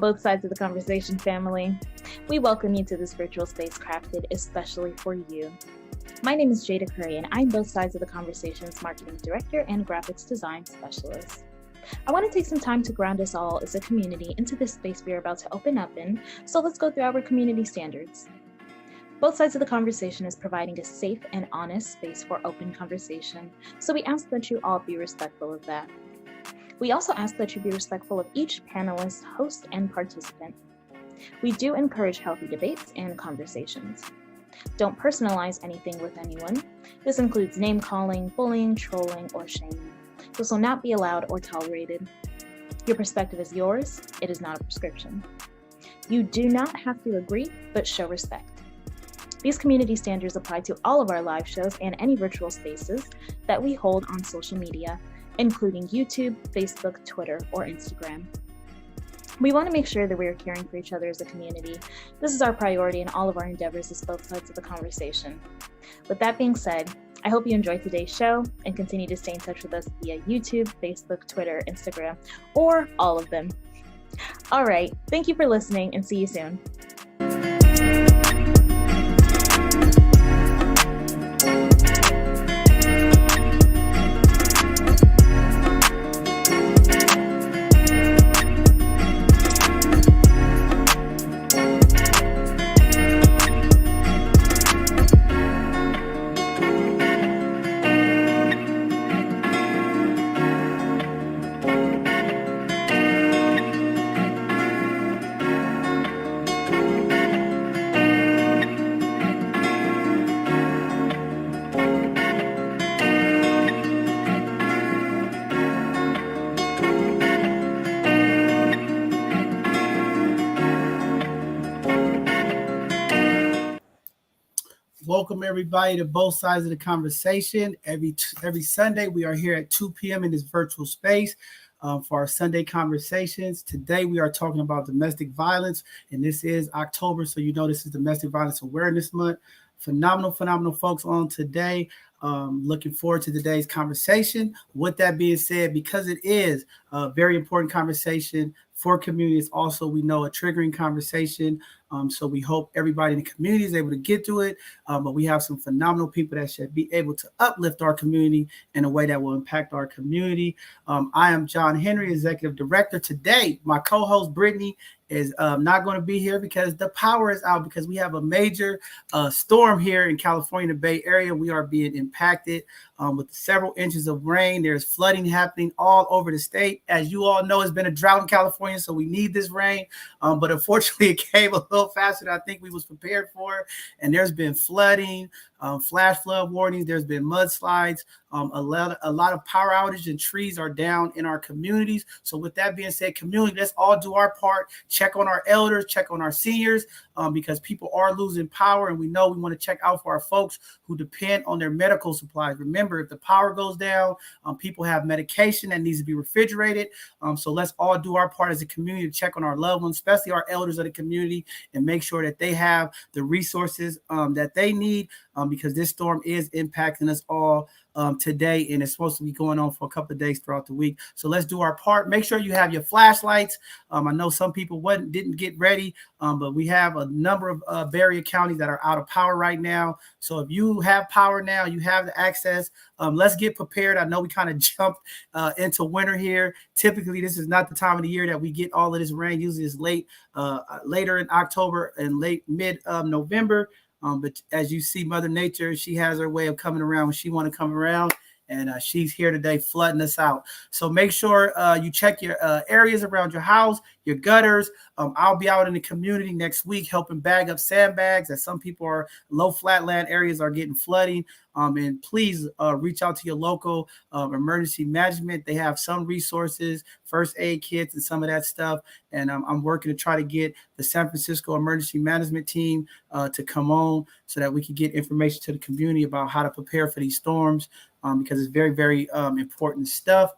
both sides of the conversation family. We welcome you to this virtual space crafted especially for you. My name is Jada Curry, and I'm both sides of the conversation's marketing director and graphics design specialist. I want to take some time to ground us all as a community into this space we are about to open up in, so let's go through our community standards. Both sides of the conversation is providing a safe and honest space for open conversation, so we ask that you all be respectful of that. We also ask that you be respectful of each panelist, host, and participant. We do encourage healthy debates and conversations. Don't personalize anything with anyone. This includes name-calling, bullying, trolling, or shaming. This will not be allowed or tolerated. Your perspective is yours. It is not a prescription. You do not have to agree, but show respect. These community standards apply to all of our live shows and any virtual spaces that we hold on social media, including YouTube, Facebook, Twitter, or Instagram. We want to make sure that we are caring for each other as a community. This is our priority in all of our endeavors as both sides of the conversation. With that being said, I hope you enjoyed today's show and continue to stay in touch with us via YouTube, Facebook, Twitter, Instagram, or all of them. All right, thank you for listening and see you soon. Welcome everybody to both sides of the conversation. Every Sunday we are here at 2 p.m. in this virtual space for our Sunday conversations. Today we are talking about domestic violence, and this is October, so you know this is Domestic Violence Awareness Month. Phenomenal folks on today. Looking forward to today's conversation. With that being said, because it is a very important conversation for communities, also we know a triggering conversation. So we hope everybody in the community is able to get to it. But we have some phenomenal people that should be able to uplift our community in a way that will impact our community. I am John Henry, Executive Director. Today, my co-host Brittany is not going to be here because the power is out, because we have a major storm here in California, the Bay Area. We are being impacted with several inches of rain. There's flooding happening all over the state. As you all know, it's been a drought in California, so we need this rain. But unfortunately, it came a little faster than I think we was prepared for. And there's been flooding, flash flood warnings. There's been mudslides. A lot of power outages, and trees are down in our communities. So with that being said, community, let's all do our part. Check on our elders, check on our seniors, because people are losing power, and we know we want to check out for our folks who depend on their medical supplies. Remember, if the power goes down, people have medication that needs to be refrigerated. So let's all do our part as a community to check on our loved ones, especially our elders of the community, and make sure that they have the resources that they need, because this storm is impacting us all today, and it's supposed to be going on for a couple of days throughout the week. So let's do our part. Make sure you have your flashlights. I know some people didn't get ready, but we have a number of Bay Area counties that are out of power right now. So if you have power now, you have the access. Let's get prepared. I know we kind of jumped into winter here. Typically, this is not the time of the year that we get all of this rain. Usually it's later in October and mid-November. But as you see, Mother Nature, she has her way of coming around when she want to come around, and she's here today flooding us out. So make sure you check your areas around your house, your gutters. I'll be out in the community next week helping bag up sandbags, as some people are low flatland areas are getting flooding. And please reach out to your local emergency management. They have some resources, first aid kits, and some of that stuff. And I'm working to try to get the San Francisco emergency management team to come on so that we can get information to the community about how to prepare for these storms, because it's very, very important stuff.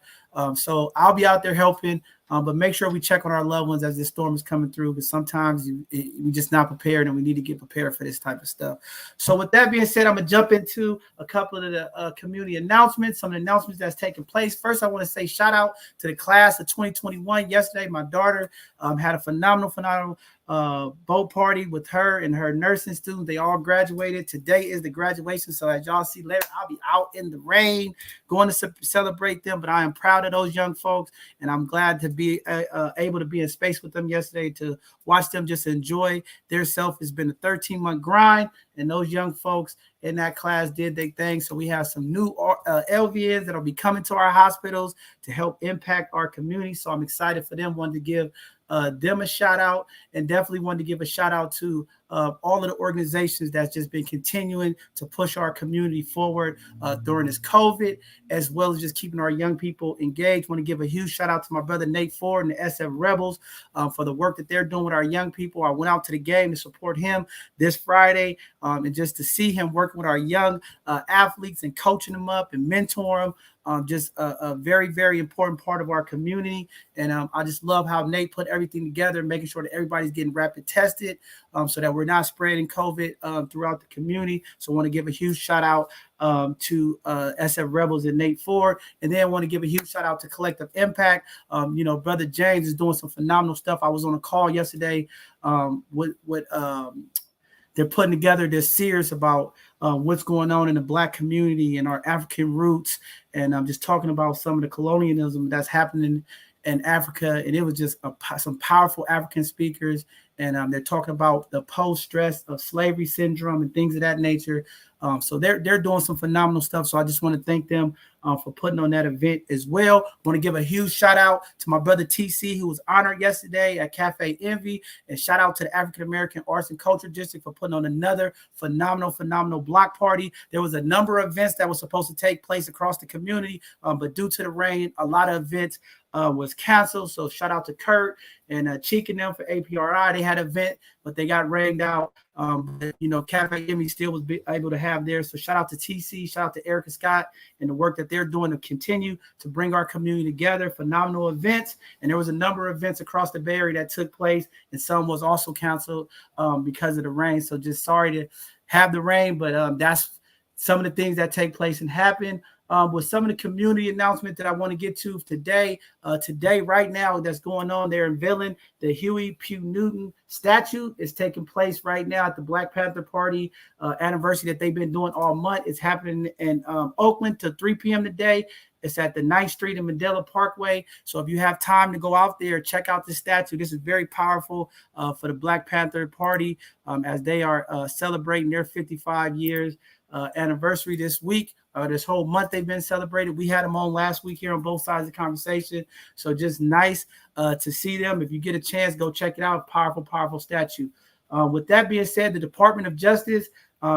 So I'll be out there helping. But make sure we check on our loved ones as this storm is coming through, because sometimes we just not prepared, and we need to get prepared for this type of stuff. So with that being said, I'm going to jump into a couple of the community announcements, some of the announcements that's taking place. First, I want to say shout out to the class of 2021. Yesterday, my daughter had a phenomenal boat party with her and her nursing students. They all graduated. Today is the graduation. So as y'all see later, I'll be out in the rain going to celebrate them. But I am proud of those young folks, and I'm glad to be able to be in space with them yesterday to watch them just enjoy their self. It's been a 13-month grind, and those young folks in that class did their thing. So we have some new LVNs that'll be coming to our hospitals to help impact our community. So I'm excited for them. Wanted to give them a shout out, and definitely wanted to give a shout out to all of the organizations that's just been continuing to push our community forward during this COVID, as well as just keeping our young people engaged. Want to give a huge shout out to my brother Nate Ford and the SF Rebels for the work that they're doing with our young people. I went out to the game to support him this Friday, and just to see him working with our young athletes and coaching them up and mentor them. Just a very, very important part of our community. And I just love how Nate put everything together, making sure that everybody's getting rapid tested so that we're not spreading COVID throughout the community. So I want to give a huge shout out to SF Rebels and Nate Ford. And then I want to give a huge shout out to Collective Impact. Brother James is doing some phenomenal stuff. I was on a call yesterday with they're putting together this series about what's going on in the Black community and our African roots. And I'm just talking about some of the colonialism that's happening in Africa. And it was just some powerful African speakers. And they're talking about the post-stress of slavery syndrome and things of that nature. So they're doing some phenomenal stuff. So I just want to thank them for putting on that event as well. I want to give a huge shout out to my brother TC, who was honored yesterday at Cafe Envy, and shout out to the African American Arts and Culture District for putting on another phenomenal block party. There was a number of events that were supposed to take place across the community, but due to the rain, a lot of events was canceled. So shout out to Kurt and Cheek and them for APRI. They had an event, but they got rained out. Cafe Emmy still was able to have theirs. So shout out to TC, shout out to Erica Scott and the work that they're doing to continue to bring our community together. Phenomenal events. And there was a number of events across the Bay Area that took place, and some was also canceled because of the rain. So just sorry to have the rain, but that's some of the things that take place and happen. With some of the community announcements that I want to get to today. Today, right now, that's going on there in Villain, the Huey P. Newton statue is taking place right now at the Black Panther Party anniversary that they've been doing all month. It's happening in Oakland till 3 p.m. today. It's at the 9th Street and Mandela Parkway. So if you have time to go out there, check out this statue. This is very powerful for the Black Panther Party as they are celebrating their 55 years anniversary this week. This whole month they've been celebrated. We had them on last week here on both sides of the conversation. So just nice to see them. If you get a chance, go check it out. Powerful statue. With that being said, the Department of Justice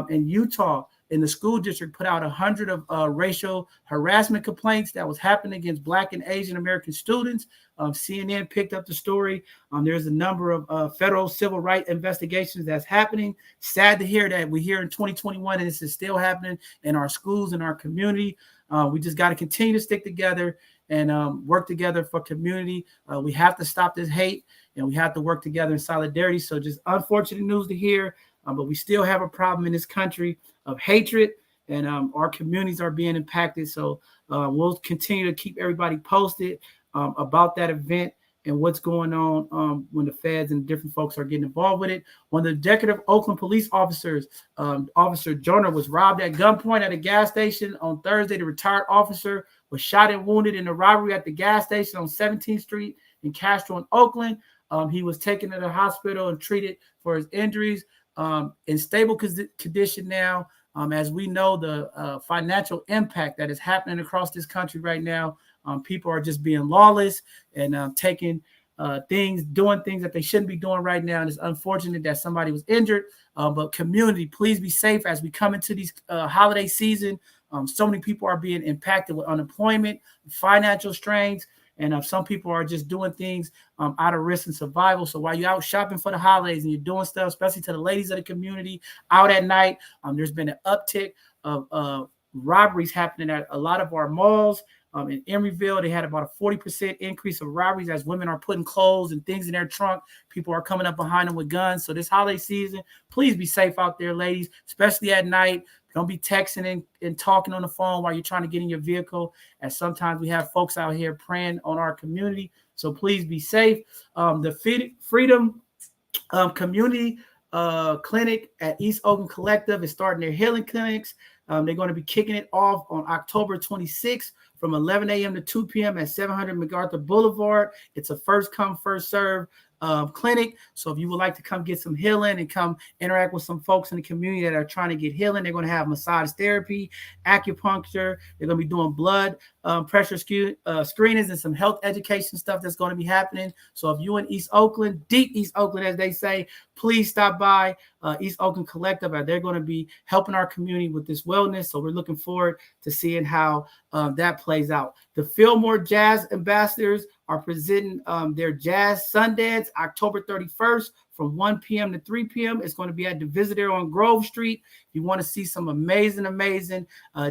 in Utah in the school district put out 100 of racial harassment complaints that was happening against Black and Asian American students. CNN picked up the story. There's a number of federal civil rights investigations that's happening. Sad to hear that we're here in 2021 and this is still happening in our schools and our community. We just got to continue to stick together and work together for community. We have to stop this hate, and we have to work together in solidarity. So just unfortunate news to hear, but we still have a problem in this country of hatred, and our communities are being impacted. So we'll continue to keep everybody posted about that event and what's going on when the feds and different folks are getting involved with it. One of the decorative Oakland police officers, Officer Joyner, was robbed at gunpoint at a gas station on Thursday. The retired officer was shot and wounded in a robbery at the gas station on 17th Street in Castro in Oakland. He was taken to the hospital and treated for his injuries. In stable condition now. As we know, the financial impact that is happening across this country right now, people are just being lawless and doing things that they shouldn't be doing right now. And it's unfortunate that somebody was injured, but community, please be safe as we come into these holiday season. So many people are being impacted with unemployment, financial strains, and some people are just doing things out of risk and survival. So while you're out shopping for the holidays and you're doing stuff, especially to the ladies of the community, out at night, there's been an uptick of robberies happening at a lot of our malls. In Emeryville, they had about a 40% increase of robberies as women are putting clothes and things in their trunk. People are coming up behind them with guns. So this holiday season, please be safe out there, ladies, especially at night. Don't be texting and talking on the phone while you're trying to get in your vehicle. And sometimes we have folks out here preying on our community. So please be safe. The Freedom Community Clinic at East Oakland Collective is starting their healing clinics. They're going to be kicking it off on October 26th from 11 a.m. to 2 p.m. at 700 MacArthur Boulevard. It's a first come, first serve clinic. So if you would like to come get some healing and come interact with some folks in the community that are trying to get healing, they're going to have massage therapy, acupuncture. They're going to be doing blood pressure screenings and some health education stuff that's going to be happening. So if you're in East Oakland, deep East Oakland, as they say, please stop by East Oakland Collective. They're going to be helping our community with this wellness. So we're looking forward to seeing how that plays out. The Fillmore Jazz Ambassadors are presenting their Jazz Sundance October 31st from 1 p.m. to 3 p.m. It's going to be at the Visitor on Grove Street. If you want to see some amazing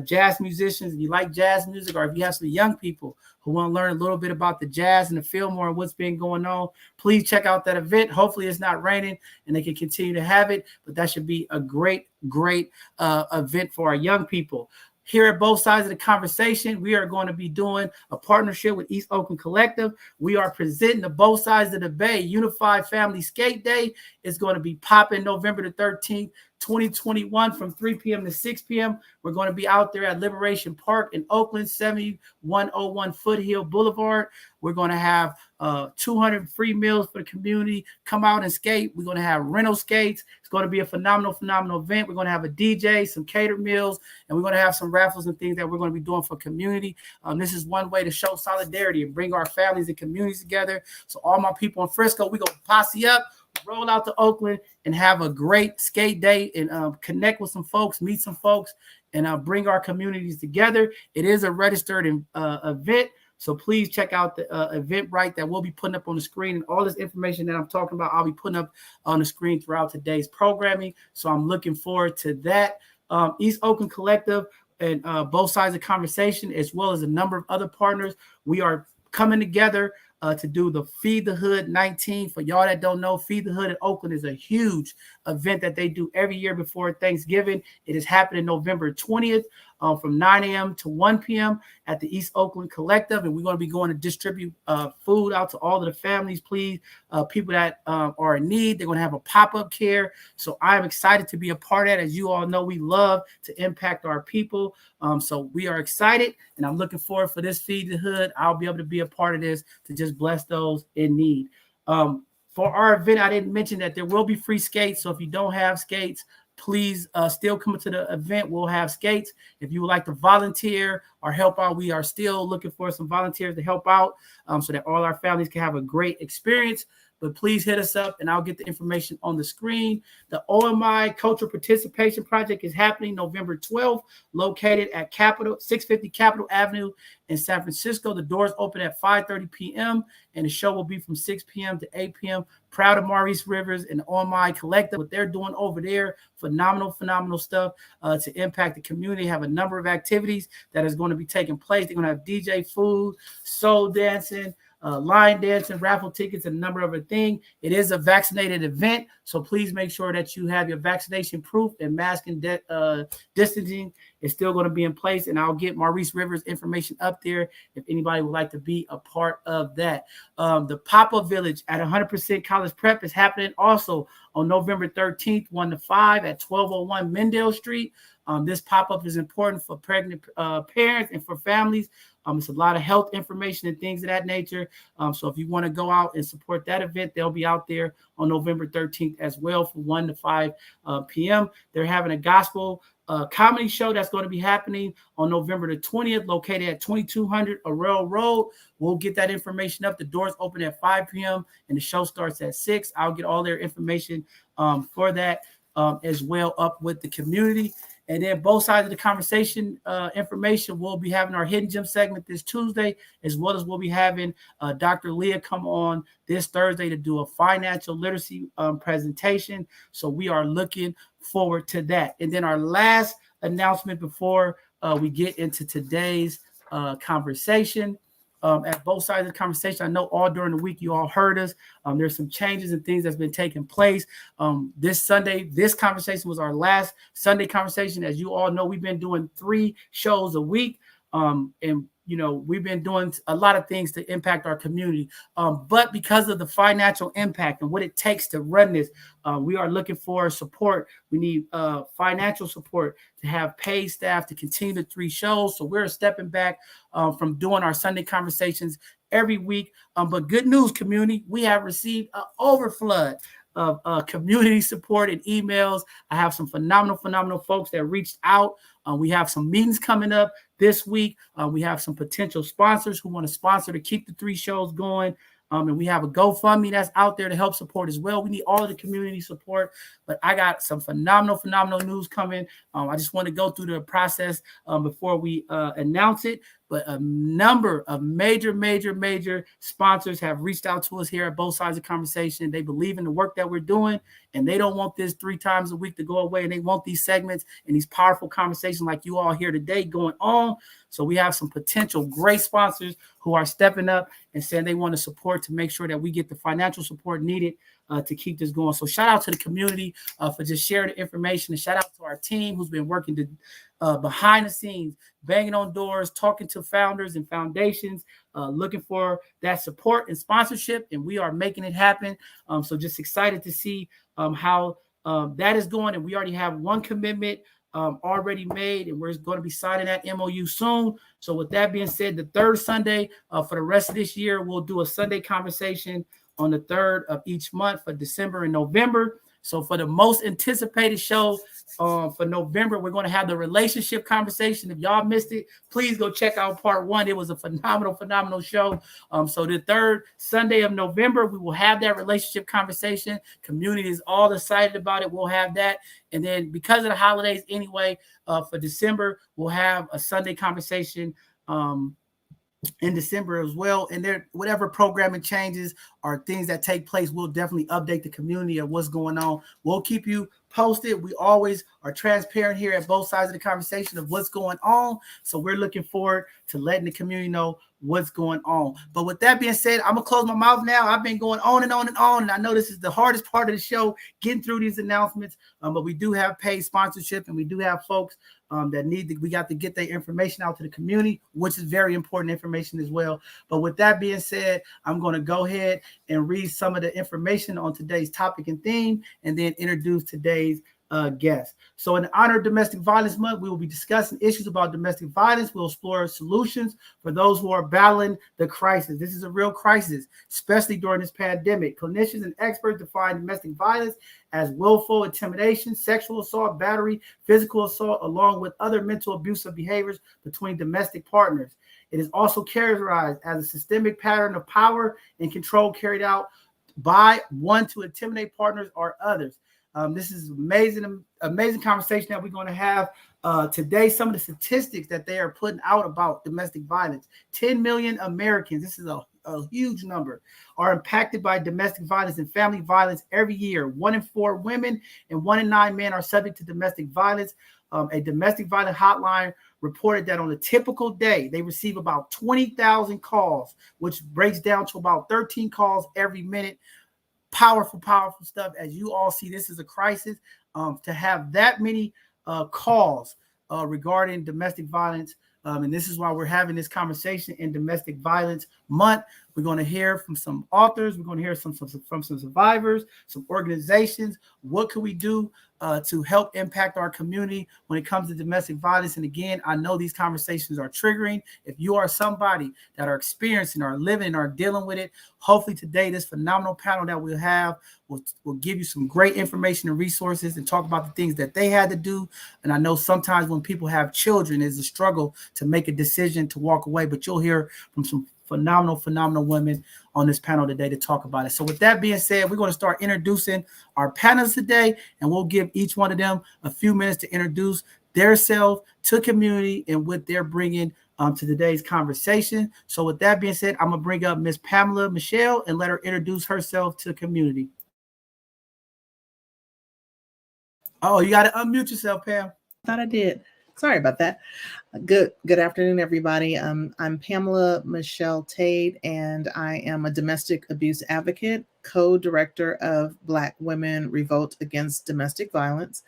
jazz musicians, if you like jazz music, or if you have some young people who want to learn a little bit about the jazz and the Fillmore and what's been going on, please check out that event. Hopefully it's not raining and they can continue to have it, but that should be a great event for our young people. Here at both sides of the conversation, we are going to be doing a partnership with East Oakland Collective. We are presenting the Both Sides of the Bay Unified Family Skate Day. It's going to be popping November the 13th, 2021 from 3 p.m. to 6 p.m. We're going to be out there at Liberation Park in Oakland, 7101 Foothill Boulevard. We're going to have 200 free meals for the community. Come out and skate. We're going to have rental skates. It's going to be a phenomenal event. We're going to have a DJ, some catered meals, and we're going to have some raffles and things that we're going to be doing for community. This is one way to show solidarity and bring our families and communities together. So all my people in Frisco, we're going to posse up, roll out to Oakland, and have a great skate day and connect with some folks, meet some folks, and bring our communities together. It is a registered event. So please check out the Eventbrite that we'll be putting up on the screen. And all this information that I'm talking about, I'll be putting up on the screen throughout today's programming. So I'm looking forward to that. East Oakland Collective and both sides of the conversation, as well as a number of other partners, we are coming together to do the Feed the Hood 19. For y'all that don't know, Feed the Hood in Oakland is a huge event that they do every year before Thanksgiving. It is happening November 20th from 9 a.m. to 1 p.m. at the East Oakland Collective. And we're going to be going to distribute food out to all of the families, please. People that are in need. They're going to have a pop-up care. So I'm excited to be a part of that. As you all know, we love to impact our people. So we are excited, and I'm looking forward for this Feed the Hood. I'll be able to be a part of this to just bless those in need. For our event, I didn't mention that there will be free skates. So if you don't have skates, please still come to the event. We'll have skates. If you would like to volunteer or help out, we are still looking for some volunteers to help out so that all our families can have a great experience. But please hit us up, and I'll get the information on the screen. The OMI Cultural Participation Project is happening November 12th, located at 650 Capitol Avenue in San Francisco. The doors open at 5:30 p.m., and the show will be from 6 p.m. to 8 p.m. Proud of Maurice Rivers and the OMI Collective, what they're doing over there. Phenomenal stuff to impact the community. Have a number of activities that is going to be taking place. They're going to have DJ food, soul dancing, line dancing, raffle tickets, and a number of other things. It is a vaccinated event, so please make sure that you have your vaccination proof, and mask and distancing is still going to be in place. And I'll get Maurice Rivers information up there if anybody would like to be a part of that. The Pop-Up Village at 100% College Prep is happening also on November 13th, 1 to 5 at 1201 Mendale Street. This pop-up is important for pregnant parents and for families. It's a lot of health information and things of that nature. So if you want to go out and support that event, they'll be out there on November 13th as well from 1 to 5 p.m. They're having a gospel comedy show that's going to be happening on November the 20th, located at 2200 Arroyo Road. We'll get that information up. The doors open at 5 p.m. and the show starts at 6. I'll get all their information for that as well up with the community. And then both sides of the conversation information, we'll be having our Hidden Gem segment this Tuesday, as well as we'll be having Dr. Leah come on this Thursday to do a financial literacy presentation. So we are looking forward to that. And then our last announcement before we get into today's conversation. At both sides of the conversation, I know all during the week you all heard us. There's some changes and things that's been taking place. This Sunday, this conversation was our last Sunday conversation. As you all know, we've been doing 3 shows a week. And we've been doing a lot of things to impact our community. But because of the financial impact and what it takes to run this, we are looking for support. We need financial support to have paid staff to continue the 3 shows. So we're stepping back from doing our Sunday conversations every week. But good news, community, we have received an overflood of community support and emails. I have some phenomenal folks that reached out. We have some meetings coming up this week. We have some potential sponsors who want to sponsor to keep the 3 shows going. And we have a GoFundMe that's out there to help support as well. We need all of the community support, but I got some phenomenal news coming. I just want to go through the process before we announce it. But a number of major sponsors have reached out to us here at both sides of the conversation. They believe in the work that we're doing, and they don't want this 3 times a week to go away. And they want these segments and these powerful conversations like you all here today going on. So we have some potential great sponsors who are stepping up and saying they want to support to make sure that we get the financial support needed to keep this going. So shout out to the community for just sharing the information, and shout out to our team who's been working behind the scenes, banging on doors, talking to founders and foundations, looking for that support and sponsorship, and we are making it happen. So just excited to see how that is going, and we already have 1 commitment already made, and we're going to be signing that MOU soon. So with that being said, the 3rd Sunday for the rest of this year, we'll do a Sunday conversation on the 3rd of each month for December and November. So for the most anticipated show for November, we're going to have the relationship conversation. If y'all missed it, please go check out part 1. It was a phenomenal show. So the 3rd Sunday of November, we will have that relationship conversation. Community is all excited about it. We'll have that. And then because of the holidays anyway, for December, we'll have a Sunday conversation in December as well. And there, whatever programming changes or things that take place, we'll definitely update the community of what's going on. We'll keep you posted. We always are transparent here at both sides of the conversation of what's going on. So we're looking forward to letting the community know what's going on. But with that being said, I'm gonna close my mouth now. I've been going on and on and on, and I know this is the hardest part of the show, getting through these announcements. But we do have paid sponsorship, and we do have folks that we got to get their information out to the community, which is very important information as well. But with that being said, I'm going to go ahead and read some of the information on today's topic and theme, and then introduce today's guest. So in honor of Domestic Violence Month, we will be discussing issues about domestic violence. We'll explore solutions for those who are battling the crisis. This is a real crisis, especially during this pandemic. Clinicians and experts define domestic violence as willful intimidation, sexual assault, battery, physical assault, along with other mental abusive behaviors between domestic partners. It is also characterized as a systemic pattern of power and control carried out by one to intimidate partners or others. This is amazing conversation that we're going to have today. Some of the statistics that they are putting out about domestic violence: 10 million Americans, this is a huge number, are impacted by domestic violence and family violence every year. 1 in 4 women and 1 in 9 men are subject to domestic violence. A domestic violence hotline reported that on a typical day, they receive about 20,000 calls, which breaks down to about 13 calls every minute. Powerful stuff. As you all see, this is a crisis. To have that many calls regarding domestic violence, and this is why we're having this conversation in Domestic Violence Month. We're going to hear from some authors. We're going to hear from some survivors, some organizations. What can we do to help impact our community when it comes to domestic violence? And again, I know these conversations are triggering. If you are somebody that are experiencing or living or dealing with it, hopefully today this phenomenal panel that we'll have will give you some great information and resources and talk about the things that they had to do. And I know sometimes when people have children, it's a struggle to make a decision to walk away, but you'll hear from some phenomenal women on this panel today to talk about it. So with that being said, we're going to start introducing our panelists today, and we'll give each one of them a few minutes to introduce themselves to community and what they're bringing to today's conversation. So with that being said, I'm going to bring up Miss Pamela Michelle and let her introduce herself to community. Oh, you got to unmute yourself, Pam. Thought I did. Sorry about that. Good afternoon, everybody. I'm Pamela Michelle Tade, and I am a domestic abuse advocate, co-director of Black Women Revolt Against Domestic Violence,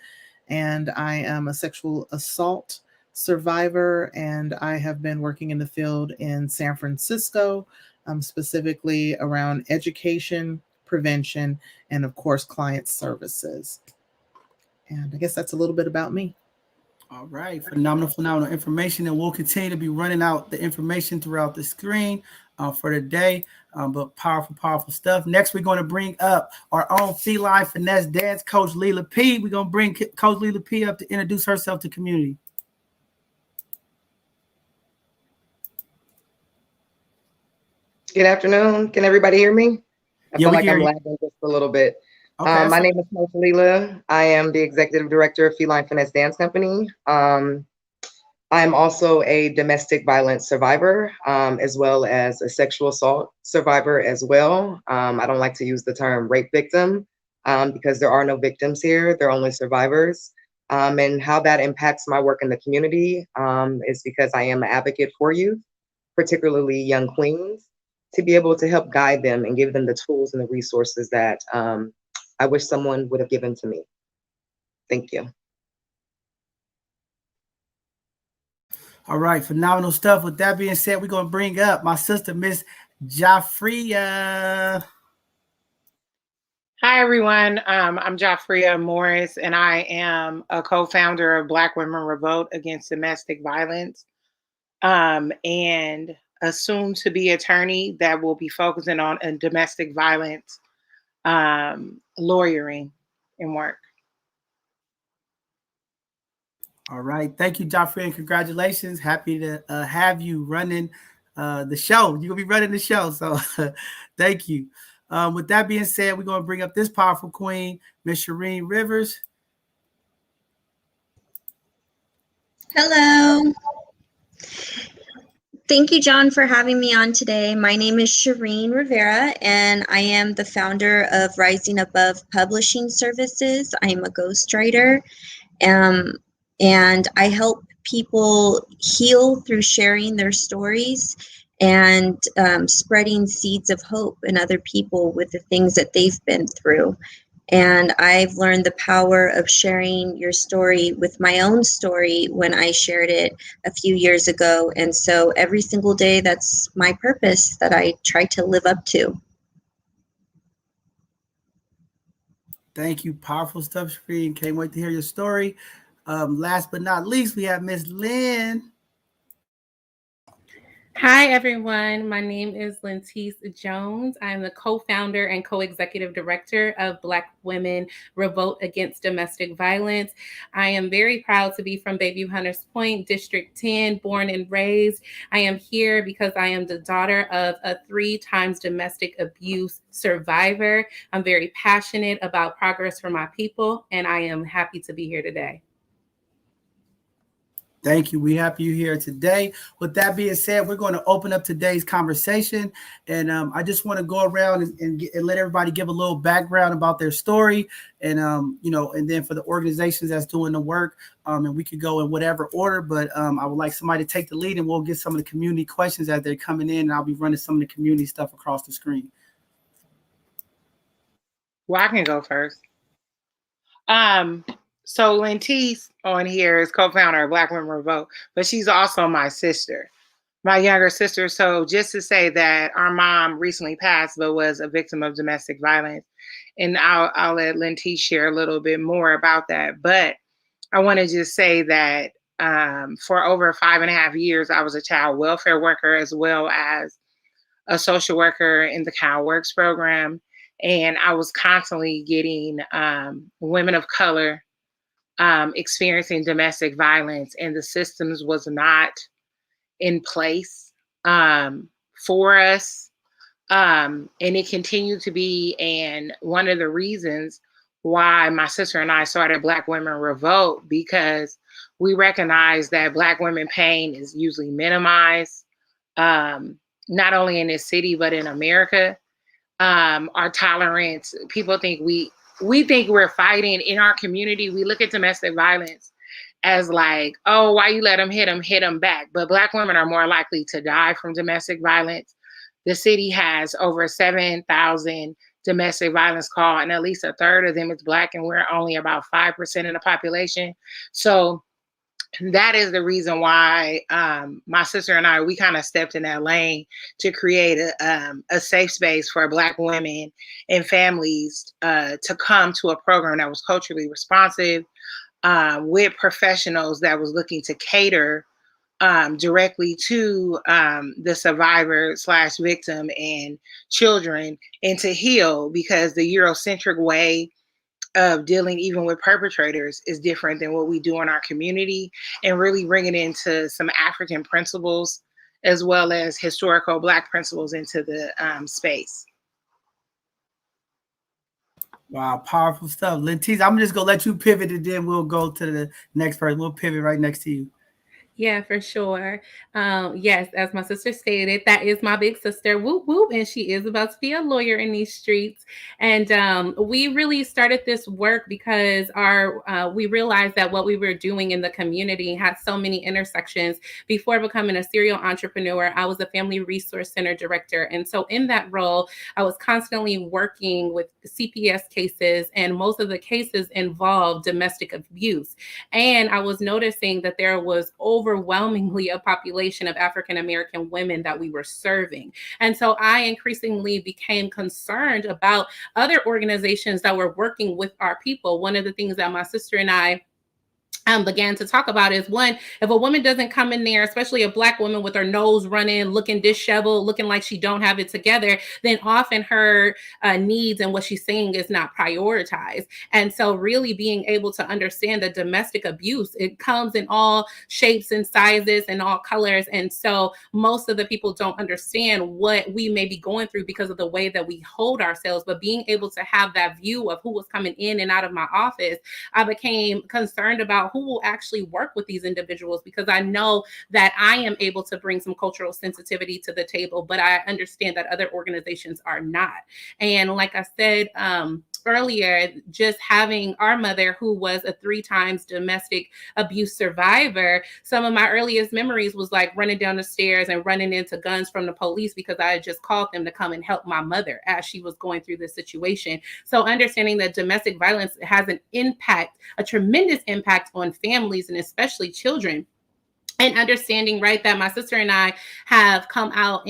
and I am a sexual assault survivor, and I have been working in the field in San Francisco, specifically around education, prevention, and of course, client services. And I guess that's a little bit about me. All right, phenomenal information, and we'll continue to be running out the information throughout the screen for today, but powerful stuff. Next, we're going to bring up our own feline finesse dance coach, Leela P. We're going to bring Coach Leela P up to introduce herself to the community. Good afternoon. Can everybody hear me? I feel like I'm lagging just a little bit. Okay, my name is Coach Leela. I am the executive director of Feline Finesse Dance Company. I'm also a domestic violence survivor, as well as a sexual assault survivor as well. I don't like to use the term rape victim because there are no victims here. There are only survivors. And how that impacts my work in the community is because I am an advocate for youth, particularly young queens, to be able to help guide them and give them the tools and the resources that I wish someone would have given to me. Thank you. All right, phenomenal stuff. With that being said, we're going to bring up my sister, Miss Jaffria. Hi, everyone. I'm Jaffria Morris, and I am a co-founder of Black Women Revolt Against Domestic Violence, and a soon-to-be attorney that will be focusing on domestic violence lawyering and work. All right. Thank you, Jaffria, and congratulations. Happy to have you running the show. You're going to be running the show, so thank you. With that being said, we're going to bring up this powerful queen, Miss Shireen Rivers. Hello. Thank you, John, for having me on today. My name is Shireen Rivera, and I am the founder of Rising Above Publishing Services. I am a ghostwriter, and I help people heal through sharing their stories and spreading seeds of hope in other people with the things that they've been through. And I've learned the power of sharing your story with my own story when I shared it a few years ago. And so every single day, that's my purpose that I try to live up to. Thank you. Powerful stuff, Shireen. Can't wait to hear your story. Last but not least, we have Miss Lynn. Hi, everyone. My name is Lentice Jones. I'm the co-founder and co-executive director of Black Women Revolt Against Domestic Violence. I am very proud to be from Bayview Hunters Point, District 10, born and raised. I am here because I am the daughter of a 3 times domestic abuse survivor. I'm very passionate about progress for my people, and I am happy to be here today. Thank you. We're happy you're here today. With that being said, we're going to open up today's conversation. And I just want to go around and let everybody give a little background about their story. And, and then for the organizations that's doing the work, and we could go in whatever order. But I would like somebody to take the lead, and we'll get some of the community questions as they're coming in. And I'll be running some of the community stuff across the screen. Well, I can go first. So Lentice on here is co-founder of Black Women Revolt, but she's also my sister, my younger sister. So just to say that our mom recently passed, but was a victim of domestic violence. And I'll let Lentice share a little bit more about that. But I want to just say that for over 5.5 years, I was a child welfare worker as well as a social worker in the Child Works program. And I was constantly getting women of color experiencing domestic violence, and the systems was not in place for us. And it continued to be. And one of the reasons why my sister and I started Black Women Revolt, because we recognize that Black women pain is usually minimized, not only in this city, but in America. Our tolerance, people think we think we're fighting in our community. We look at domestic violence as like, oh, why you let him hit him back. But Black women are more likely to die from domestic violence. The city has over 7,000 domestic violence calls, and at least a third of them is Black, and we're only about 5% of the population. So that is the reason why my sister and I, we kind of stepped in that lane to create a safe space for Black women and families to come to a program that was culturally responsive, with professionals that was looking to cater directly to the survivor / victim and children, and to heal, because the Eurocentric way of dealing even with perpetrators is different than what we do in our community, and really bringing into some African principles as well as historical Black principles into the space. Wow, powerful stuff. Leticia, I'm just going to let you pivot and then we'll go to the next person. We'll pivot right next to you. Yeah, for sure. Yes, as my sister stated, that is my big sister, whoop whoop, and she is about to be a lawyer in these streets. And we really started this work because we realized that what we were doing in the community had so many intersections. Before becoming a serial entrepreneur, I was a family resource center director, and so in that role, I was constantly working with CPS cases, and most of the cases involved domestic abuse. And I was noticing that there was overwhelmingly a population of African American women that we were serving. And so I increasingly became concerned about other organizations that were working with our people. One of the things that my sister and I began to talk about is, one, if a woman doesn't come in there, especially a Black woman with her nose running, looking disheveled, looking like she don't have it together, then often her needs and what she's saying is not prioritized. And so really being able to understand that domestic abuse, it comes in all shapes and sizes and all colors. And so most of the people don't understand what we may be going through because of the way that we hold ourselves. But being able to have that view of who was coming in and out of my office, I became concerned about who will actually work with these individuals, because I know that I am able to bring some cultural sensitivity to the table, but I understand that other organizations are not. And like I said earlier, just having our mother, who was a 3 times domestic abuse survivor, some of my earliest memories was like running down the stairs and running into guns from the police because I had just called them to come and help my mother as she was going through this situation. So understanding that domestic violence has an impact, a tremendous impact on families and especially children. And understanding, right, that my sister and I have come out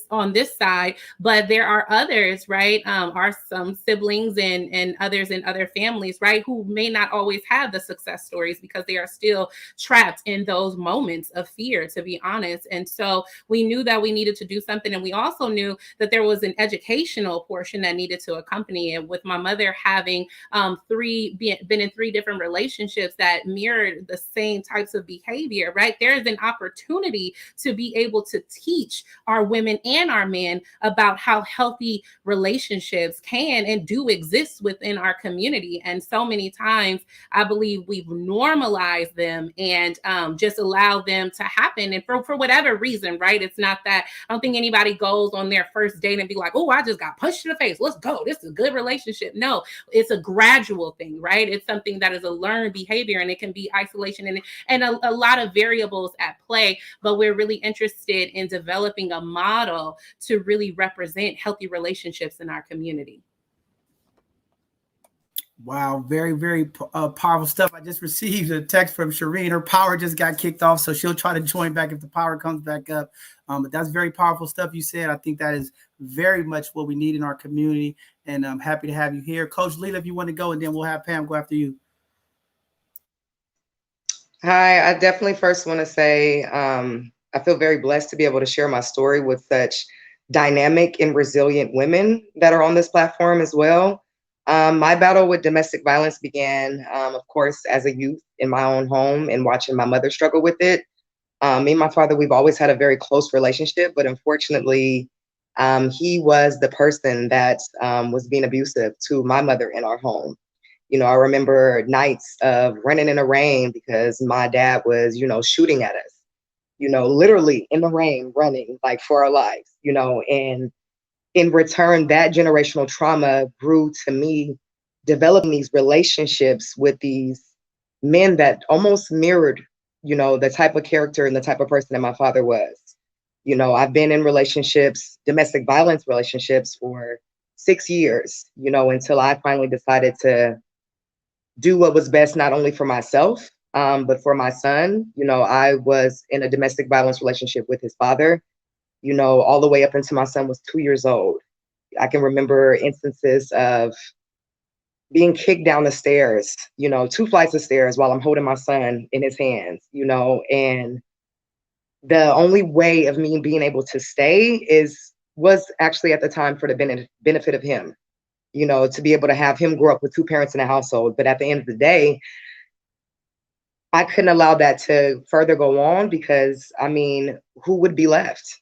on this side, but there are others, right, are some siblings and others in other families, right, who may not always have the success stories because they are still trapped in those moments of fear, to be honest. And so we knew that we needed to do something, and we also knew that there was an educational portion that needed to accompany it. With my mother having been in 3 different relationships that mirrored the same types of behavior, right, there is an opportunity to be able to teach our women and our men about how healthy relationships can and do exist within our community. And so many times I believe we've normalized them and just allow them to happen. And for whatever reason, right? It's not that, I don't think anybody goes on their first date and be like, oh, I just got punched in the face, let's go, this is a good relationship. No, it's a gradual thing, right? It's something that is a learned behavior, and it can be isolation and a lot of variables at play, but we're really interested in developing a model to really represent healthy relationships in our community. Wow, very, very powerful stuff. I just received a text from Shireen. Her power just got kicked off, so she'll try to join back if the power comes back up. But that's very powerful stuff you said. I think that is very much what we need in our community, and I'm happy to have you here. Coach Leela, if you want to go, and then we'll have Pam go after you. Hi, I definitely first want to say I feel very blessed to be able to share my story with such dynamic and resilient women that are on this platform as well. My battle with domestic violence began, of course, as a youth in my own home and watching my mother struggle with it. Me and my father, we've always had a very close relationship, but unfortunately, he was the person that was being abusive to my mother in our home. You know, I remember nights of running in the rain because my dad was, shooting at us, literally in the rain, running like for our lives, and in return, that generational trauma grew to me developing these relationships with these men that almost mirrored, the type of character and the type of person that my father was. I've been in relationships, domestic violence relationships for 6 years, until I finally decided to do what was best, not only for myself, but for my son. I was in a domestic violence relationship with his father, all the way up until my son was 2 years old. I can remember instances of being kicked down the stairs, 2 flights of stairs while I'm holding my son in his hands, and the only way of me being able to stay was actually at the time for the benefit of him, to be able to have him grow up with 2 parents in a household. But at the end of the day, I couldn't allow that to further go on because, who would be left?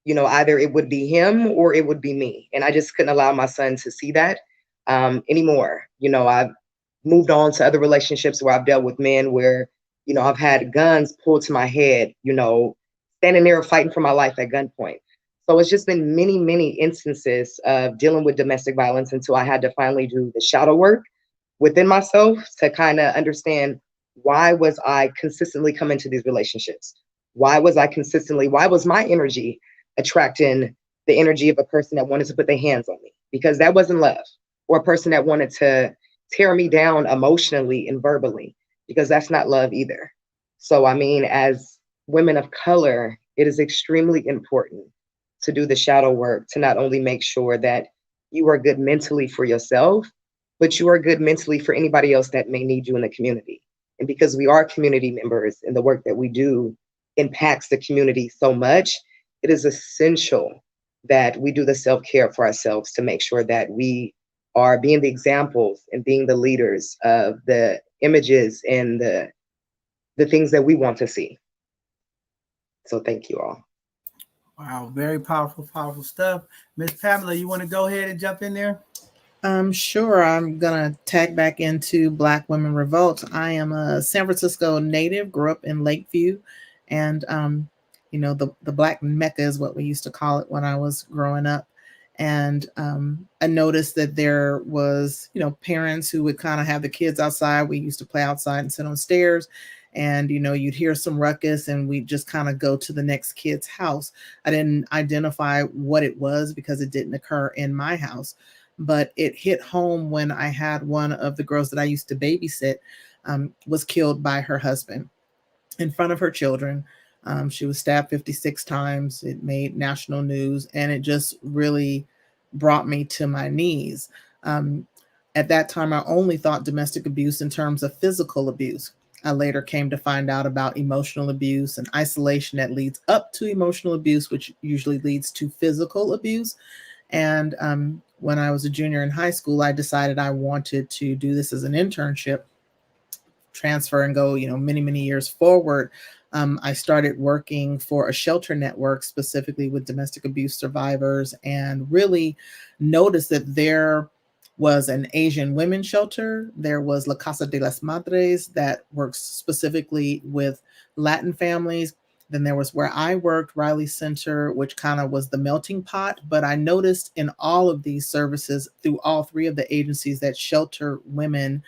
Either it would be him or it would be me. And I just couldn't allow my son to see that anymore. I've moved on to other relationships where I've dealt with men where, I've had guns pulled to my head, standing there fighting for my life at gunpoint. So it's just been many, many instances of dealing with domestic violence until I had to finally do the shadow work within myself to kind of understand, why was I consistently coming to these relationships? Why was my energy attracting the energy of a person that wanted to put their hands on me? Because that wasn't love. Or a person that wanted to tear me down emotionally and verbally, because that's not love either. So, as women of color, it is extremely important to do the shadow work, to not only make sure that you are good mentally for yourself, but you are good mentally for anybody else that may need you in the community. And because we are community members and the work that we do impacts the community so much, it is essential that we do the self-care for ourselves to make sure that we are being the examples and being the leaders of the images and the things that we want to see. So thank you all. Wow, very powerful, powerful stuff. Miss Pamela, you want to go ahead and jump in there? Sure. I'm going to tag back into Black Women Revolt. I am a San Francisco native, grew up in Lakeview, and, the Black Mecca is what we used to call it when I was growing up. And I noticed that there was, parents who would kind of have the kids outside. We used to play outside and sit on stairs. And, you'd hear some ruckus and we'd just kind of go to the next kid's house. I didn't identify what it was because it didn't occur in my house. But it hit home when I had one of the girls that I used to babysit was killed by her husband in front of her children. She was stabbed 56 times. It made national news, and it just really brought me to my knees. At that time, I only thought domestic abuse in terms of physical abuse. I later came to find out about emotional abuse and isolation that leads up to emotional abuse, which usually leads to physical abuse. And when I was a junior in high school, I decided I wanted to do this as an internship, transfer and go, many, many years forward. I started working for a shelter network specifically with domestic abuse survivors, and really noticed that there was an Asian women's shelter. There was La Casa de las Madres that works specifically with Latin families. Then there was where I worked, Riley Center, which kind of was the melting pot. But I noticed in all of these services through all 3 of the agencies that shelter women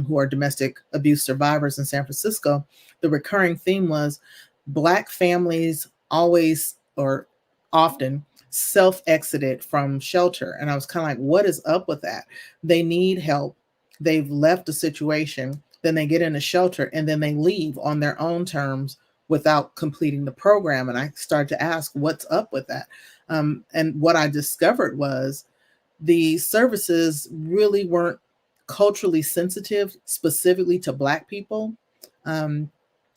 who are domestic abuse survivors in San Francisco, the recurring theme was Black families always or often self-exited from shelter. And I was kind of like, what is up with that? They need help. They've left a situation, then they get in a shelter, and then they leave on their own terms without completing the program. And I started to ask, what's up with that? And what I discovered was the services really weren't culturally sensitive specifically to Black people.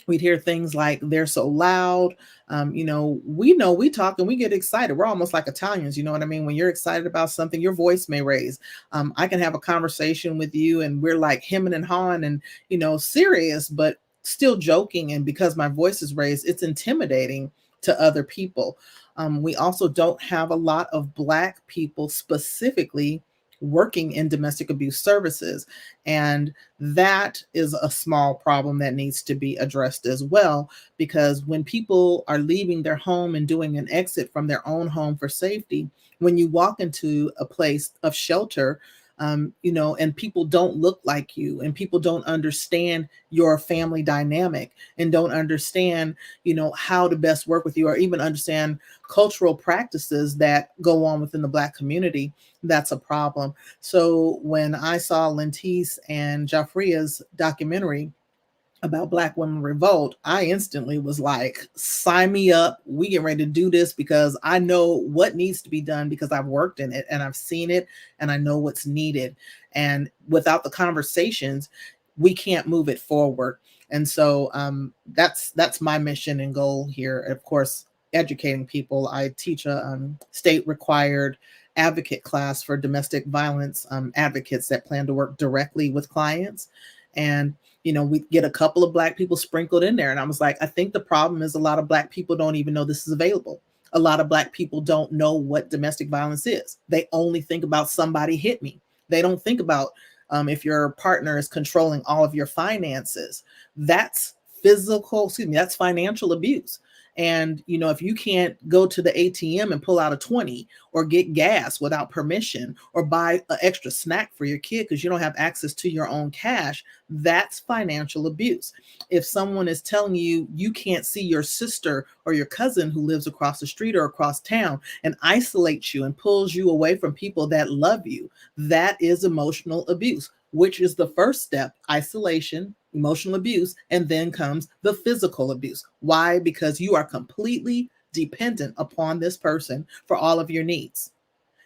We'd hear things like, they're so loud. We talk and we get excited. We're almost like Italians. You know what I mean? When you're excited about something, your voice may raise. I can have a conversation with you and we're like hemming and hawing and, serious, but still joking. And because my voice is raised, it's intimidating to other people. We also don't have a lot of Black people specifically working in domestic abuse services. And that is a small problem that needs to be addressed as well, because when people are leaving their home and doing an exit from their own home for safety, when you walk into a place of shelter, And people don't look like you, and people don't understand your family dynamic, and don't understand, how to best work with you, or even understand cultural practices that go on within the Black community. That's a problem. So when I saw Lentice and Jafria's documentary about Black Women Revolt, I instantly was like, sign me up. We get ready to do this, because I know what needs to be done, because I've worked in it and I've seen it and I know what's needed. And without the conversations, we can't move it forward. And so that's my mission and goal here. Of course, educating people. I teach a state required advocate class for domestic violence advocates that plan to work directly with clients. And we get a couple of Black people sprinkled in there. And I was like, I think the problem is a lot of Black people don't even know this is available. A lot of Black people don't know what domestic violence is. They only think about somebody hit me. They don't think about if your partner is controlling all of your finances. That's that's financial abuse. And, if you can't go to the ATM and pull out a 20, or get gas without permission, or buy an extra snack for your kid because you don't have access to your own cash, that's financial abuse. If someone is telling you you can't see your sister or your cousin who lives across the street or across town, and isolates you and pulls you away from people that love you, that is emotional abuse, which is the first step: isolation, emotional abuse, and then comes the physical abuse. Why? Because you are completely dependent upon this person for all of your needs.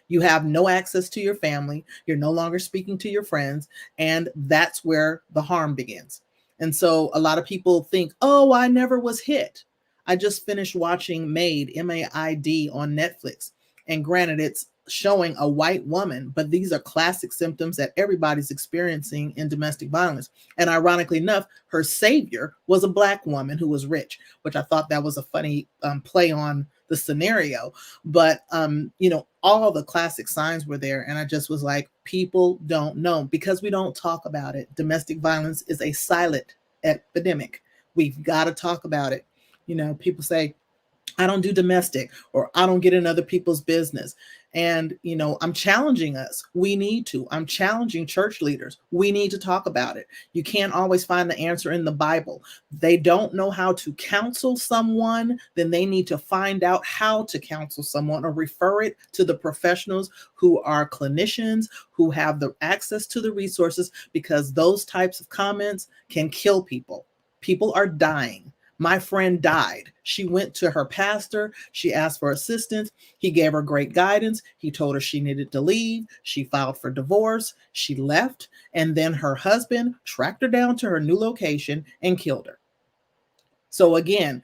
You have no access to your family. You're no longer speaking to your friends. And that's where the harm begins. And so a lot of people think, oh, I never was hit. I just finished watching Maid, M-A-I-D, on Netflix. And granted, it's showing a white woman, but these are classic symptoms that everybody's experiencing in domestic violence. And ironically enough, her savior was a Black woman who was rich, which I thought that was a funny play on the scenario. But, all the classic signs were there. And I just was like, people don't know, because we don't talk about it. Domestic violence is a silent epidemic. We've got to talk about it. People say, I don't do domestic, or I don't get in other people's business. And, I'm challenging us. We need to. I'm challenging church leaders. We need to talk about it. You can't always find the answer in the Bible. They don't know how to counsel someone, then they need to find out how to counsel someone, or refer it to the professionals who are clinicians, who have the access to the resources, because those types of comments can kill people. People are dying. My friend died. She went to her pastor. She asked for assistance. He gave her great guidance. He told her she needed to leave. She filed for divorce. She left. And then her husband tracked her down to her new location and killed her. So again,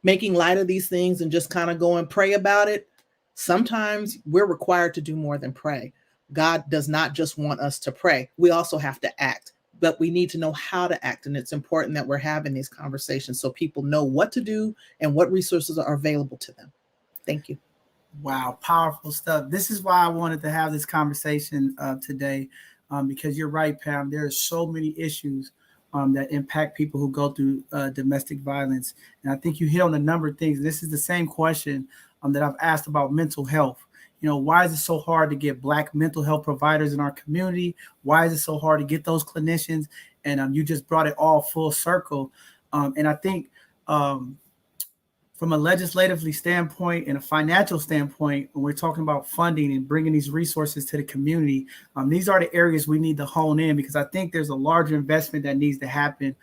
making light of these things and just kind of go and pray about it, sometimes we're required to do more than pray. God does not just want us to pray. We also have to act. But we need to know how to act. And it's important that we're having these conversations so people know what to do and what resources are available to them. Thank you. Wow, powerful stuff. This is why I wanted to have this conversation today, because you're right, Pam. There are so many issues that impact people who go through domestic violence. And I think you hit on a number of things. This is the same question that I've asked about mental health. Why is it so hard to get Black mental health providers in our community? Why is it so hard to get those clinicians? And you just brought it all full circle. And I think from a legislatively standpoint and a financial standpoint, when we're talking about funding and bringing these resources to the community, these are the areas we need to hone in, because I think there's a larger investment that needs to happen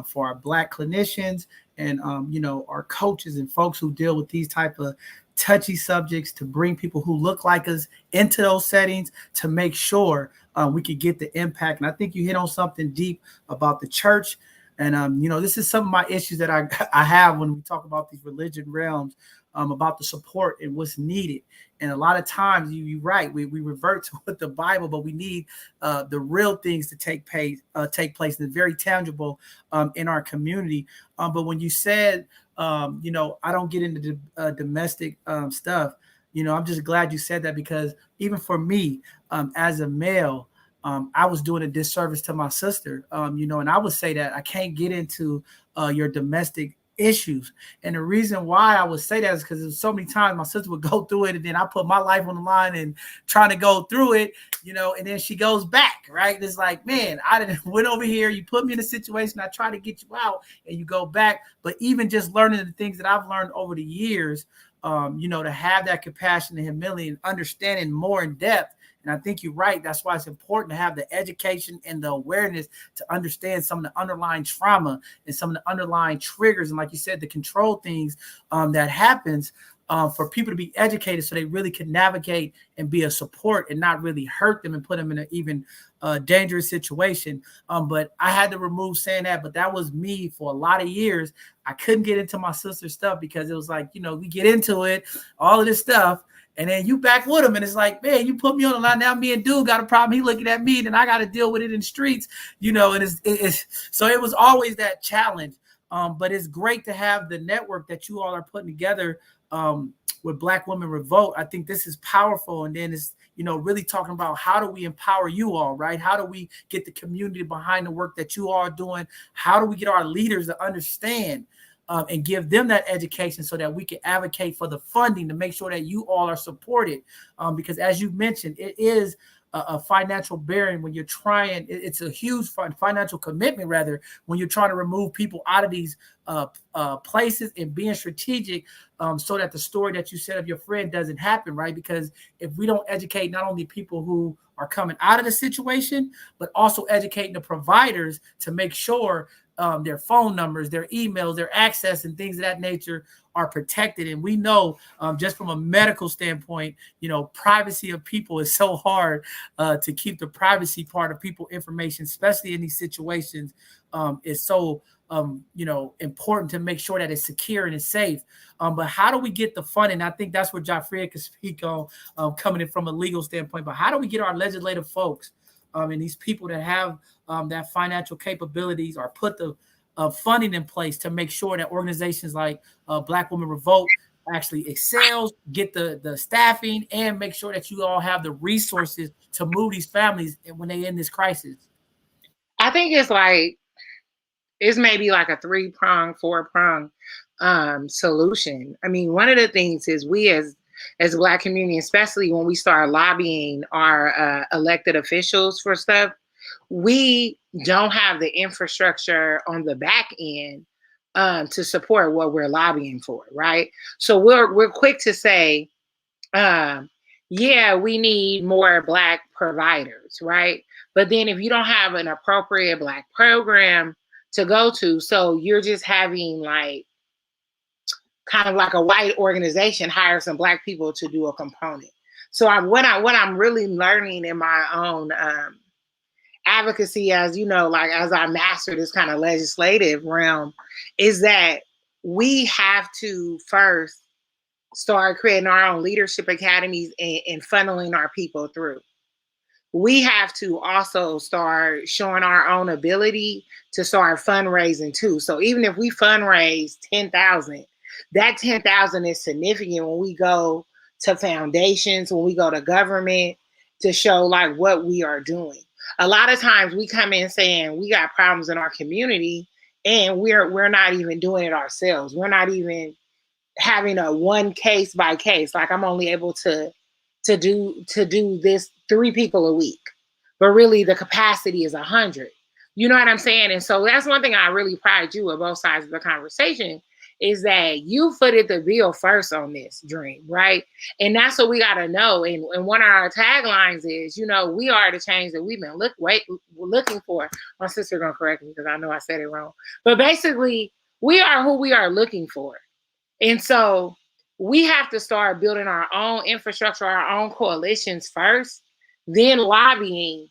for our Black clinicians and, our coaches and folks who deal with these type of touchy subjects, to bring people who look like us into those settings to make sure we could get the impact. And I think you hit on something deep about the church. And, this is some of my issues that I have when we talk about these religion realms, about the support and what's needed. And a lot of times you're right, we revert to what the Bible, but we need the real things to take place and very tangible in our community. But when you said, I don't get into domestic stuff, I'm just glad you said that, because even for me, as a male, I was doing a disservice to my sister, and I would say that I can't get into your domestic issues. And the reason why I would say that is because there's so many times my sister would go through it, and then I put my life on the line and trying to go through it, you know, and then she goes back, right? And it's like, man, I didn't went over here, you put me in a situation, I try to get you out, and you go back. But even just learning the things that I've learned over the years, you know, to have that compassion and humility and understanding more in depth. And I think you're right. That's why it's important to have the education and the awareness to understand some of the underlying trauma and some of the underlying triggers. And like you said, the control things that happens for people to be educated so they really can navigate and be a support and not really hurt them and put them in an even dangerous situation. But I had to remove saying that, but that was me for a lot of years. I couldn't get into my sister's stuff because it was like, you know, we get into it, all of this stuff, and then you back with him, and it's like, man, you put me on the line. Now me and dude got a problem. He looking at me, and I got to deal with it in the streets, you know. And it's so it was always that challenge. But it's great to have the network that you all are putting together with Black Women Revolt. I think this is powerful. And then it's, you know, really talking about how do we empower you all, right? How do we get the community behind the work that you all are doing? How do we get our leaders to understand and give them that education so that we can advocate for the funding to make sure that you all are supported? Because as you mentioned, it is a financial bearing when you're trying. It's a huge financial commitment, rather, when you're trying to remove people out of these places and being strategic so that the story that you said of your friend doesn't happen, right? Because if we don't educate not only people who are coming out of the situation, but also educating the providers to make sure their phone numbers, their emails, their access, and things of that nature are protected. And we know just from a medical standpoint, you know, privacy of people is so hard to keep the privacy part of people information, especially in these situations, is so, you know, important to make sure that it's secure and it's safe. But how do we get the funding? I think that's what Jafria could speak on coming in from a legal standpoint. But how do we get our legislative folks and these people that have that financial capabilities or put the funding in place to make sure that organizations like Black Women Revolt actually excels, get the staffing, and make sure that you all have the resources to move these families when they're in this crisis? I think it's maybe like a 3-prong, 4-prong solution. I mean, one of the things is we as Black community, especially when we start lobbying our elected officials for stuff, we don't have the infrastructure on the back end to support what we're lobbying for, right? So we're quick to say, yeah, we need more Black providers, right? But then if you don't have an appropriate Black program to go to, so you're just having like kind of like a white organization hire some Black people to do a component. So what I'm really learning in my own advocacy, as you know, like as I master this kind of legislative realm, is that we have to first start creating our own leadership academies and funneling our people through. We have to also start showing our own ability to start fundraising too. So even if we fundraise 10,000, that 10,000 is significant when we go to foundations, when we go to government, to show like what we are doing. A lot of times we come in saying we got problems in our community and we're not even doing it ourselves. We're not even having a one case by case. Like I'm only able to do this 3 people a week, but really the capacity is 100. You know what I'm saying? And so that's one thing I really pride you on both sides of the conversation, is that you footed the bill first on this dream, right? And that's what we got to know. And one of our taglines is, you know, we are the change that we've been looking for. My sister gonna correct me because I know I said it wrong. But basically, we are who we are looking for. And so we have to start building our own infrastructure, our own coalitions first, then lobbying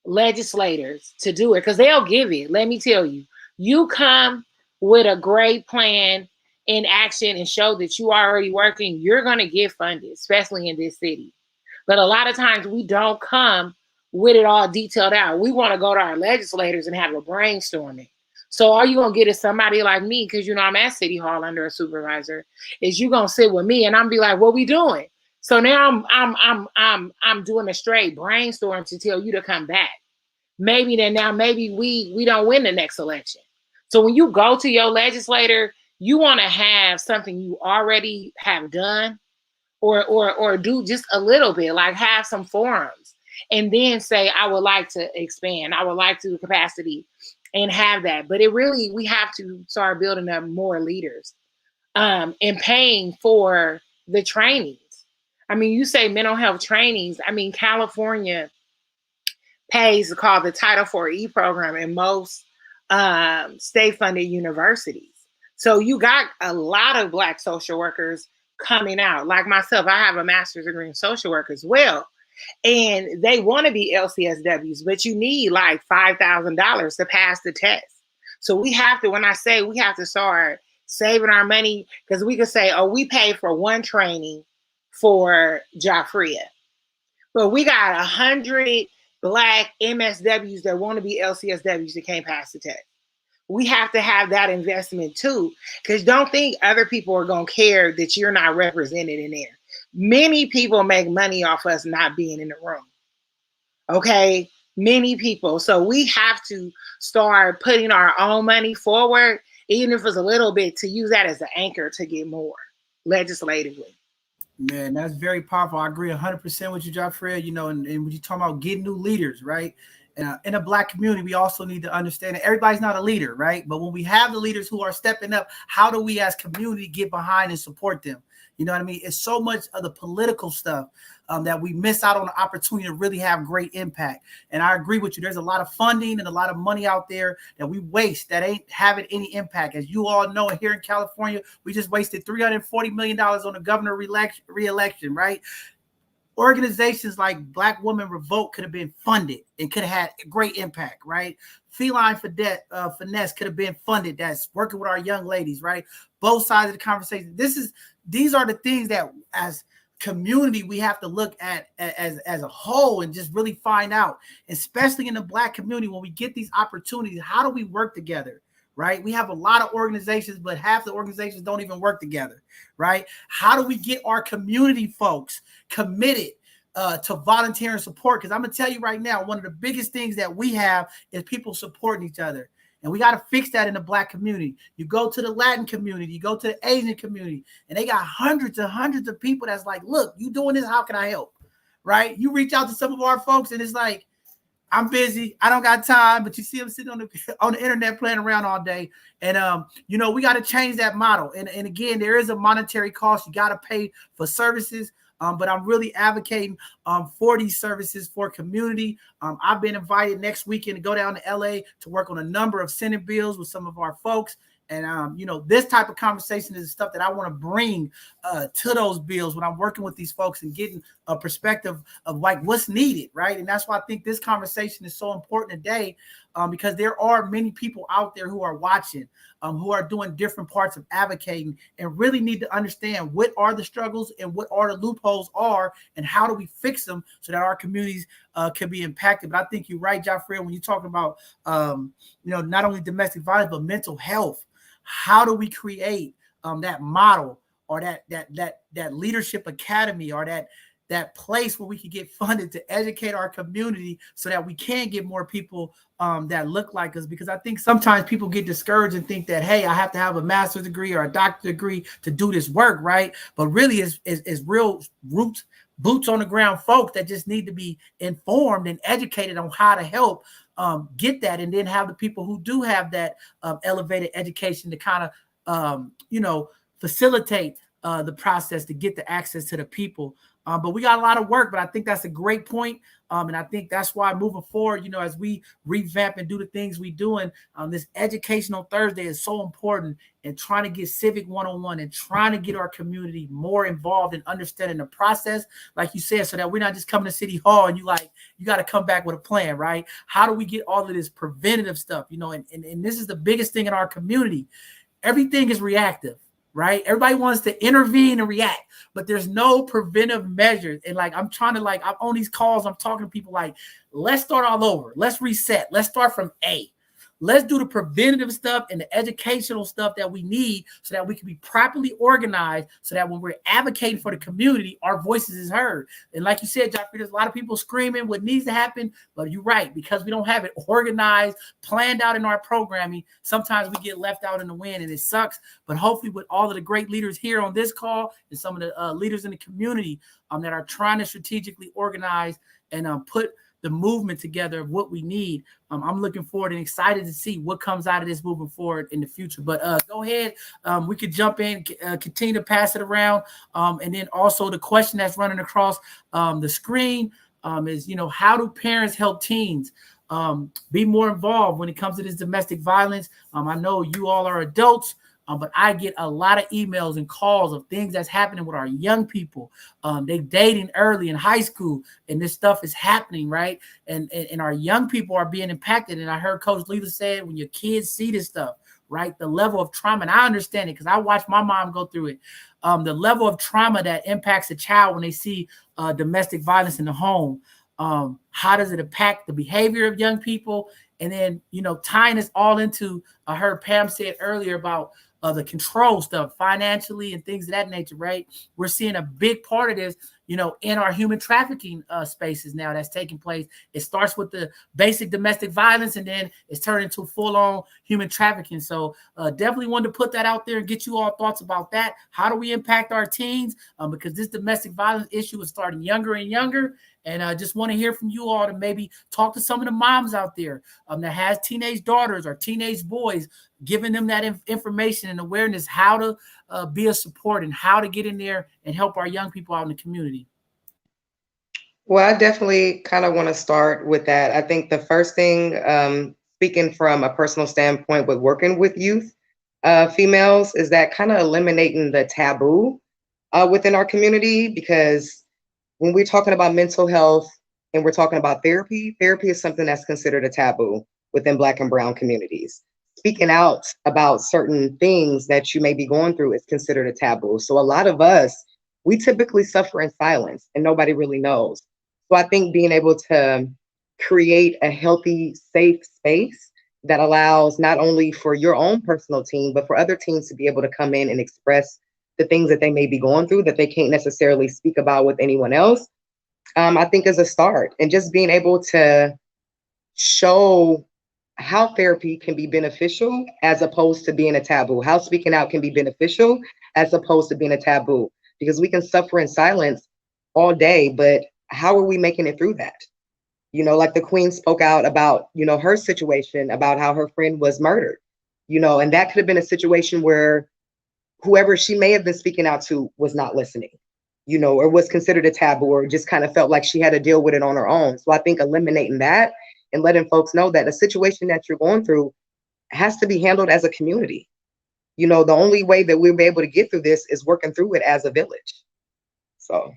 legislators to do it, because they'll give it. Let me tell you, you come with a great plan in action and show that you are already working, you're going to get funded, especially in this city. But a lot of times we don't come with it all detailed out. We want to go to our legislators and have a brainstorming. So all you're going to get is somebody like me, because, you know, I'm at City Hall under a supervisor, is you going to sit with me and I'm be like, what we doing? So now I'm doing a straight brainstorm to tell you to come back. Maybe we don't win the next election. So when you go to your legislator, you want to have something you already have done, or do just a little bit, like have some forums, and then say, I would like to expand, I would like to capacity, and have that. But we have to start building up more leaders, and paying for the trainings. I mean, you say mental health trainings. I mean, California pays called the Title IV program in most state-funded universities. So you got a lot of Black social workers coming out. Like myself, I have a master's degree in social work as well. And they want to be LCSWs, but you need like $5,000 to pass the test. So we have to, when I say we have to start saving our money, because we could say, oh, we paid for one training for Jaffria, but we got 100 Black MSWs that want to be LCSWs that can't pass the test. We have to have that investment too, because don't think other people are going to care that you're not represented in there. Many people make money off us not being in the room. Okay, many people. So we have to start putting our own money forward, even if it's a little bit, to use that as an anchor to get more legislatively. Man, that's very powerful. I agree 100% with you, Jaffria. You know, and when you talk about getting new leaders, right? In a Black community, we also need to understand that everybody's not a leader, right? But when we have the leaders who are stepping up, how do we as community get behind and support them? You know what I mean? It's so much of the political stuff that we miss out on the opportunity to really have great impact. And I agree with you. There's a lot of funding and a lot of money out there that we waste that ain't having any impact. As you all know, here in California, we just wasted $340 million on the governor re-election, right? Organizations like Black Women Revolt could have been funded and could have had great impact, right? Feline Finesse could have been funded. That's working with our young ladies, right? Both sides of the conversation. These are the things that as community we have to look at as a whole and just really find out, especially in the Black community, when we get these opportunities, how do we work together? Right? We have a lot of organizations, but half the organizations don't even work together, right? How do we get our community folks committed to volunteer and support? Because I'm going to tell you right now, one of the biggest things that we have is people supporting each other. And we got to fix that in the Black community. You go to the Latin community, you go to the Asian community, and they got hundreds and hundreds of people that's like, look, you doing this, how can I help? Right? You reach out to some of our folks and it's like, I'm busy, I don't got time, but you see them sitting on the internet playing around all day. And you know, we got to change that model. And again, there is a monetary cost. You got to pay for services. But I'm really advocating for these services for community. I've been invited next weekend to go down to LA to work on a number of Senate bills with some of our folks. And, you know, this type of conversation is stuff that I want to bring to those bills when I'm working with these folks and getting a perspective of like what's needed, right? And that's why I think this conversation is so important today, because there are many people out there who are watching, who are doing different parts of advocating and really need to understand what are the struggles and what are the loopholes are and how do we fix them so that our communities can be impacted. But I think you're right, Jaffria, when you're talking about, you know, not only domestic violence, but mental health. How do we create that model or that leadership academy or that place where we can get funded to educate our community so that we can get more people that look like us? Because I think sometimes people get discouraged and think that, hey, I have to have a master's degree or a doctorate degree to do this work, right? But really it's real roots, boots on the ground folks that just need to be informed and educated on how to help get that, and then have the people who do have that elevated education to kind of, you know, facilitate the process to get the access to the people. But we got a lot of work, but I think that's a great point. And I think that's why moving forward, you know, as we revamp and do the things we doing, this Educational Thursday is so important in trying to get civic 101 and trying to get our community more involved in understanding the process, like you said, so that we're not just coming to City Hall and you got to come back with a plan, right? How do we get all of this preventative stuff, you know, and this is the biggest thing in our community. Everything is reactive. Right? Everybody wants to intervene and react, but there's no preventive measures. And like, I'm trying to I'm on these calls, I'm talking to people like, let's start all over. Let's reset. Let's start from A. let's do the preventative stuff and the educational stuff that we need so that we can be properly organized, so that when we're advocating for the community, our voices is heard. And like you said, Joffrey, there's a lot of people screaming what needs to happen, but you're right, because we don't have it organized, planned out in our programming, sometimes we get left out in the wind, and it sucks. But hopefully with all of the great leaders here on this call and some of the leaders in the community that are trying to strategically organize and put the movement together of what we need, I'm looking forward and excited to see what comes out of this moving forward in the future. But go ahead, we could jump in, continue to pass it around, and then also the question that's running across the screen is, how do parents help teens be more involved when it comes to this domestic violence? I know you all are adults, but I get a lot of emails and calls of things that's happening with our young people. They dating early in high school, and this stuff is happening, right? And our young people are being impacted. And I heard Coach Lila say, when your kids see this stuff, right, the level of trauma, and I understand it because I watched my mom go through it. The level of trauma that impacts a child when they see domestic violence in the home. How does it impact the behavior of young people? And then, tying this all into, I heard Pam said earlier about the control stuff financially and things of that nature, right? We're seeing a big part of this, in our human trafficking spaces now that's taking place. It starts with the basic domestic violence, and then it's turned into full-on human trafficking. So definitely wanted to put that out there and get you all thoughts about that. How do we impact our teens? Because this domestic violence issue is starting younger and younger. And I just want to hear from you all to maybe talk to some of the moms out there that has teenage daughters or teenage boys, giving them that information and awareness, how to be a support and how to get in there and help our young people out in the community. Well, I definitely kind of want to start with that. I think the first thing, speaking from a personal standpoint with working with youth females, is that kind of eliminating the taboo within our community, because when we're talking about mental health and we're talking about therapy, therapy is something that's considered a taboo within Black and Brown communities. Speaking out about certain things that you may be going through is considered a taboo. So a lot of us, we typically suffer in silence and nobody really knows. So I think being able to create a healthy, safe space that allows not only for your own personal teen, but for other teens to be able to come in and express the things that they may be going through that they can't necessarily speak about with anyone else, I think is a start. And just being able to show how therapy can be beneficial as opposed to being a taboo, how speaking out can be beneficial as opposed to being a taboo, because we can suffer in silence all day, but how are we making it through that? Like the Queen spoke out about, her situation, about how her friend was murdered, and that could have been a situation where whoever she may have been speaking out to was not listening, or was considered a taboo, or just kind of felt like she had to deal with it on her own. So I think eliminating that and letting folks know that a situation that you're going through has to be handled as a community. The only way that we'll be able to get through this is working through it as a village. So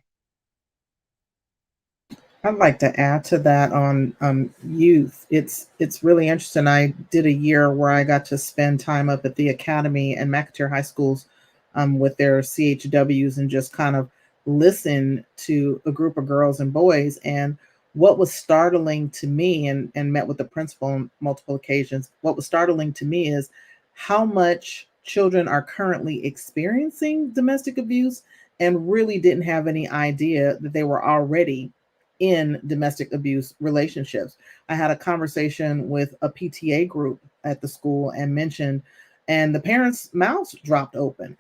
I'd like to add to that on youth. It's really interesting. I did a year where I got to spend time up at the academy and McAteer high schools with their CHWs and just kind of listen to a group of girls and boys. And what was startling to me, and met with the principal on multiple occasions, what was startling to me is how much children are currently experiencing domestic abuse and really didn't have any idea that they were already in domestic abuse relationships. I had a conversation with a PTA group at the school and mentioned, and the parents' mouths dropped open.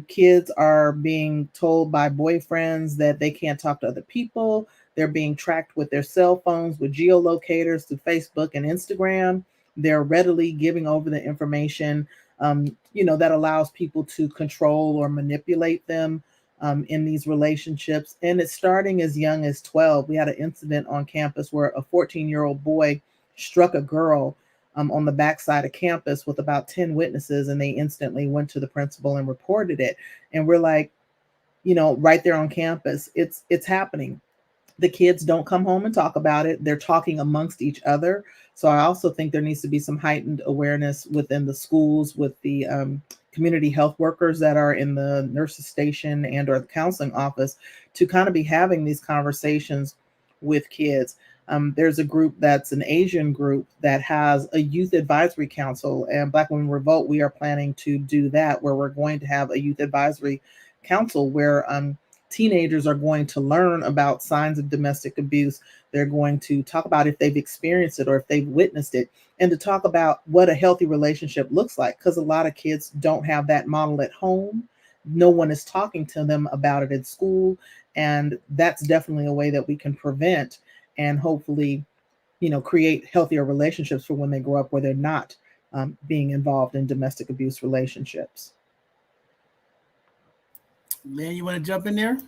Kids are being told by boyfriends that they can't talk to other people. They're being tracked with their cell phones with geolocators to Facebook and Instagram. They're readily giving over the information, that allows people to control or manipulate them in these relationships. And it's starting as young as 12. We had an incident on campus where a 14-year-old boy struck a girl on the backside of campus with about 10 witnesses, and they instantly went to the principal and reported it. And we're like, right there on campus, it's happening. The kids don't come home and talk about it. They're talking amongst each other. So I also think there needs to be some heightened awareness within the schools with the community health workers that are in the nurses station and or the counseling office to kind of be having these conversations with kids. There's a group that's an Asian group that has a youth advisory council, and Black Women Revolt, we are planning to do that, where we're going to have a youth advisory council where teenagers are going to learn about signs of domestic abuse. They're going to talk about if they've experienced it or if they've witnessed it, and to talk about what a healthy relationship looks like, because a lot of kids don't have that model at home. No one is talking to them about it at school, and that's definitely a way that we can prevent and hopefully, create healthier relationships for when they grow up, where they're not being involved in domestic abuse relationships. Lynn, you want to jump in there?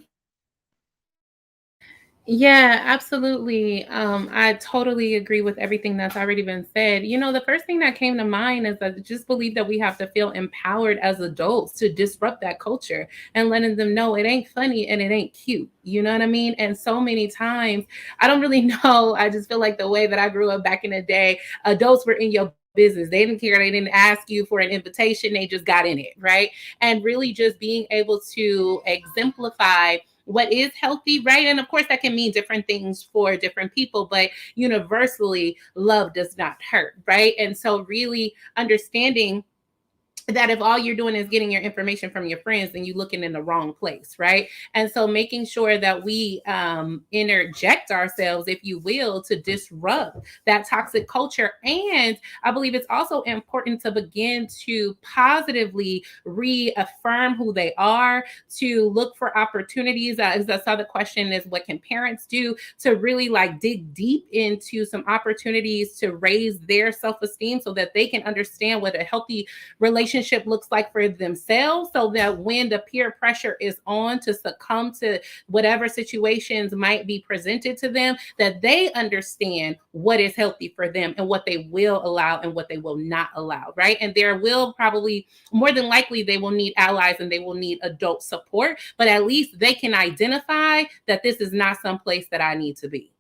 Yeah, absolutely. I totally agree with everything that's already been said. The first thing that came to mind is I just believe that we have to feel empowered as adults to disrupt that culture and letting them know it ain't funny and it ain't cute. You know what I mean? And so many times, I don't really know. I just feel like the way that I grew up back in the day, adults were in your business. They didn't care. They didn't ask you for an invitation. They just got in it, right? And really just being able to exemplify what is healthy, right? And of course, that can mean different things for different people, but universally, love does not hurt, right? And so really understanding that if all you're doing is getting your information from your friends, then you're looking in the wrong place, right? And so making sure that we interject ourselves, if you will, to disrupt that toxic culture. And I believe it's also important to begin to positively reaffirm who they are, to look for opportunities. As I saw, the question is, what can parents do to really dig deep into some opportunities to raise their self-esteem so that they can understand what a healthy relationship looks like for themselves, so that when the peer pressure is on to succumb to whatever situations might be presented to them, that they understand what is healthy for them and what they will allow and what they will not allow, right? And there will probably, more than likely, they will need allies and they will need adult support, but at least they can identify that this is not some place that I need to be.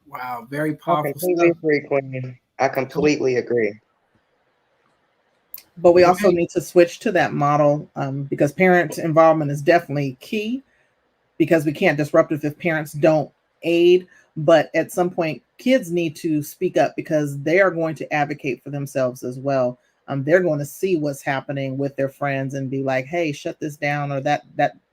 Wow, very I powerful completely stuff. agree, Queen. I completely agree. But we also need to switch to that model because parent involvement is definitely key, because we can't disrupt it if parents don't aid. But at some point, kids need to speak up because they are going to advocate for themselves as well. They're going to see what's happening with their friends and be like, hey, shut this down, or that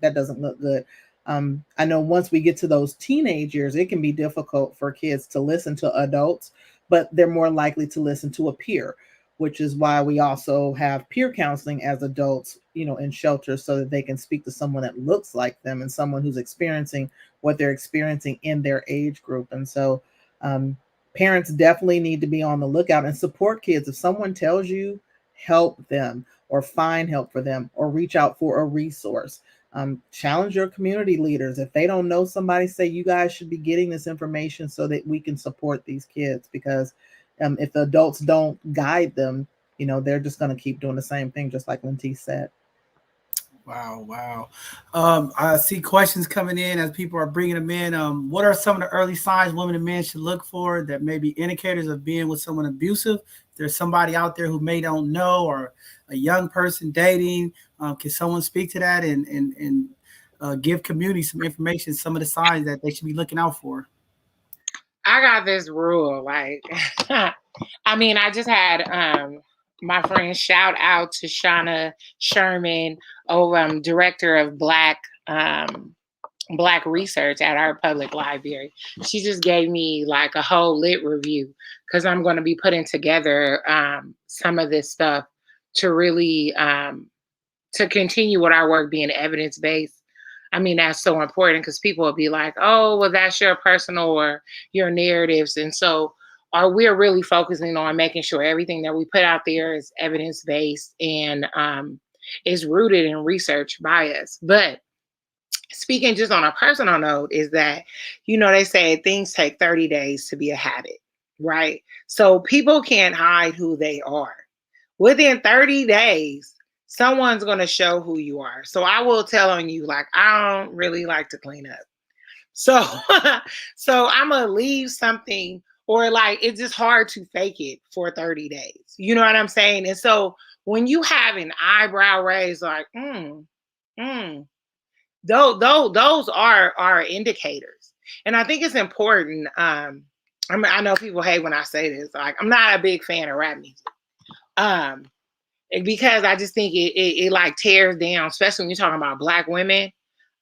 doesn't look good. I know once we get to those teenage years, it can be difficult for kids to listen to adults, but they're more likely to listen to a peer, which is why we also have peer counseling as adults, in shelters, so that they can speak to someone that looks like them and someone who's experiencing what they're experiencing in their age group. And so parents definitely need to be on the lookout and support kids. If someone tells you, help them or find help for them or reach out for a resource. Challenge your community leaders. If they don't know somebody, say you guys should be getting this information so that we can support these kids, because if the adults don't guide them, they're just going to keep doing the same thing, just like Linty said. Wow. I see questions coming in as people are bringing them in. What are some of the early signs women and men should look for that may be indicators of being with someone abusive? If there's somebody out there who may don't know, or a young person dating, can someone speak to that and give community some information, some of the signs that they should be looking out for? I got this rule, I just had my friend, shout out to Shauna Sherman, director of Black research at our public library. She just gave me a whole lit review, because I'm going to be putting together some of this stuff to really to continue with our work being evidence-based. That's so important, because people will be like, oh, well, that's your personal or your narratives. And so we're really focusing on making sure everything that we put out there is evidence-based and is rooted in research by us. But speaking just on a personal note is that, they say things take 30 days to be a habit, right? So people can't hide who they are. Within 30 days, someone's going to show who you are. So I will tell on you, I don't really like to clean up. So, so I'm going to leave something, or it's just hard to fake it for 30 days. You know what I'm saying? And so when you have an eyebrow raised, those are indicators. And I think it's important. I know people hate when I say this. Like, I'm not a big fan of rap music. Because I just think it like tears down, especially when you're talking about Black women,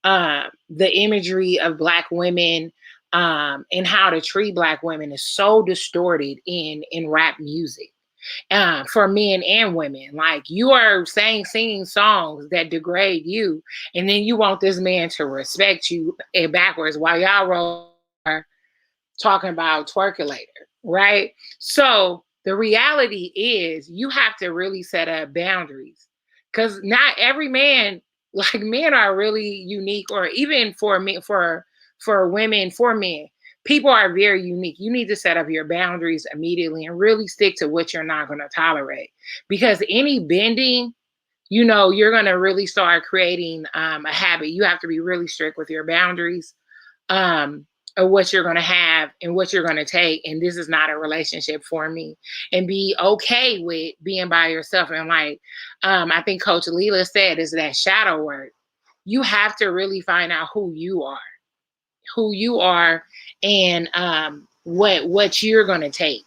the imagery of Black women, and how to treat Black women is so distorted in rap music. For men and women, like, you are singing songs that degrade you, and then you want this man to respect you backwards while y'all are talking about twerkulator, right? So the reality is you have to really set up boundaries, because not every man, like, men are really unique, or even for me, for women, for men, people are very unique. You need to set up your boundaries immediately and really stick to what you're not going to tolerate, because any bending, you're going to really start creating a habit. You have to be really strict with your boundaries, of what you're going to have and what you're going to take. And this is not a relationship for me. And be okay with being by yourself. And like, I think Coach Leela said, is that shadow work. You have to really find out who you are, and what you're going to take.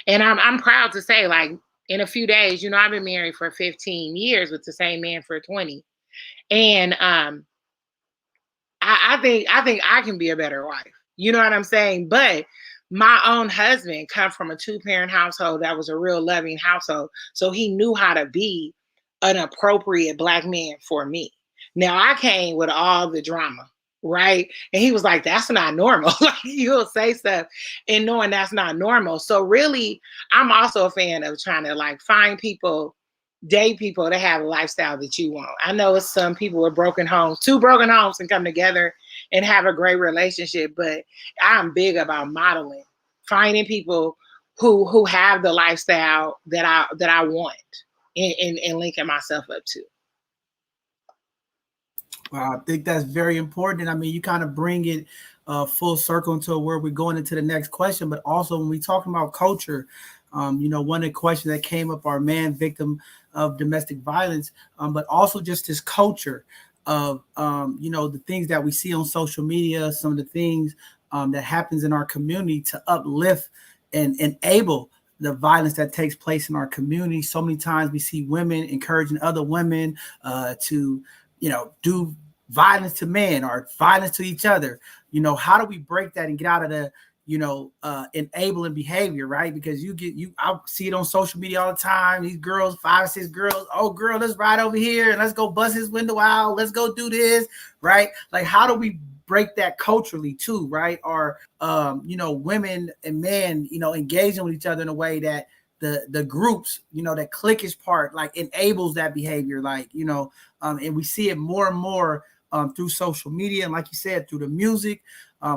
And I'm proud to say, like, in a few days, I've been married for 15 years with the same man for 20. And I think I can be a better wife. You know what I'm saying? But my own husband come from a 2-parent household that was a real loving household. So he knew how to be an appropriate Black man for me. Now I came with all the drama, right? And he was like, that's not normal. Like, you'll say stuff and knowing that's not normal. So really, I'm also a fan of trying to, like, find people, date people that have a lifestyle that you want. I know it's some people with broken homes, 2 broken homes can come together and have a great relationship, but I'm big about modeling, finding people who have the lifestyle that I want, and linking myself up to. Wow, I think that's very important. I mean, you kind of bring it full circle into where we're going into the next question, but also when we talking about culture, one of the questions that came up, our man victim of domestic violence, but also just this culture of, the things that we see on social media, some of the things that happens in our community to uplift and enable the violence that takes place in our community. So many times we see women encouraging other women to, do violence to men or violence to each other. How do we break that and get out of the, enabling behavior, right? Because I see it on social media all the time. These girls, 5 or 6 girls, oh girl, let's ride over here and let's go bust his window out. Let's go do this, right? Like, how do we break that culturally too, right? Or, women and men, engaging with each other in a way that the groups, that cliquish part, like, enables that behavior, like, and we see it more and more through social media. And like you said, through the music.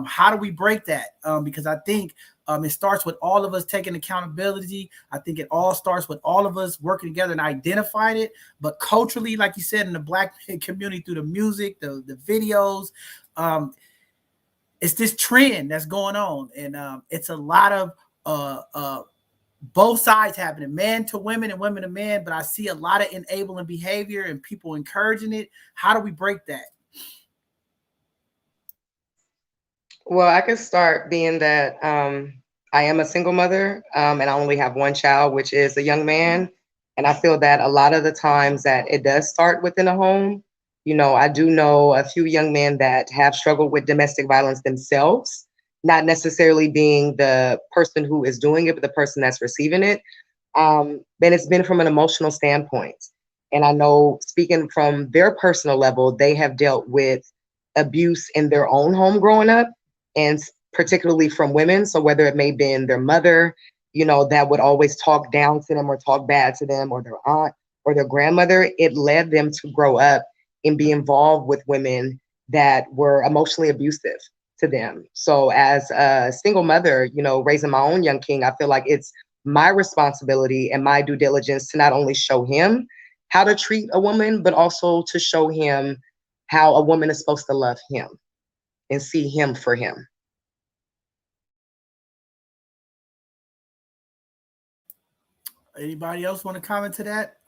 How do we break that? Because I think it starts with all of us taking accountability. I think it all starts with all of us working together and identifying it. But culturally, like you said, in the Black community, through the music, the videos, it's this trend that's going on. And it's a lot of both sides happening, men to women and women to men. But I see a lot of enabling behavior and people encouraging it. How do we break that? Well, I could start being that I am a single mother, and I only have one child, which is a young man. And I feel that a lot of the times that it does start within a home. I do know a few young men that have struggled with domestic violence themselves, not necessarily being the person who is doing it, but the person that's receiving it. And it's been from an emotional standpoint. And I know, speaking from their personal level, they have dealt with abuse in their own home growing up, and particularly from women. So whether it may have been their mother, that would always talk down to them or talk bad to them, or their aunt or their grandmother, it led them to grow up and be involved with women that were emotionally abusive to them. So as a single mother, raising my own young king, I feel like it's my responsibility and my due diligence to not only show him how to treat a woman, but also to show him how a woman is supposed to love him and see him for him. Anybody else want to comment to that?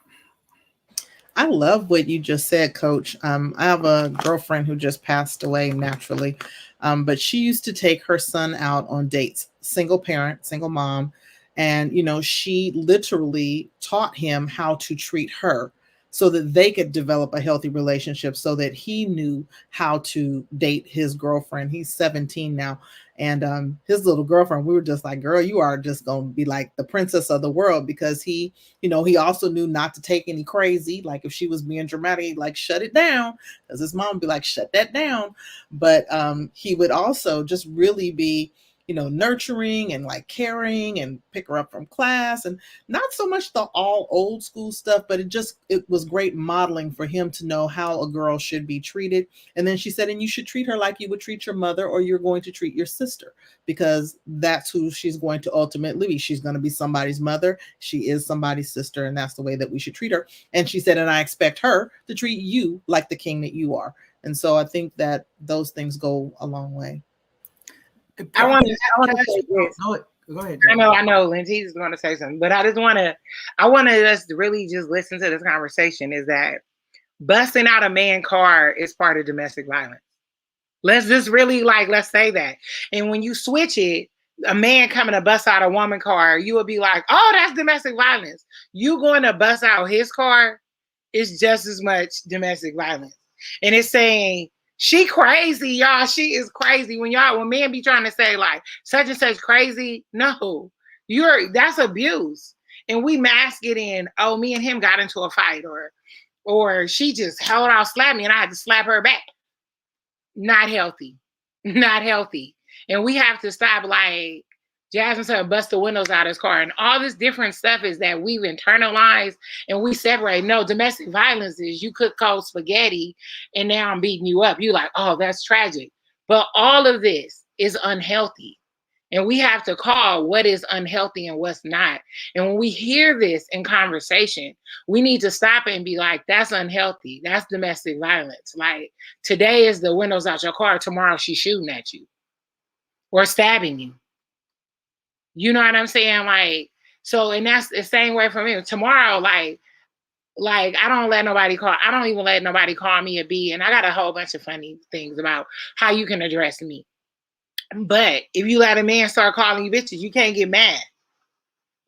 I love what you just said, Coach. I have a girlfriend who just passed away naturally But she used to take her son out on dates, single parent, single mom. And, you know, she literally taught him how to treat her so that they could develop a healthy relationship, so that he knew how to date his girlfriend. He's 17 now. And his little girlfriend, we were just like, girl, you are just going to be like the princess of the world, because he, you know, he also knew not to take any crazy. Like if she was being dramatic, like shut it down, because his mom would be like, shut that down. But he would also just really be, you know, nurturing and like caring, and pick her up from class, and not so much the all old school stuff, but it was great modeling for him to know how a girl should be treated. And then she said, and you should treat her like you would treat your mother, or you're going to treat your sister, because that's who she's going to ultimately be. She's going to be somebody's mother. She is somebody's sister. And that's the way that we should treat her. And she said, and I expect her to treat you like the king that you are. And so I think that those things go a long way. I want to say this. Go ahead. I know Lindsay is going to say something, but I wanted us to really just listen to this conversation, is that busting out a man car is part of domestic violence. Let's just really let's say that. And when you switch it, a man coming to bust out a woman car, you would be like, oh, that's domestic violence. You going to bust out his car is just as much domestic violence. And it's saying, she crazy, y'all. She is crazy. When men be trying to say like such and such crazy, no, that's abuse. And we mask it in, oh, me and him got into a fight, or she just held out, slapped me, and I had to slap her back. Not healthy. Not healthy. And we have to stop, like Jasmine said, bust the windows out of his car. And all this different stuff is that we've internalized and we separate. No, domestic violence is you cook cold spaghetti and now I'm beating you up. You like, oh, that's tragic. But all of this is unhealthy. And we have to call what is unhealthy and what's not. And when we hear this in conversation, we need to stop it and be like, that's unhealthy. That's domestic violence. Like today is the windows out your car. Tomorrow she's shooting at you or stabbing you. You know what I'm saying? Like, so, and that's the same way for me. Tomorrow, like I don't even let nobody call me a B. And I got a whole bunch of funny things about how you can address me. But if you let a man start calling you bitches, you can't get mad.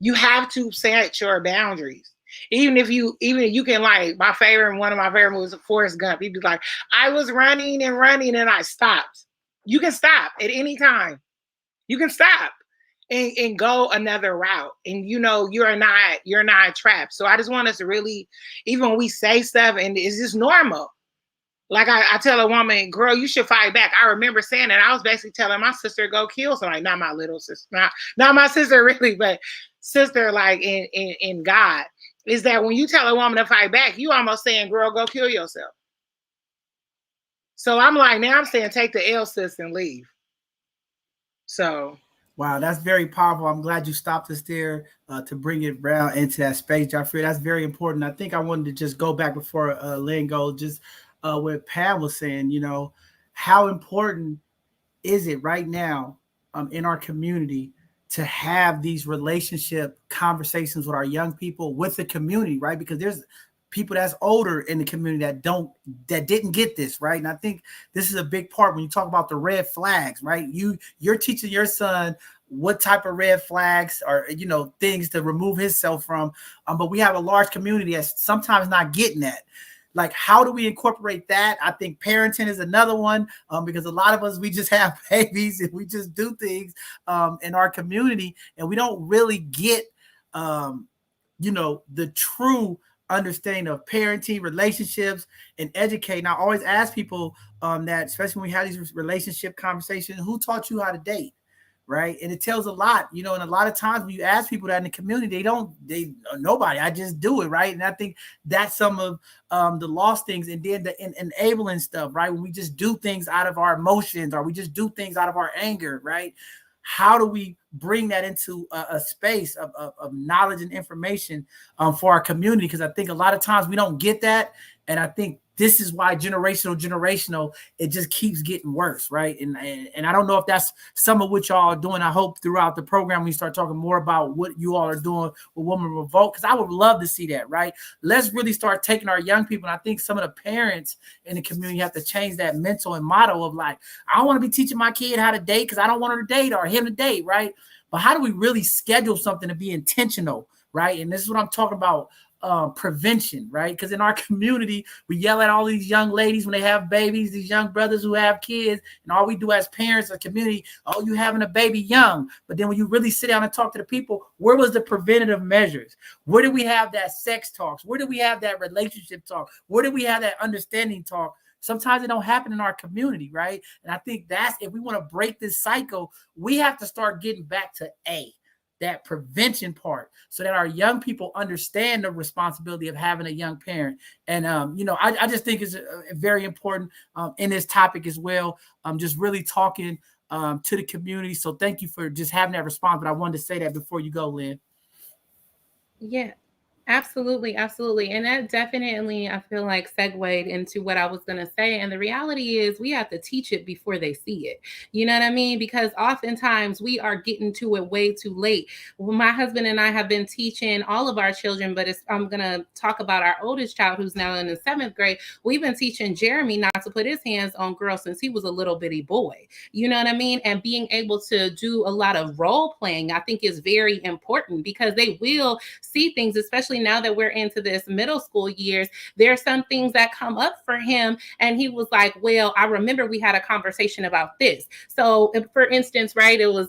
You have to set your boundaries. Even if you can, like one of my favorite movies, Forrest Gump. He'd be like, I was running and I stopped. You can stop at any time. You can stop and go another route. And you know, you're not trapped. So I just want us to really, even when we say stuff and it's just normal. Like I tell a woman, girl, you should fight back. I remember saying that. I was basically telling my sister to go kill somebody. Not my little sister, not my sister really, but sister like in God. Is that when you tell a woman to fight back, you almost saying, girl, go kill yourself. So I'm like, now I'm saying take the L, sis, and leave. So. Wow, that's very powerful. I'm glad you stopped us there to bring it around into that space, Joffrey. That's very important. I think I wanted to just go back before Lynn go, just what Pam was saying, you know, how important is it right now in our community to have these relationship conversations with our young people, with the community, right? Because there's people that's older in the community that didn't get this, right? And I think this is a big part when you talk about the red flags, right? You're teaching your son what type of red flags or, you know, things to remove himself from. But we have a large community that's sometimes not getting that. Like, how do we incorporate that? I think parenting is another one because a lot of us, we just have babies and we just do things in our community and we don't really get, you know, the true understanding of parenting, relationships, and educating. I always ask people that, especially when we have these relationship conversations, who taught you how to date? Right. And it tells a lot, you know, and a lot of times when you ask people that in the community, nobody, I just do it. Right. And I think that's some of the lost things. And then the enabling stuff, right. When we just do things out of our emotions or we just do things out of our anger. Right. How do we bring that into a space of knowledge and information for our community? Because I think a lot of times we don't get that. And I think this is why generational, it just keeps getting worse, right? And I don't know if that's some of what y'all are doing. I hope throughout the program we start talking more about what you all are doing with Women Revolt, because I would love to see that, right? Let's really start taking our young people. And I think some of the parents in the community have to change that mental and motto of like, I don't want to be teaching my kid how to date because I don't want her to date or him to date, right? But how do we really schedule something to be intentional, right? And this is what I'm talking about. Prevention, right? Because in our community, we yell at all these young ladies when they have babies, these young brothers who have kids, and all we do as parents, as community, oh, you having a baby young. But then when you really sit down and talk to the people, where was the preventative measures? Where did we have that sex talks? Where did we have that relationship talk? Where did we have that understanding talk? Sometimes it don't happen in our community, right? And I think that's, if we want to break this cycle, we have to start getting back to that prevention part, so that our young people understand the responsibility of having a young parent. And, I just think it's very important in this topic as well. Just really talking to the community. So thank you for just having that response. But I wanted to say that before you go, Lynn. Yeah. Absolutely, absolutely. And that definitely, I feel like, segued into what I was going to say. And the reality is we have to teach it before they see it. You know what I mean? Because oftentimes we are getting to it way too late. Well, my husband and I have been teaching all of our children, but I'm going to talk about our oldest child who's now in the 7th grade. We've been teaching Jeremy not to put his hands on girls since he was a little bitty boy. You know what I mean? And being able to do a lot of role playing, I think, is very important, because they will see things, especially now that we're into this middle school years. There are some things that come up for him, and he was like, well, I remember we had a conversation about this. So for instance, right, it was,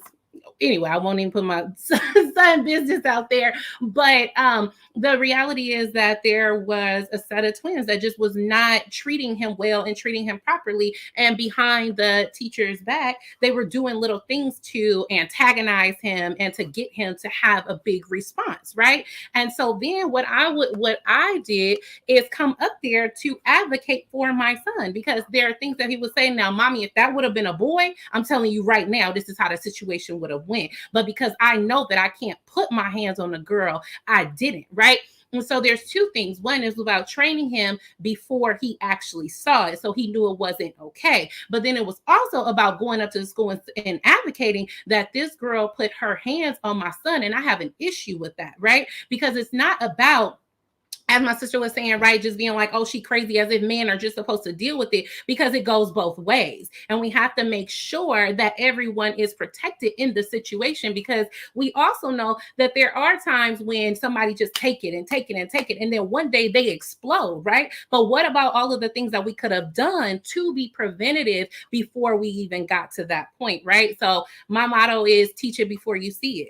anyway, I won't even put my son business out there. But the reality is that there was a set of twins that just was not treating him well and treating him properly. And behind the teacher's back, they were doing little things to antagonize him and to get him to have a big response, right? And so then what I did is come up there to advocate for my son, because there are things that he was saying. Now, mommy, if that would have been a boy, I'm telling you right now, this is how the situation would have went. But because I know that I can't put my hands on a girl, I didn't, right? And so there's two things. One is about training him before he actually saw it, so he knew it wasn't okay. But then it was also about going up to the school and advocating that this girl put her hands on my son, and I have an issue with that, right? Because it's not about, as my sister was saying, right, just being like, oh, she crazy, as if men are just supposed to deal with it, because it goes both ways. And we have to make sure that everyone is protected in the situation, because we also know that there are times when somebody just take it, and then one day they explode, right? But what about all of the things that we could have done to be preventative before we even got to that point, right? So my motto is teach it before you see it.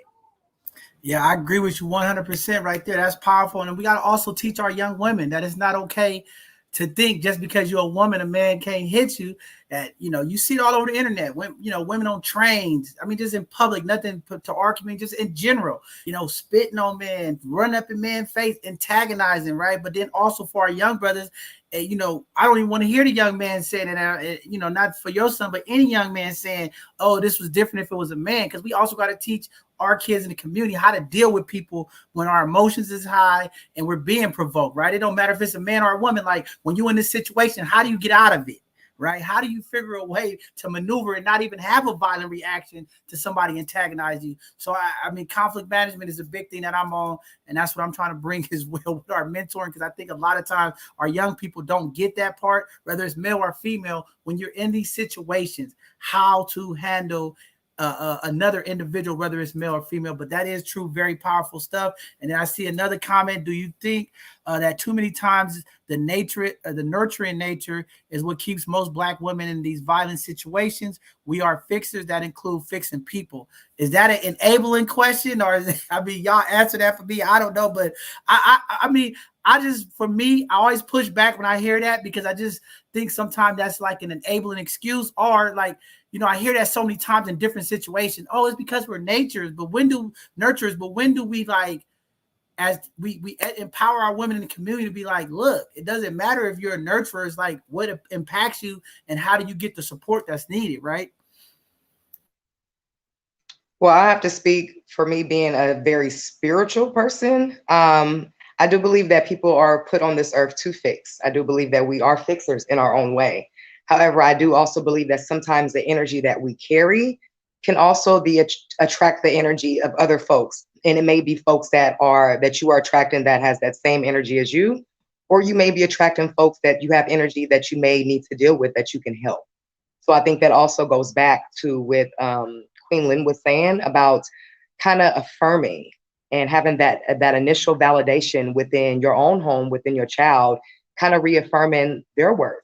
Yeah, I agree with you 100% right there. That's powerful. And we got to also teach our young women that it's not okay to think just because you're a woman, a man can't hit you. That, you see it all over the internet. When, women on trains, I mean, just in public, nothing to our community, just in general, spitting on men, running up in men's face, antagonizing, right? But then also for our young brothers, I don't even want to hear the young man saying it, not for your son, but any young man saying, oh, this was different if it was a man. Because we also got to teach our kids in the community how to deal with people when our emotions is high and we're being provoked, right? It don't matter if it's a man or a woman. Like, when you're in this situation, how do you get out of it, right? How do you figure a way to maneuver and not even have a violent reaction to somebody antagonizing you? So, I mean, conflict management is a big thing that I'm on, and that's what I'm trying to bring as well with our mentoring, because I think a lot of times our young people don't get that part, whether it's male or female, when you're in these situations, how to handle another individual, whether it's male or female. But that is true, very powerful stuff. And then I see another comment. Do you think that too many times the nurturing nature is what keeps most Black women in these violent situations? We are fixers that include fixing people. Is that an enabling question, or is it, I mean, y'all answer that for me? I don't know, but I mean, for me, I always push back when I hear that, because I just think sometimes that's like an enabling excuse, or like, I hear that so many times in different situations. Oh, it's because we're nurturers, but when do we, like, as we empower our women in the community to be like, look, it doesn't matter if you're a nurturer, it's like what impacts you and how do you get the support that's needed, right? Well, I have to speak for me being a very spiritual person. I do believe that people are put on this earth to fix. I do believe that we are fixers in our own way. However, I do also believe that sometimes the energy that we carry can also be attract the energy of other folks. And it may be folks that you are attracting that has that same energy as you, or you may be attracting folks that you have energy that you may need to deal with that you can help. So I think that also goes back to what Queen Lynn was saying about kind of affirming and having that initial validation within your own home, within your child, kind of reaffirming their worth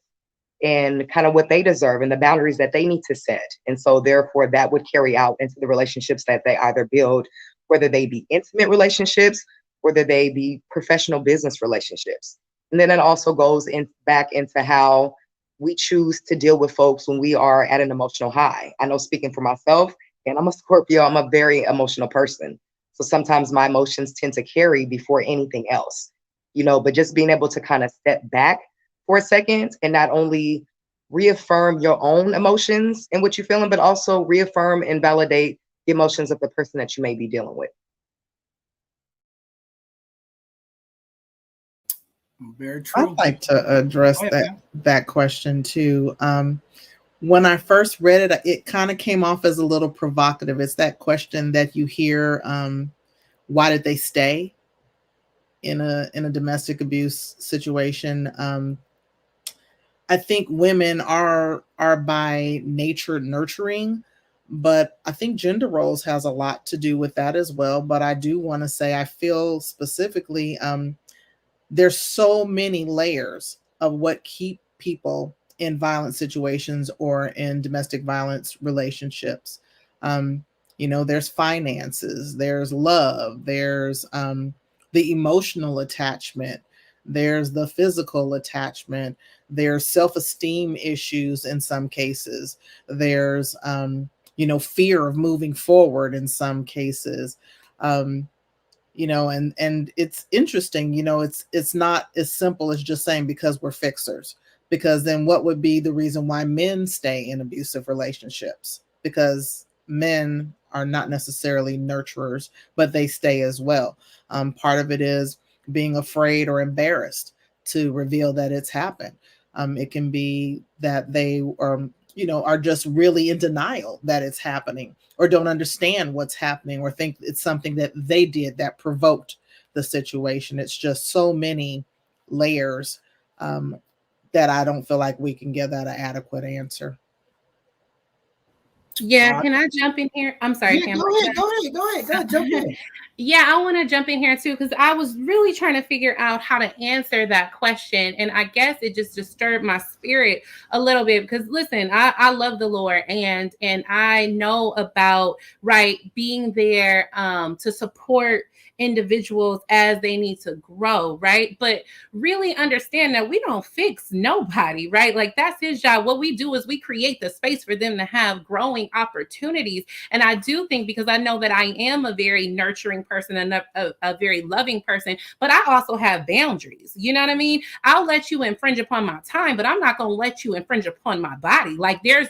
and kind of what they deserve and the boundaries that they need to set. And so therefore that would carry out into the relationships that they either build, whether they be intimate relationships, whether they be professional business relationships. And then it also goes back into how we choose to deal with folks when we are at an emotional high. I know, speaking for myself, and I'm a Scorpio, I'm a very emotional person. So sometimes my emotions tend to carry before anything else, but just being able to kind of step back for a second and not only reaffirm your own emotions and what you're feeling, but also reaffirm and validate the emotions of the person that you may be dealing with. Very true. I'd like to address that question too. When I first read it, it kind of came off as a little provocative. It's that question that you hear, why did they stay in a domestic abuse situation? I think women are by nature nurturing, but I think gender roles has a lot to do with that as well. But I do want to say, I feel specifically, there's so many layers of what keep people in violent situations or in domestic violence relationships. There's finances, there's love, there's the emotional attachment, there's the physical attachment, there's self-esteem issues in some cases, there's fear of moving forward in some cases. And it's interesting, it's not as simple as just saying because we're fixers, because then what would be the reason why men stay in abusive relationships? Because men are not necessarily nurturers, but they stay as well. Part of it is being afraid or embarrassed to reveal that it's happened. It can be that they are just really in denial that it's happening, or don't understand what's happening, or think it's something that they did that provoked the situation. It's just so many layers that I don't feel like we can give that an adequate answer. Yeah, can I jump in here? I'm sorry, yeah, Pam. Go ahead, jump in. Yeah, I want to jump in here too, because I was really trying to figure out how to answer that question. And I guess it just disturbed my spirit a little bit, because listen, I love the Lord, and I know about being there to support individuals as they need to grow, right? But really understand that we don't fix nobody, right? Like, that's his job. What we do is we create the space for them to have growing opportunities. And I do think, because I know that I am a very nurturing person and a very loving person, but I also have boundaries. You know what I mean? I'll let you infringe upon my time, but I'm not going to let you infringe upon my body. Like, this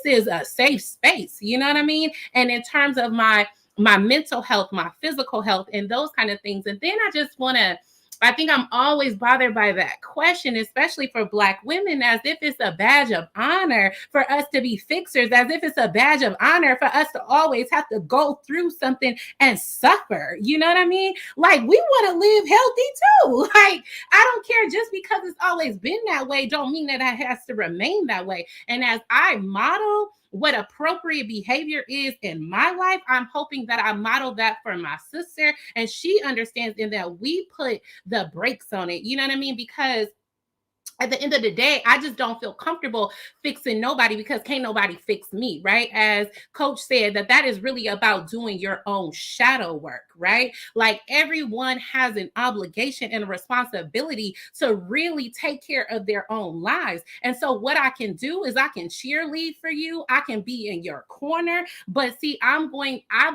is a safe space. You know what I mean? And in terms of my mental health, my physical health, and those kind of things. And then I think I'm always bothered by that question, especially for Black women, as if it's a badge of honor for us to be fixers, as if it's a badge of honor for us to always have to go through something and suffer. You know what I mean? Like, we want to live healthy too. Like, I don't care, just because it's always been that way don't mean that it has to remain that way. And as I model what appropriate behavior is in my life, I'm hoping that I model that for my sister, and she understands, in that we put the brakes on it. You know what I mean? Because at the end of the day, I just don't feel comfortable fixing nobody, because can't nobody fix me, right? As Coach said, that is really about doing your own shadow work, right? Like, everyone has an obligation and a responsibility to really take care of their own lives. And so what I can do is I can cheerlead for you. I can be in your corner. But see, I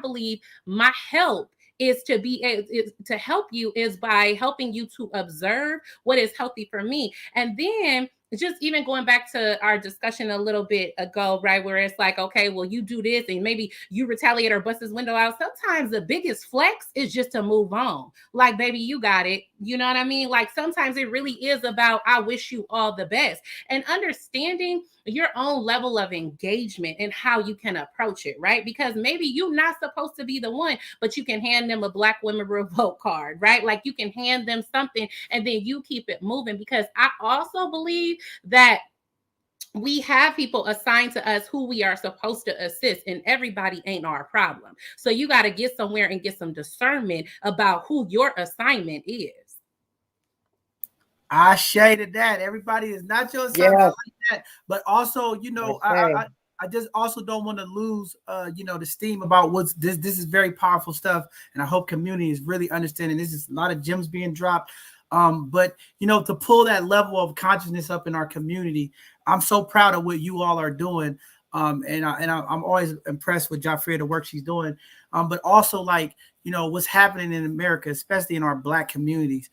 believe my help is to help you is by helping you to observe what is healthy for me. And then just even going back to our discussion a little bit ago, right, where it's like, okay, well, you do this and maybe you retaliate or bust his window out. Sometimes the biggest flex is just to move on. Like, baby, you got it. You know what I mean? Like, sometimes it really is about, I wish you all the best, and understanding your own level of engagement and how you can approach it, right? Because maybe you're not supposed to be the one, but you can hand them a Black Women Revolt card, right? Like, you can hand them something and then you keep it moving. Because I also believe that we have people assigned to us who we are supposed to assist, and everybody ain't our problem. So you got to get somewhere and get some discernment about who your assignment is. I shaded that. Everybody is not your assignment. Yes. I like that. But also, you know, Okay. I just also don't want to lose, you know, the steam about what's this. This is very powerful stuff, and I hope community is really understanding. This is a lot of gems being dropped. But you know, to pull that level of consciousness up in our community, I'm so proud of what you all are doing. And I'm always impressed with Joffrey, the work she's doing. But also, like, you know, what's happening in America, especially in our Black communities.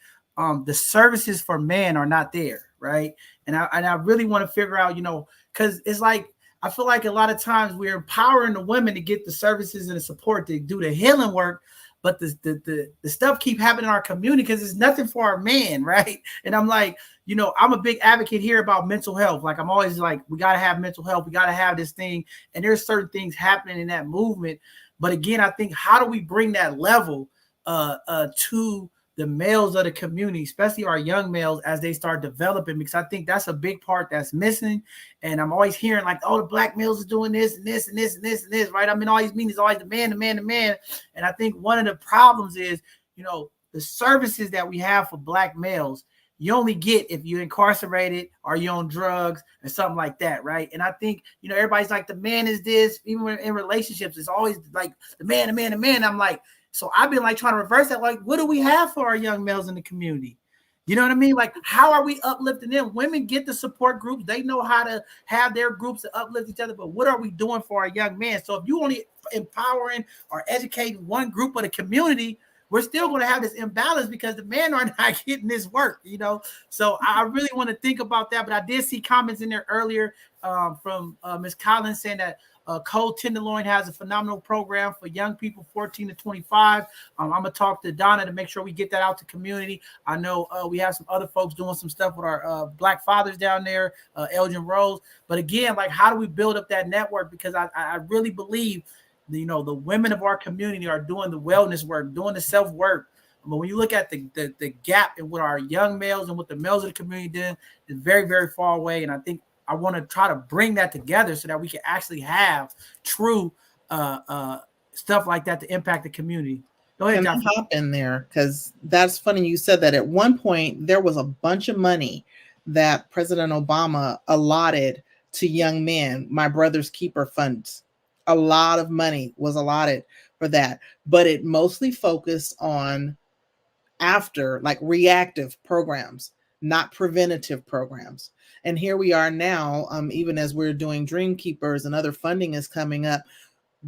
The services for men are not there, right? And I really want to figure out, you know, because it's like, I feel like a lot of times we're empowering the women to get the services and the support to do the healing work, but the stuff keep happening in our community because it's nothing for our men, right? And I'm like, you know, I'm a big advocate here about mental health. Like, I'm always like, we got to have mental health. We got to have this thing. And there's certain things happening in that movement. But again, I think, how do we bring that level to the males of the community, especially our young males, as they start developing? Because I think that's a big part that's missing. And I'm always hearing like, oh, the Black males are doing this and this and this and this and this, right? I mean, all these meetings, always the man, the man, the man. And I think one of the problems is, you know, the services that we have for Black males, you only get if you're incarcerated or you're on drugs or something like that, right? And I think, you know, everybody's like, the man is this. Even in relationships, it's always like the man, the man, the man. I'm like, so I've been like trying to reverse that. Like, what do we have for our young males in the community? You know what I mean? Like, how are we uplifting them? Women get the support groups. They know how to have their groups to uplift each other. But what are we doing for our young men? So if you only empowering or educating one group of the community, we're still going to have this imbalance because the men are not getting this work, you know? So I really want to think about that. But I did see comments in there earlier from Ms. Collins saying that Cold Tenderloin has a phenomenal program for young people 14 to 25. I'm going to talk to Donna to make sure we get that out to community. I know we have some other folks doing some stuff with our Black fathers down there, Elgin Rose. But again, like, how do we build up that network? Because I really believe, you know, the women of our community are doing the wellness work, doing the self-work. But when you look at the gap in what our young males and what the males of the community did, it's very, very far away. And I think I want to try to bring that together so that we can actually have true stuff like that to impact the community. Go ahead, Can John. I hop in there? Because that's funny you said that. At one point, there was a bunch of money that President Obama allotted to young men, my brother's keeper funds. A lot of money was allotted for that, but it mostly focused on after, like, reactive programs, not preventative programs. And here we are now, even as we're doing Dream Keepers and other funding is coming up,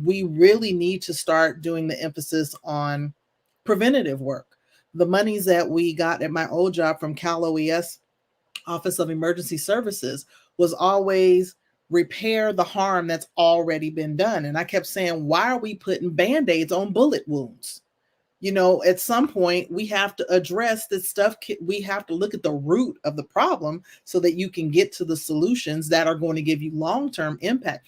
we really need to start doing the emphasis on preventative work. The monies that we got at my old job from Cal OES, Office of Emergency Services, was always repair the harm that's already been done. And I kept saying, why are we putting Band-Aids on bullet wounds? You know, at some point we have to address this stuff. We have to look at the root of the problem so that you can get to the solutions that are going to give you long-term impact.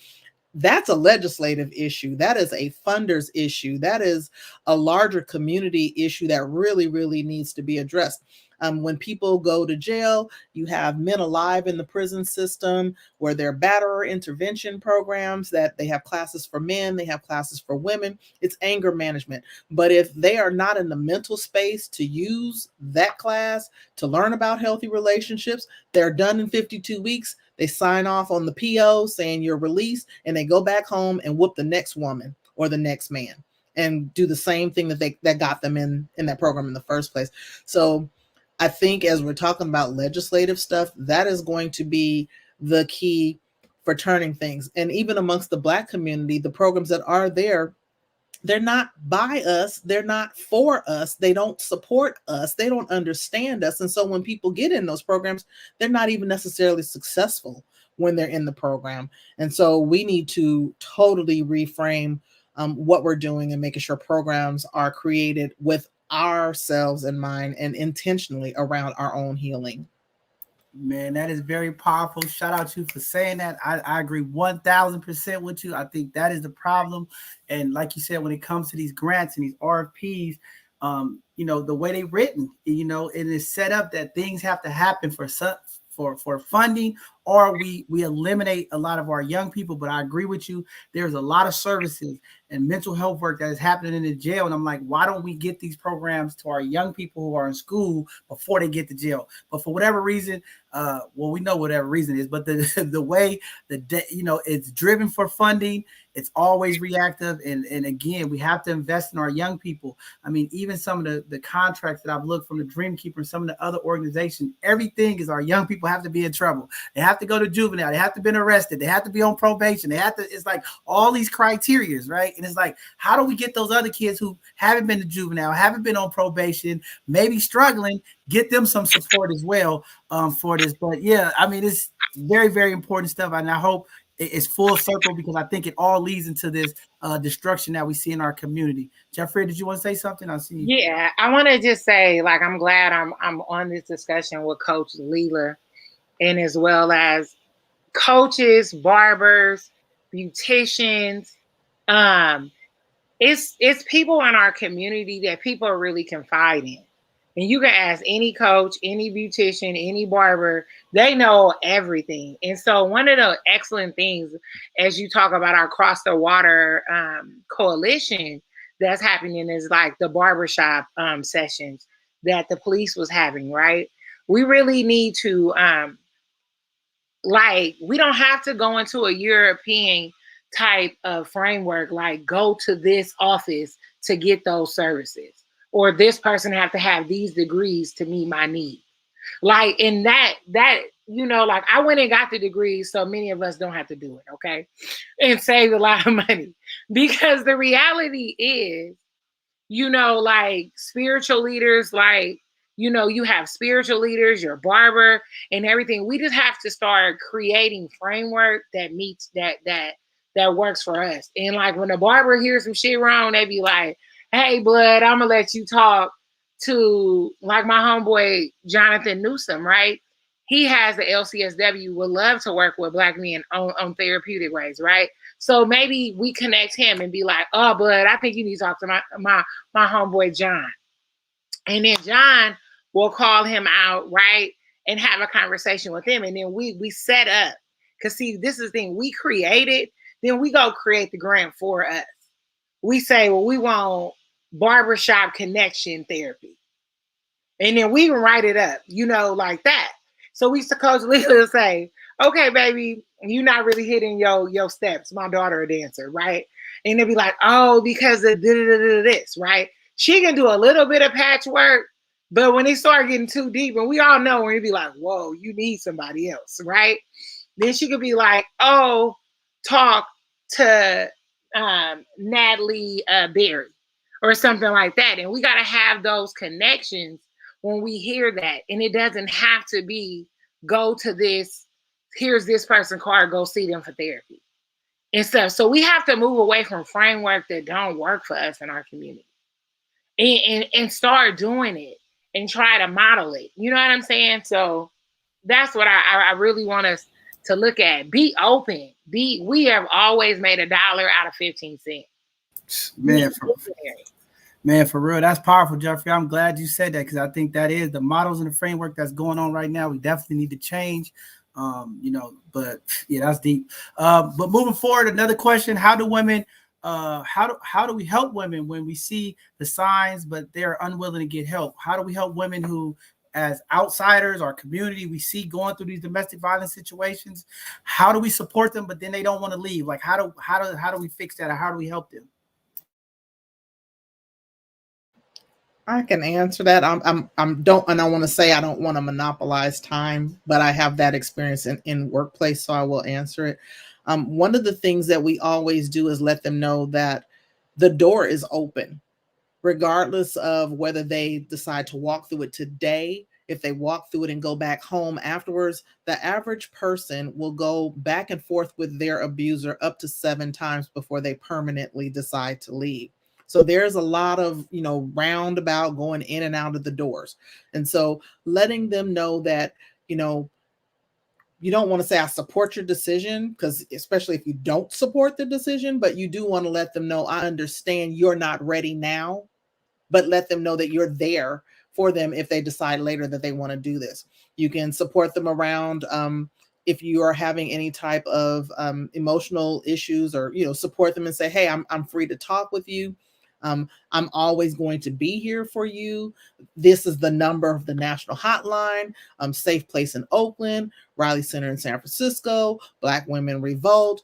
That's a legislative issue. That is a funders issue. That is a larger community issue that really, really needs to be addressed. When people go to jail, you have men alive in the prison system where there are batterer intervention programs, that they have classes for men, they have classes for women. It's anger management. But if they are not in the mental space to use that class to learn about healthy relationships, they're done in 52 weeks. They sign off on the PO saying you're released, and they go back home and whoop the next woman or the next man and do the same thing that got them in that program in the first place. So I think as we're talking about legislative stuff, that is going to be the key for turning things. And even amongst the Black community, the programs that are there, they're not by us, they're not for us, they don't support us, they don't understand us. And so when people get in those programs, they're not even necessarily successful when they're in the program. And so we need to totally reframe what we're doing and making sure programs are created with ourselves in mind and intentionally around our own healing. Man, that is very powerful. Shout out to you for saying that. I agree 1000% with you. I think that is the problem. And like you said, when it comes to these grants and these RFPs, you know, the way they're written, you know, it is set up that things have to happen for funding, or we eliminate a lot of our young people. But I agree with you. There's a lot of services and mental health work that is happening in the jail. And I'm like, why don't we get these programs to our young people who are in school before they get to jail? But for whatever reason, well, we know whatever reason is, but the way you know, it's driven for funding, it's always reactive. And again, we have to invest in our young people. I mean, even some of the contracts that I've looked from the Dreamkeeper and some of the other organizations, everything is our young people have to be in trouble. They have to go to juvenile. They have to be arrested. They have to be on probation. They have to, it's like all these criterias, right? And it's like, how do we get those other kids who haven't been to juvenile, haven't been on probation, maybe struggling, get them some support as well for this? But yeah, I mean, it's very, very important stuff. And I hope it's full circle, because I think it all leads into this destruction that we see in our community. Jeffrey, did you want to say something? I see you. Yeah, I want to just say, like, I'm glad I'm on this discussion with Coach Leela, and as well as coaches, barbers, beauticians. It's people in our community that people really confide in. And you can ask any coach, any beautician, any barber, they know everything. And so one of the excellent things, as you talk about our Cross the Water coalition that's happening, is like the barbershop sessions that the police was having, right? We really need to, we don't have to go into a European type of framework, like go to this office to get those services, or this person have to have these degrees to meet my needs. Like, in that, you know, like, I went and got the degrees, so many of us don't have to do it, okay? And save a lot of money. Because the reality is, you know, like, spiritual leaders, like, you know, you have spiritual leaders, your barber and everything. We just have to start creating framework that meets that works for us. And like, when the barber hears some shit wrong, they be like, hey, blood, I'm gonna let you talk to, like, my homeboy Jonathan Newsom, right? He has the LCSW, would love to work with Black men on therapeutic ways, right? So maybe we connect him and be like, oh, blood, I think you need to talk to my homeboy John. And then John will call him out, right? And have a conversation with him. And then we set up, because see, this is the thing, we created, then we go create the grant for us. We say, well, we want barbershop connection therapy. And then we can write it up, you know, like that. So we used to Coach Leela say, okay, baby, you're not really hitting your steps. My daughter a dancer, right? And they'd be like, oh, because of this, right? She can do a little bit of patchwork, but when they start getting too deep, and we all know when you'd be like, whoa, you need somebody else, right? Then she could be like, oh, talk to Natalie Berry or something like that. And we got to have those connections when we hear that. And it doesn't have to be, go to this, here's this person card, go see them for therapy and stuff. So we have to move away from framework that don't work for us in our community and start doing it and try to model it. You know what I'm saying? So that's what I really want us to look at. Be open. We have always made $1 out of 15 cents. Man, for real, that's powerful, Jeffrey. I'm glad you said that, because I think that is the models and the framework that's going on right now. We definitely need to change, you know, but yeah, that's deep. But moving forward, another question: how do women, how do we help women when we see the signs, but they're unwilling to get help? How do we help women who, as outsiders, our community, we see going through these domestic violence situations? How do we support them, but then they don't want to leave? Like, how do we fix that, or how do we help them? I can answer that. I want to say I don't want to monopolize time, but I have that experience in workplace, so I will answer it. One of the things that we always do is let them know that the door is open, regardless of whether they decide to walk through it today. If they walk through it and go back home afterwards, the average person will go back and forth with their abuser up to 7 times before they permanently decide to leave. So there's a lot of, roundabout going in and out of the doors. And so letting them know that, you don't want to say I support your decision, because especially if you don't support the decision, but you do want to let them know, I understand you're not ready now, but let them know that you're there for them if they decide later that they want to do this. You can support them around if you are having any type of emotional issues, or support them and say, hey, I'm free to talk with you. I'm always going to be here for you. This is the number of the national hotline, Safe Place in Oakland, Riley Center in San Francisco, Black Women Revolt.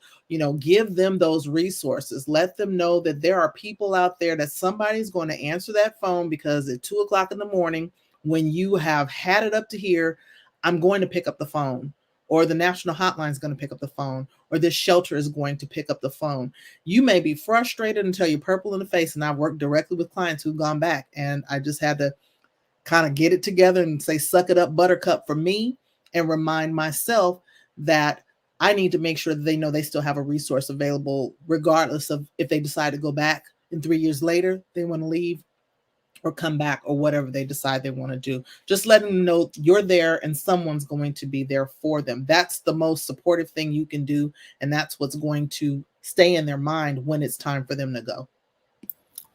Give them those resources. Let them know that there are people out there, that somebody's going to answer that phone, because at 2 o'clock in the morning, when you have had it up to here, I'm going to pick up the phone, or the national hotline is going to pick up the phone, or this shelter is going to pick up the phone. You may be frustrated until you're purple in the face. And I've worked directly with clients who've gone back, and I just had to kind of get it together and say, suck it up, buttercup, for me, and remind myself that I need to make sure that they know they still have a resource available, regardless of if they decide to go back and 3 years later, they want to leave or come back, or whatever they decide they want to do. Just letting them know you're there and someone's going to be there for them. That's the most supportive thing you can do. And that's what's going to stay in their mind when it's time for them to go.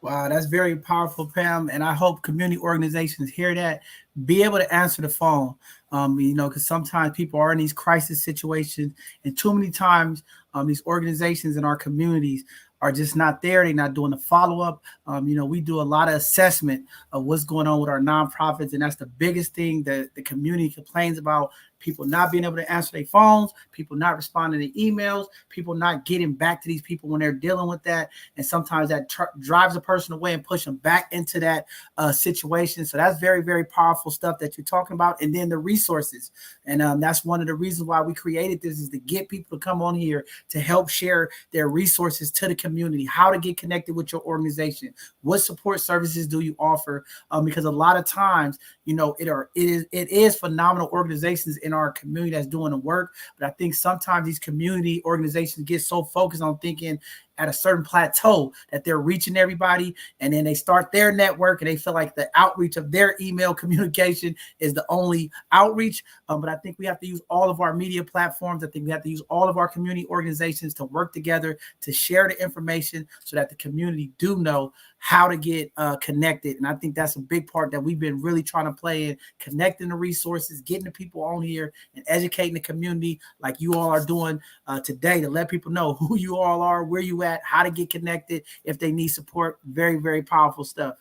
Wow, that's very powerful, Pam. And I hope community organizations hear that, be able to answer the phone. Because sometimes people are in these crisis situations, and too many times these organizations in our communities are just not there. They're not doing the follow-up. We do a lot of assessment of what's going on with our nonprofits, and that's the biggest thing that the community complains about: people not being able to answer their phones, people not responding to emails, people not getting back to these people when they're dealing with that. And sometimes that drives a person away and push them back into that situation. So that's very, very powerful stuff that you're talking about. And then the resources. And that's one of the reasons why we created this, is to get people to come on here to help share their resources to the community, how to get connected with your organization, what support services do you offer? Because a lot of times, it is phenomenal organizations in our community that's doing the work. But I think sometimes these community organizations get so focused on thinking at a certain plateau that they're reaching everybody, and then they start their network and they feel like the outreach of their email communication is the only outreach. But I think we have to use all of our media platforms. I think we have to use all of our community organizations to work together to share the information so that the community do know how to get connected. And I think that's a big part that we've been really trying to play in, connecting the resources, getting the people on here, and educating the community like you all are doing today, to let people know who you all are, where you at, how to get connected if they need support. Very, very powerful stuff.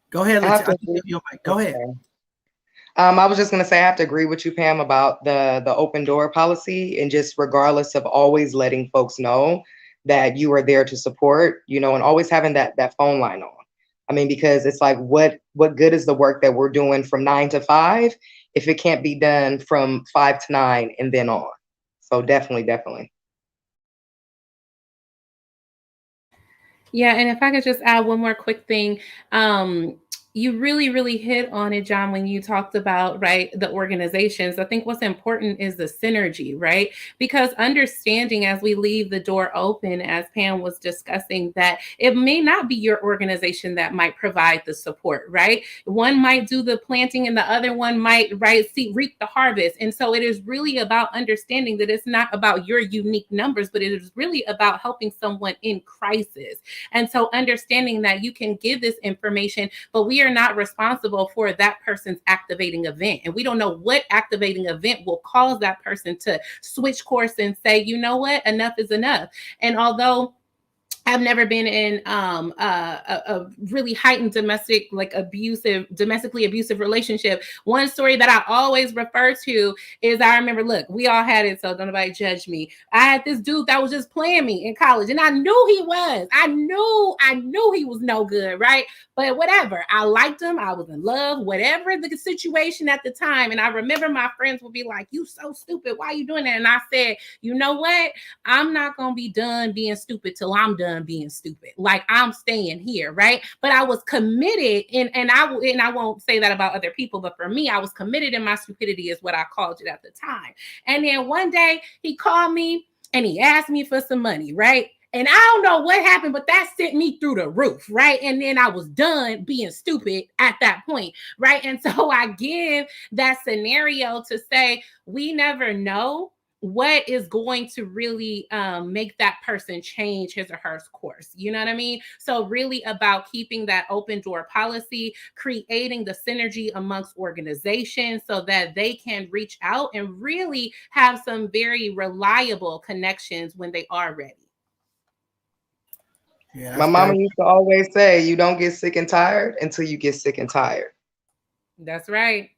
Go ahead. Go ahead. I was just going to say, I have to agree with you, Pam, about the open door policy, and just regardless of always letting folks know that you are there to support, and always having that phone line on. I mean, because it's like, what good is the work that we're doing from 9 to 5 if it can't be done from 5 to 9 and then on? So definitely. Yeah, and if I could just add one more quick thing. You really, really hit on it, John, when you talked about, right, the organizations. I think what's important is the synergy, right? Because understanding as we leave the door open, as Pam was discussing, that it may not be your organization that might provide the support, right? One might do the planting and the other one might, reap the harvest. And so it is really about understanding that it's not about your unique numbers, but it is really about helping someone in crisis. And so understanding that you can give this information, but we are not responsible for that person's activating event. And we don't know what activating event will cause that person to switch course and say, you know what, enough is enough. And although I've never been in a really heightened domestically abusive relationship. One story that I always refer to is, I remember, look, we all had it, so don't nobody judge me. I had this dude that was just playing me in college, and I knew he was. I knew he was no good, right? But whatever, I liked him. I was in love, whatever the situation at the time. And I remember my friends would be like, "You so stupid. Why are you doing that?" And I said, you know what? I'm not going to be done being stupid till I'm done being stupid. Like, I'm staying here, right? But I was committed, and I won't say that about other people, but for me, I was committed in my stupidity, is what I called it at the time. And then one day he called me and he asked me for some money, right? And I don't know what happened, but that sent me through the roof, right? And then I was done being stupid at that point, right? And so I give that scenario to say, we never know what is going to really make that person change his or her course. You know what I mean? So really about keeping that open door policy, creating the synergy amongst organizations so that they can reach out and really have some very reliable connections when they are ready. Yeah, My mama used to always say, you don't get sick and tired until you get sick and tired. That's right.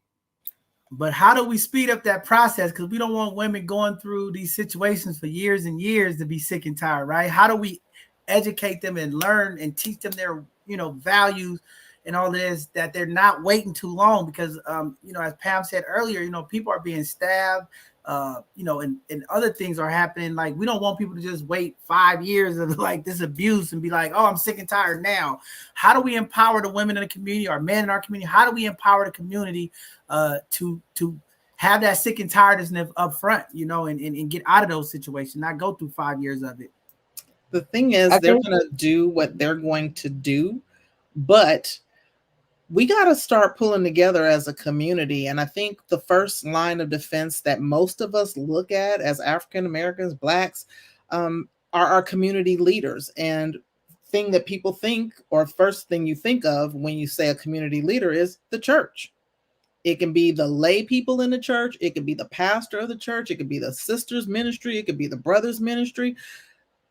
But how do we speed up that process? Because we don't want women going through these situations for years and years to be sick and tired, right? How do we educate them and learn and teach them their, values and all this, that they're not waiting too long? Because, as Pam said earlier, people are being stabbed, and other things are happening. Like, we don't want people to just wait 5 years of like this abuse and be like, oh, I'm sick and tired now. How do we empower the women in the community, or men in our community? How do we empower the community to have that sick and tiredness up front, and get out of those situations, not go through 5 years of it? The thing is, they're going to do what they're going to do, but we got to start pulling together as a community. And I think the first line of defense that most of us look at as African Americans, Blacks, are our community leaders. And thing that people think, or first thing you think of when you say a community leader, is the church. It can be the lay people in the church. It could be the pastor of the church. It could be the sister's ministry. It could be the brother's ministry.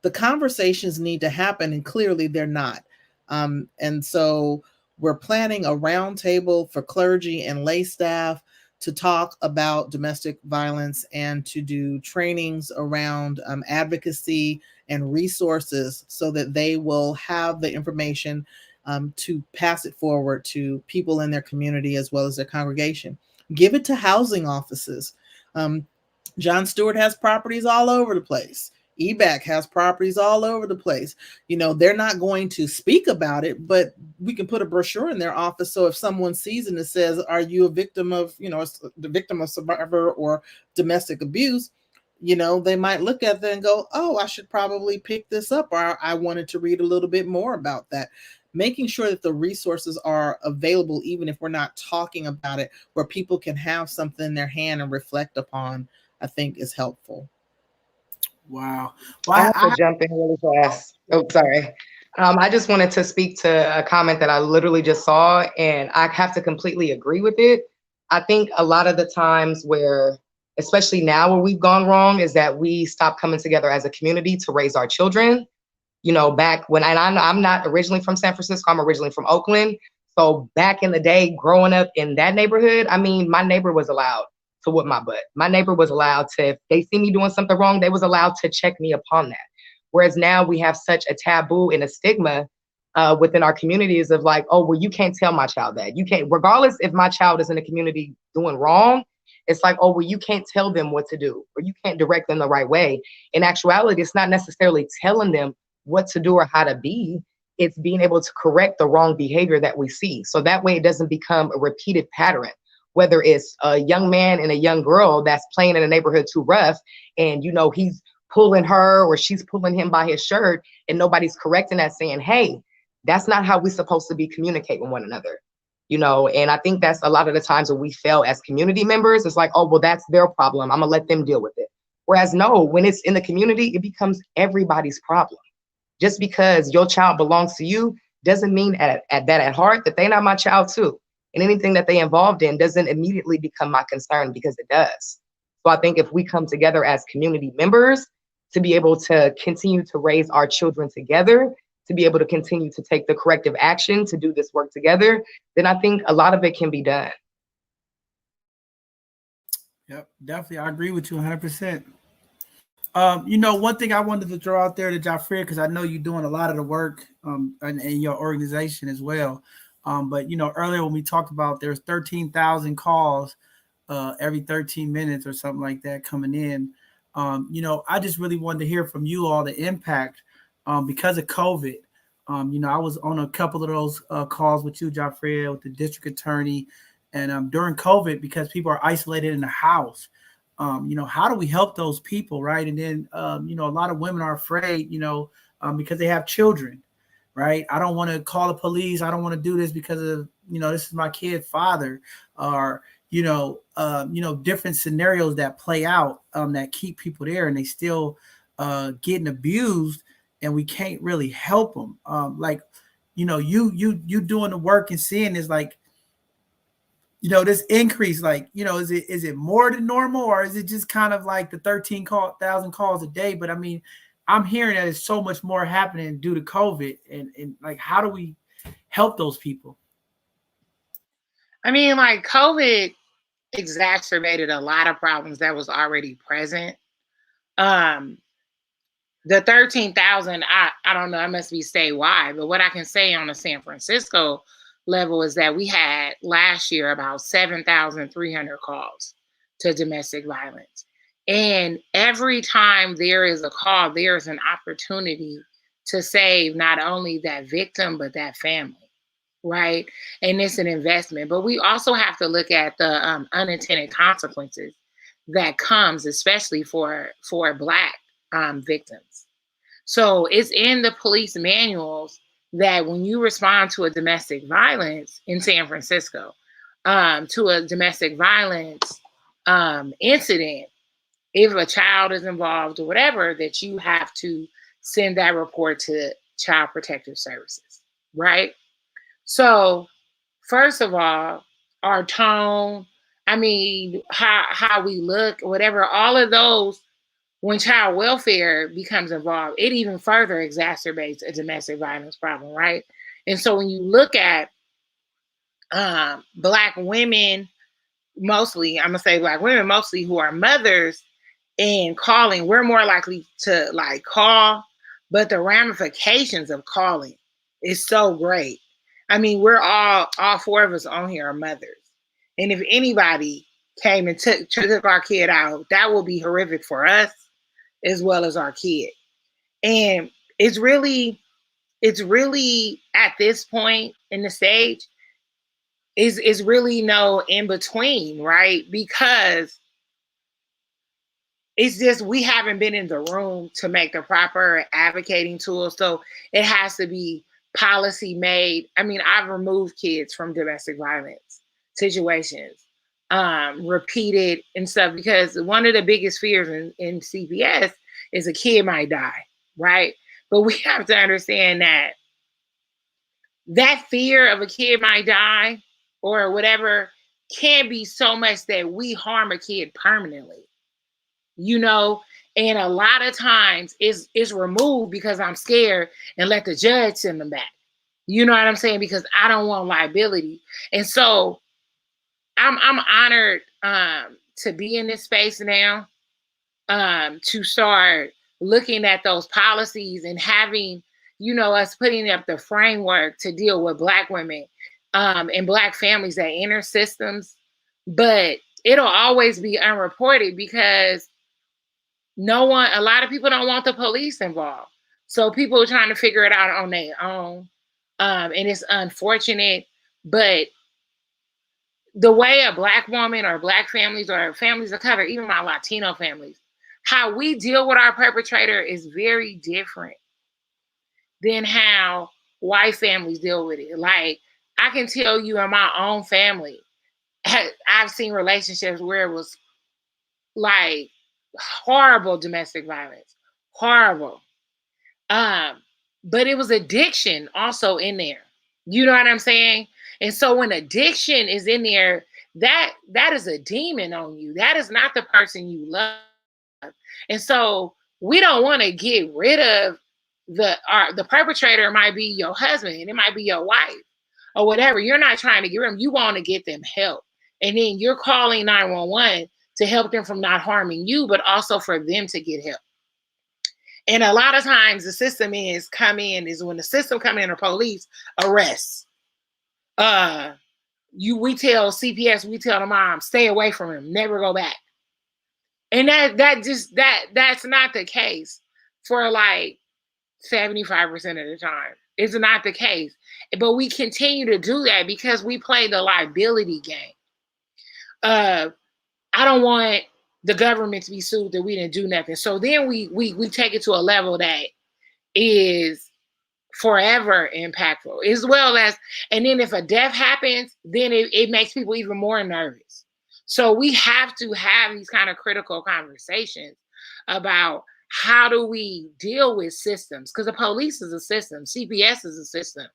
The conversations need to happen, and clearly they're not. And so we're planning a roundtable for clergy and lay staff to talk about domestic violence and to do trainings around advocacy and resources so that they will have the information to pass it forward to people in their community as well as their congregation. Give it to housing offices. John Stewart has properties all over the place. EBAC has properties all over the place. They're not going to speak about it, but we can put a brochure in their office. So if someone sees it and it says, are you a victim of, the victim of survivor or domestic abuse, they might look at that and go, oh, I should probably pick this up, or I wanted to read a little bit more about that. Making sure that the resources are available, even if we're not talking about it, where people can have something in their hand and reflect upon, I think is helpful. Wow. Well, I have to jump in really fast. Oh, sorry. I just wanted to speak to a comment that I literally just saw, and I have to completely agree with it. I think a lot of the times where, especially now where we've gone wrong, is that we stop coming together as a community to raise our children. Back when, and I'm not originally from San Francisco, I'm originally from Oakland. So back in the day, growing up in that neighborhood, my neighbor was allowed to whip my butt. My neighbor was allowed to, if they see me doing something wrong, they was allowed to check me upon that. Whereas now we have such a taboo and a stigma within our communities of like, oh, well, you can't tell my child that. You can't, regardless if my child is in the community doing wrong, it's like, oh, well, you can't tell them what to do, or you can't direct them the right way. In actuality, it's not necessarily telling them what to do or how to be. It's being able to correct the wrong behavior that we see. So that way it doesn't become a repeated pattern. Whether it's a young man and a young girl that's playing in a neighborhood too rough, and he's pulling her or she's pulling him by his shirt, and nobody's correcting that, saying, hey, that's not how we're supposed to be communicating with one another. And I think that's a lot of the times when we fail as community members. It's like, oh, well, that's their problem, I'm gonna let them deal with it. Whereas no, when it's in the community, it becomes everybody's problem. Just because your child belongs to you doesn't mean at heart that they're not my child too. And anything that they involved in doesn't immediately become my concern, because it does. So I think if we come together as community members to be able to continue to raise our children together, to be able to continue to take the corrective action to do this work together, then I think a lot of it can be done. Yep, definitely. I agree with you 100%. One thing I wanted to throw out there to Joffrey, because I know you're doing a lot of the work in your organization as well. But earlier when we talked about there's 13,000 calls every 13 minutes or something like that coming in. I just really wanted to hear from you all the impact because of COVID. I was on a couple of those calls with you, Joffrey, with the district attorney, and during COVID, because people are isolated in the house. How do we help those people, right? And then, a lot of women are afraid, because they have children, right? I don't want to call the police. I don't want to do this because of, this is my kid's father, or, different scenarios that play out that keep people there, and they still getting abused, and we can't really help them. You doing the work and seeing this, like, this increase, like, is it more than normal, or is it just kind of like the 13,000 calls a day? But I mean, I'm hearing that it's so much more happening due to COVID, and like, how do we help those people? I mean, like, COVID exacerbated a lot of problems that was already present. The 13,000, I don't know, it must be statewide, but what I can say on the San Francisco level is that we had last year about 7,300 calls to domestic violence. And every time there is a call, there is an opportunity to save not only that victim, but that family, right? And it's an investment. But we also have to look at the unintended consequences that comes, especially for Black victims. So it's in the police manuals that when you respond to a domestic violence in San Francisco, to a domestic violence incident, if a child is involved or whatever, that you have to send that report to Child Protective Services, right? So first of all, our tone, I mean, how we look, whatever, all of those, when child welfare becomes involved, it even further exacerbates a domestic violence problem, right? And so when you look at Black women, mostly, I'm gonna say Black women mostly, who are mothers and calling, we're more likely to like call, but the ramifications of calling is so great. I mean, we're all four of us on here are mothers. And if anybody came and took our kid out, that will be horrific for us as well as our kid. And it's really at this point in the stage, is really no in between, right? Because it's just, we haven't been in the room to make the proper advocating tools. So it has to be policy made. I mean, I've removed kids from domestic violence situations, repeated and stuff, because one of the biggest fears in CPS is a kid might die, right? But we have to understand that fear of a kid might die or whatever can be so much that we harm a kid permanently, and a lot of times it's removed because I'm scared and let the judge send them back. You know what I'm saying? Because I don't want liability. And so I'm honored to be in this space now, to start looking at those policies and having, us putting up the framework to deal with Black women and Black families that enter systems. But it'll always be unreported because a lot of people don't want the police involved. So people are trying to figure it out on their own. And it's unfortunate, but the way a Black woman or Black families or families of color, even my Latino families, how we deal with our perpetrator is very different than how white families deal with it. Like, I can tell you in my own family, I've seen relationships where it was like horrible domestic violence, horrible. But it was addiction also in there. You know what I'm saying? And so when addiction is in there, that is a demon on you. That is not the person you love. And so we don't want to get rid of the perpetrator. Might be your husband, and it might be your wife or whatever. You're not trying to get rid of them. You want to get them help. And then you're calling 911 to help them from not harming you, but also for them to get help. And a lot of times the system is when the system come in or police arrests. We tell CPS, we tell the mom, stay away from him, never go back. And that's not the case for like 75% of the time. It's not the case. But we continue to do that because we play the liability game. I don't want the government to be sued that we didn't do nothing. So then we take it to a level that is forever impactful, as well as, and then if a death happens, then it makes people even more nervous. So we have to have these kind of critical conversations about how do we deal with systems, because the police is a system, CPS is a system,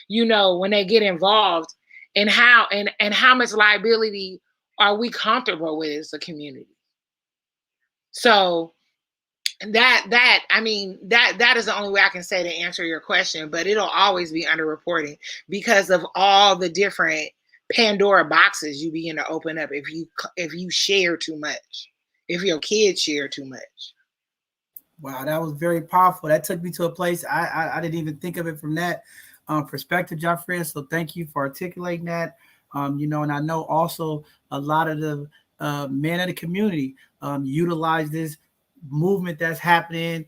when they get involved, and how much liability are we comfortable with as a community. So that is the only way I can say to answer your question, but it'll always be underreporting because of all the different Pandora boxes you begin to open up if you share too much, if your kids share too much. Wow, that was very powerful. That took me to a place I didn't even think of it from that perspective, Joffrey. So thank you for articulating that. And I know also a lot of the men of the community utilize this movement that's happening,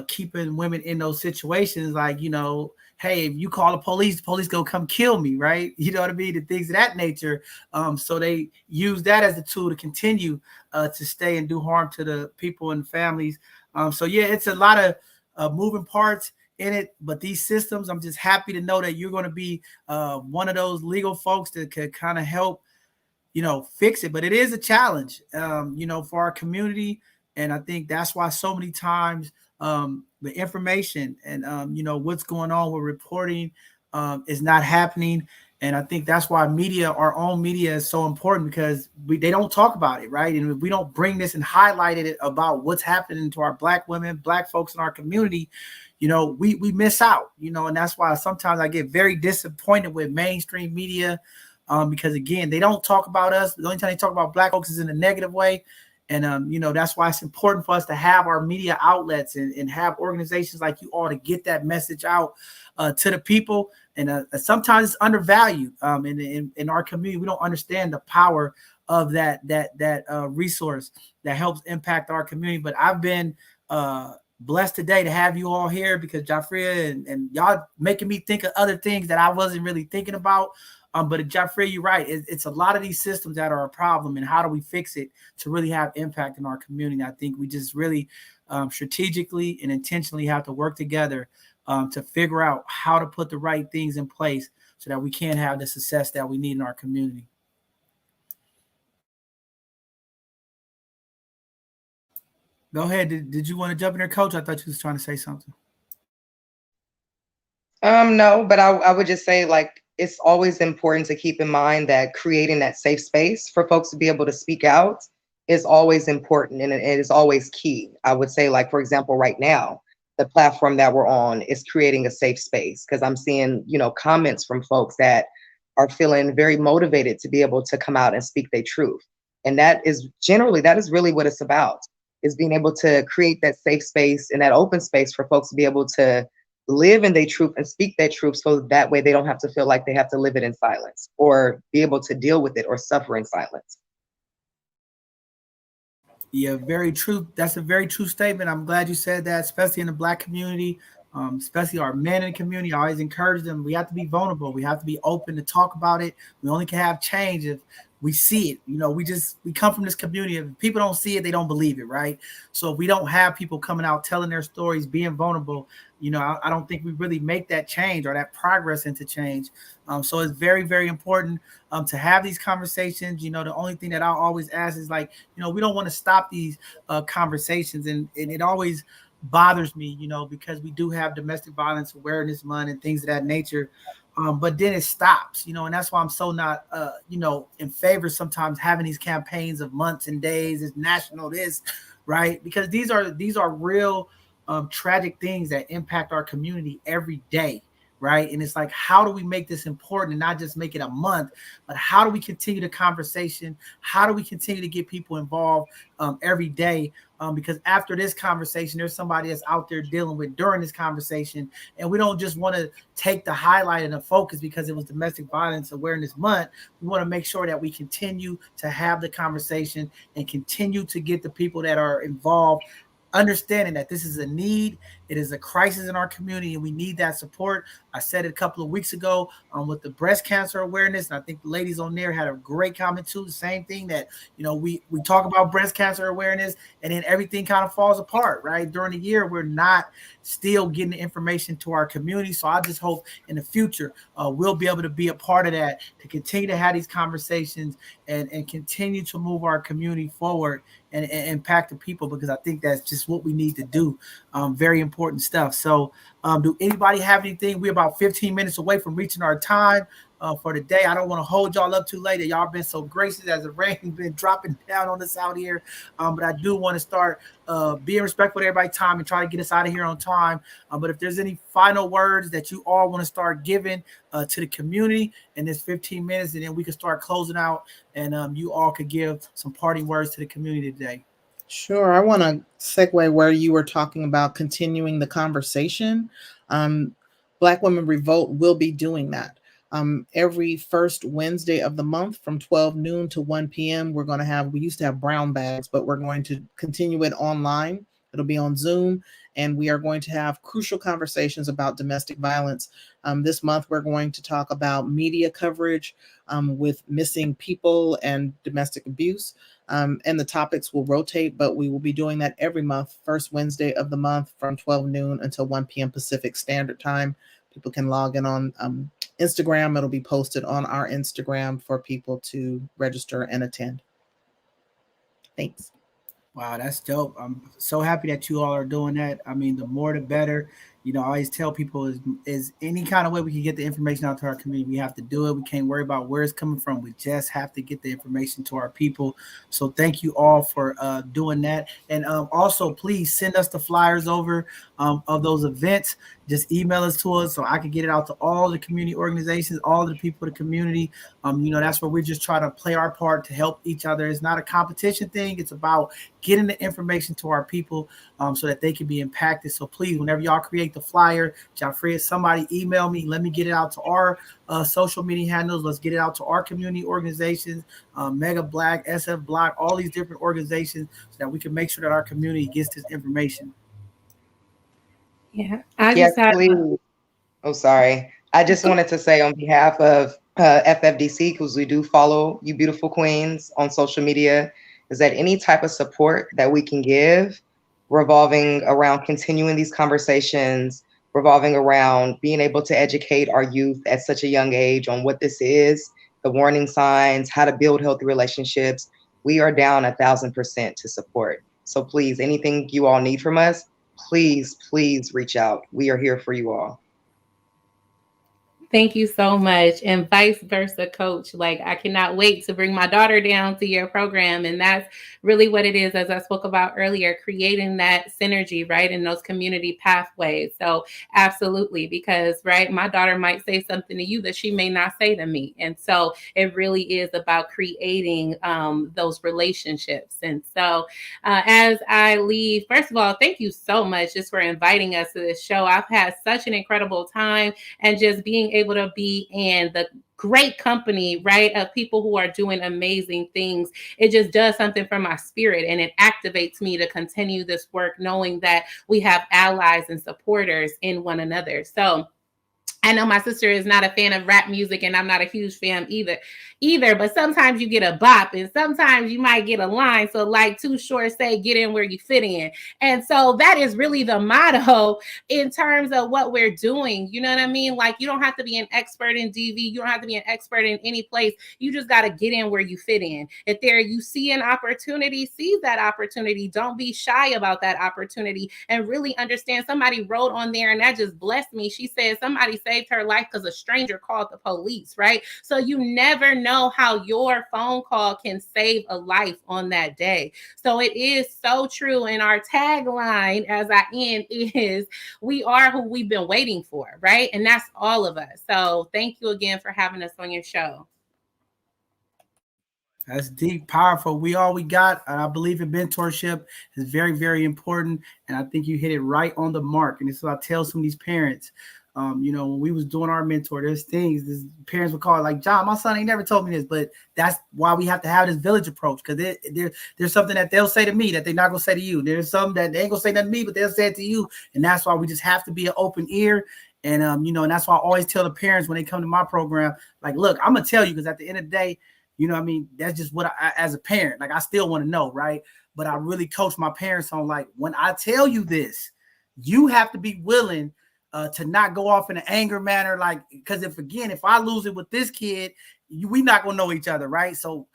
keeping women in those situations, like, hey, if you call the police gonna come kill me, right? You know what I mean? The things of that nature. So they use that as a tool to continue to stay and do harm to the people and families. So yeah, it's a lot of moving parts in it, but these systems, I'm just happy to know that you're going to be one of those legal folks that could kind of help, fix it. But it is a challenge, for our community. And I think that's why so many times the information and, what's going on with reporting is not happening. And I think that's why our own media is so important, because they don't talk about it, right? And if we don't bring this and highlight it about what's happening to our Black women, Black folks in our community, we miss out, and that's why sometimes I get very disappointed with mainstream media because, again, they don't talk about us. The only time they talk about Black folks is in a negative way. And, that's why it's important for us to have our media outlets and have organizations like you all to get that message out to the people. And sometimes it's undervalued in our community. We don't understand the power of that resource that helps impact our community. But I've been blessed today to have you all here, because Joffrey and y'all making me think of other things that I wasn't really thinking about. But Joffrey, you're right. It's a lot of these systems that are a problem, and how do we fix it to really have impact in our community? I think we just really strategically and intentionally have to work together to figure out how to put the right things in place so that we can have the success that we need in our community. Go ahead. Did you want to jump in there, Coach? I thought you was trying to say something. No, but I would just say, like, it's always important to keep in mind that creating that safe space for folks to be able to speak out is always important, and it is always key. I would say, like, for example, right now, the platform that we're on is creating a safe space, because I'm seeing, comments from folks that are feeling very motivated to be able to come out and speak their truth. And that is really what it's about, is being able to create that safe space and that open space for folks to be able to live in their truth and speak their truth, so that way they don't have to feel like they have to live it in silence or be able to deal with it or suffer in silence. Yeah, very true. That's a very true statement. I'm glad you said that, especially in the Black community, especially our men in the community. I always encourage them. We have to be vulnerable. We have to be open to talk about it. We only can have change if we see it. We come from this community. If people don't see it, they don't believe it, right? So if we don't have people coming out, telling their stories, being vulnerable, I don't think we really make that change or that progress into change. So it's very, very important to have these conversations. The only thing that I always ask is, like, we don't want to stop these conversations. And it always bothers me, because we do have Domestic Violence Awareness Month and things of that nature. But then it stops, and that's why I'm so not, in favor sometimes having these campaigns of months and days. It's national this, right? Because these are real tragic things that impact our community every day, right? And it's like, how do we make this important and not just make it a month, but how do we continue the conversation? How do we continue to get people involved every day? Because after this conversation, there's somebody that's out there dealing with during this conversation. And we don't just want to take the highlight and the focus because it was Domestic Violence Awareness Month. We want to make sure that we continue to have the conversation and continue to get the people that are involved understanding that this is a need. It is a crisis in our community, and we need that support. I said it a couple of weeks ago with the breast cancer awareness, and I think the ladies on there had a great comment too. The same thing that, we talk about breast cancer awareness, and then everything kind of falls apart, right? During the year, we're not still getting the information to our community. So I just hope in the future we'll be able to be a part of that, to continue to have these conversations and continue to move our community forward and impact the people, because I think that's just what we need to do. Very important stuff. So do anybody have anything? We're about 15 minutes away from reaching our time for the day. I don't want to hold y'all up too late. Y'all been so gracious as the rain been dropping down on us out here. But I do want to start being respectful to everybody's time and try to get us out of here on time. But if there's any final words that you all want to start giving to the community in this 15 minutes, and then we can start closing out, and you all could give some parting words to the community today. Sure. I want to segue where you were talking about continuing the conversation. Black Women Revolt will be doing that. Every first Wednesday of the month from 12 noon to 1 p.m. We used to have brown bags, but we're going to continue it online. It'll be on Zoom, and we are going to have crucial conversations about domestic violence. This month, we're going to talk about media coverage with missing people and domestic abuse. And the topics will rotate, but we will be doing that every month, first Wednesday of the month from 12 noon until 1 p.m. Pacific Standard Time. People can log in on Instagram. It'll be posted on our Instagram for people to register and attend. Thanks. Wow, that's dope. I'm so happy that you all are doing that. I mean, the more the better. I always tell people is any kind of way we can get the information out to our community, we have to do it. We can't worry about where it's coming from. We just have to get the information to our people. So thank you all for doing that. And also, please send us the flyers over of those events. Just email us to us so I can get it out to all the community organizations, all the people in the community. That's where we're just trying to play our part to help each other. It's not a competition thing. It's about getting the information to our people so that they can be impacted. So please, whenever y'all create the flyer, Jafria, somebody email me. Let me get it out to our social media handles. Let's get it out to our community organizations, Mega Black, SF Block, all these different organizations, so that we can make sure that our community gets this information. Yeah, please. Oh, sorry. I just wanted to say on behalf of FFDC, because we do follow you beautiful queens on social media, is that any type of support that we can give revolving around continuing these conversations, revolving around being able to educate our youth at such a young age on what this is, the warning signs, how to build healthy relationships, we are down 1,000% to support. So please, anything you all need from us, please reach out. We are here for you all. Thank you so much. And vice versa, Coach. Like, I cannot wait to bring my daughter down to your program. And that's really what it is, as I spoke about earlier, creating that synergy, right, in those community pathways. So absolutely, because, right, my daughter might say something to you that she may not say to me. And so it really is about creating those relationships. And so as I leave, first of all, thank you so much just for inviting us to this show. I've had such an incredible time, and just being able to be in the great company, right, of people who are doing amazing things. It just does something for my spirit, and it activates me to continue this work, knowing that we have allies and supporters in one another. So I know my sister is not a fan of rap music, and I'm not a huge fan either, but sometimes you get a bop and sometimes you might get a line. So like Too Short say, get in where you fit in. And so that is really the motto in terms of what we're doing. You know what I mean? Like, you don't have to be an expert in DV. You don't have to be an expert in any place. You just got to get in where you fit in. If you see an opportunity, seize that opportunity. Don't be shy about that opportunity, and really understand. Somebody wrote on there, and that just blessed me. She said, somebody saved her life because a stranger called the police, right? So you never know how your phone call can save a life on that day. So it is so true. And our tagline as I end is, we are who we've been waiting for, right? And that's all of us. So thank you again for having us on your show. That's deep, powerful. We all we got. I believe in mentorship is very, very important. And I think you hit it right on the mark. And this is what I tell some of these parents. When we was doing our mentor, there's things parents would call it like, John, my son ain't never told me this, but that's why we have to have this village approach. Because there's something that they'll say to me that they're not going to say to you. There's something that they ain't going to say nothing to me, but they'll say it to you. And that's why we just have to be an open ear. And, and that's why I always tell the parents when they come to my program, like, look, I'm going to tell you, because at the end of the day, that's just what I, as a parent, like, I still want to know, right? But I really coach my parents on, like, when I tell you this, you have to be willing to not go off in an anger manner, like, because if I lose it with this kid, we not gonna know each other, right? So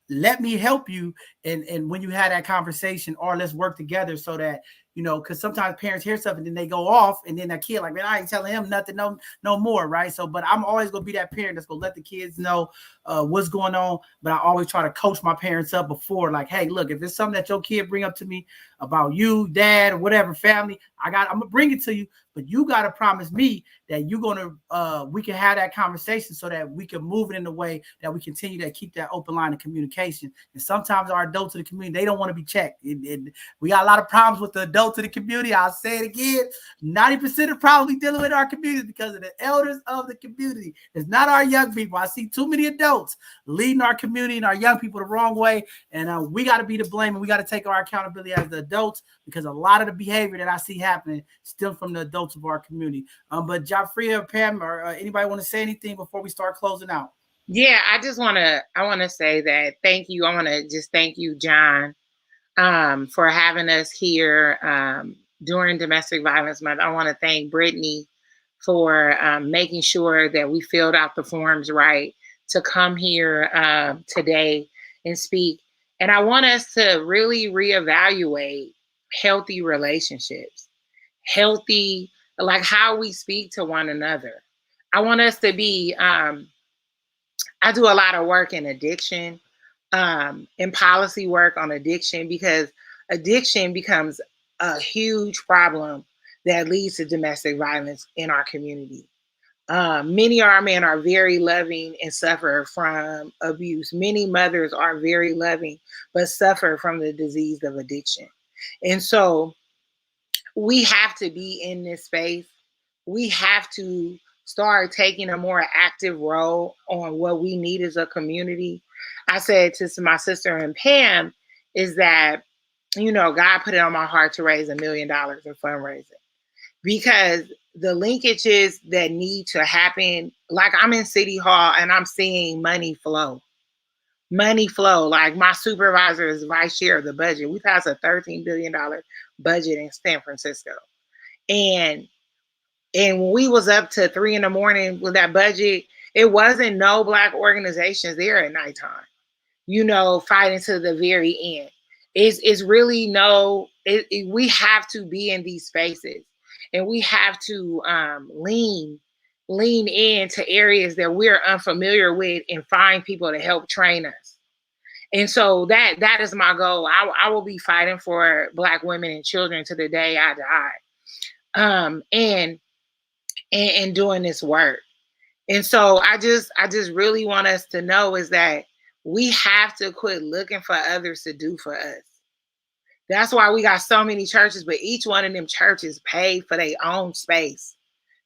let me help you, and when you have that conversation, or let's work together so that, because sometimes parents hear something and then they go off, and then that kid like, man, I ain't telling him nothing, no more, right? So, but I'm always gonna be that parent that's gonna let the kids know what's going on. But I always try to coach my parents up before, like, hey, look, if there's something that your kid bring up to me about you, dad, or whatever, family, I'm gonna bring it to you, but you gotta promise me that you're gonna we can have that conversation so that we can move it in a way that we continue to keep that open line of communication. And sometimes our adults in the community, they don't want to be checked. We got a lot of problems with the adults in the community. I'll say it again, 90% of problems we dealing with our community because of the elders of the community. It's not our young people. I see too many adults leading our community and our young people the wrong way, and we got to be to blame, and we got to take our accountability as the adults, because a lot of the behavior that I see happening stems from the adults of our community. But Jafria, Pam, or anybody want to say anything before we start closing out? Yeah, I want to say that thank you. I want to just thank you, John, for having us here during Domestic Violence Month. I want to thank Brittany for making sure that we filled out the forms right to come here today and speak. And I want us to really reevaluate healthy relationships, healthy, like how we speak to one another. I want us to be, I do a lot of work in addiction, in policy work on addiction, because addiction becomes a huge problem that leads to domestic violence in our community. Many of our men are very loving and suffer from abuse. Many mothers are very loving, but suffer from the disease of addiction. And so we have to be in this space. We have to start taking a more active role on what we need as a community. I said to my sister and Pam is that, God put it on my heart to raise $1 million in fundraising, because the linkages that need to happen, like I'm in City Hall and I'm seeing money flow. Like my supervisor is vice chair of the budget. We passed a $13 billion budget in San Francisco. And when we was up to 3 a.m. with that budget, it wasn't no Black organizations there at nighttime, fighting to the very end. It's really we have to be in these spaces, and we have to lean into areas that we're unfamiliar with and find people to help train us. And so that is my goal. I will be fighting for Black women and children to the day I die. And doing this work. And so I just really want us to know is that we have to quit looking for others to do for us. That's why we got so many churches, but each one of them churches pay for their own space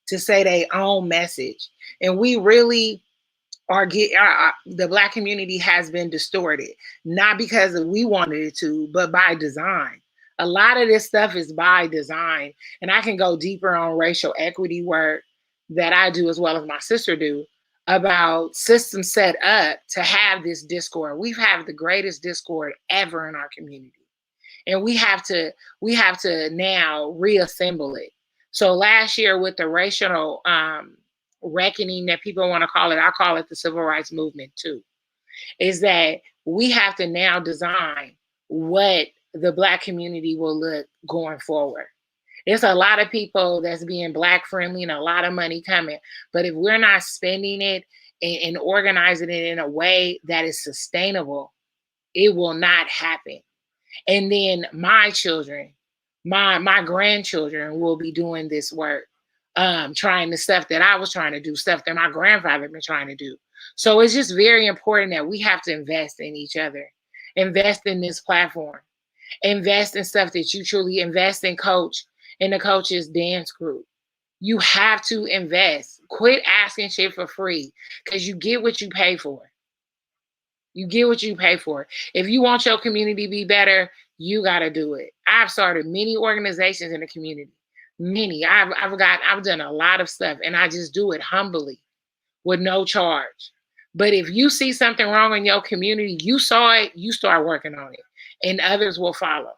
to say their own message. And we really the Black community has been distorted, not because we wanted it to, but by design. A lot of this stuff is by design. And I can go deeper on racial equity work that I do as well as my sister do about systems set up to have this discord. We've had the greatest discord ever in our community. And we have to now reassemble it. So last year with the racial reckoning that people want to call it, I call it the civil rights movement too, is that we have to now design what the Black community will look going forward. It's a lot of people that's being Black friendly and a lot of money coming. But if we're not spending it and organizing it in a way that is sustainable, it will not happen. And then my children, my grandchildren will be doing this work, trying the stuff that I was trying to do, stuff that my grandfather been trying to do. So it's just very important that we have to invest in each other, invest in this platform, invest in stuff that you truly invest in in the coach's dance group. You have to invest. Quit asking shit for free because you get what you pay for. You get what you pay for. If you want your community to be better, you got to do it. I've started many organizations in the community. Many. I've done a lot of stuff, and I just do it humbly with no charge. But if you see something wrong in your community, you saw it, you start working on it, and others will follow.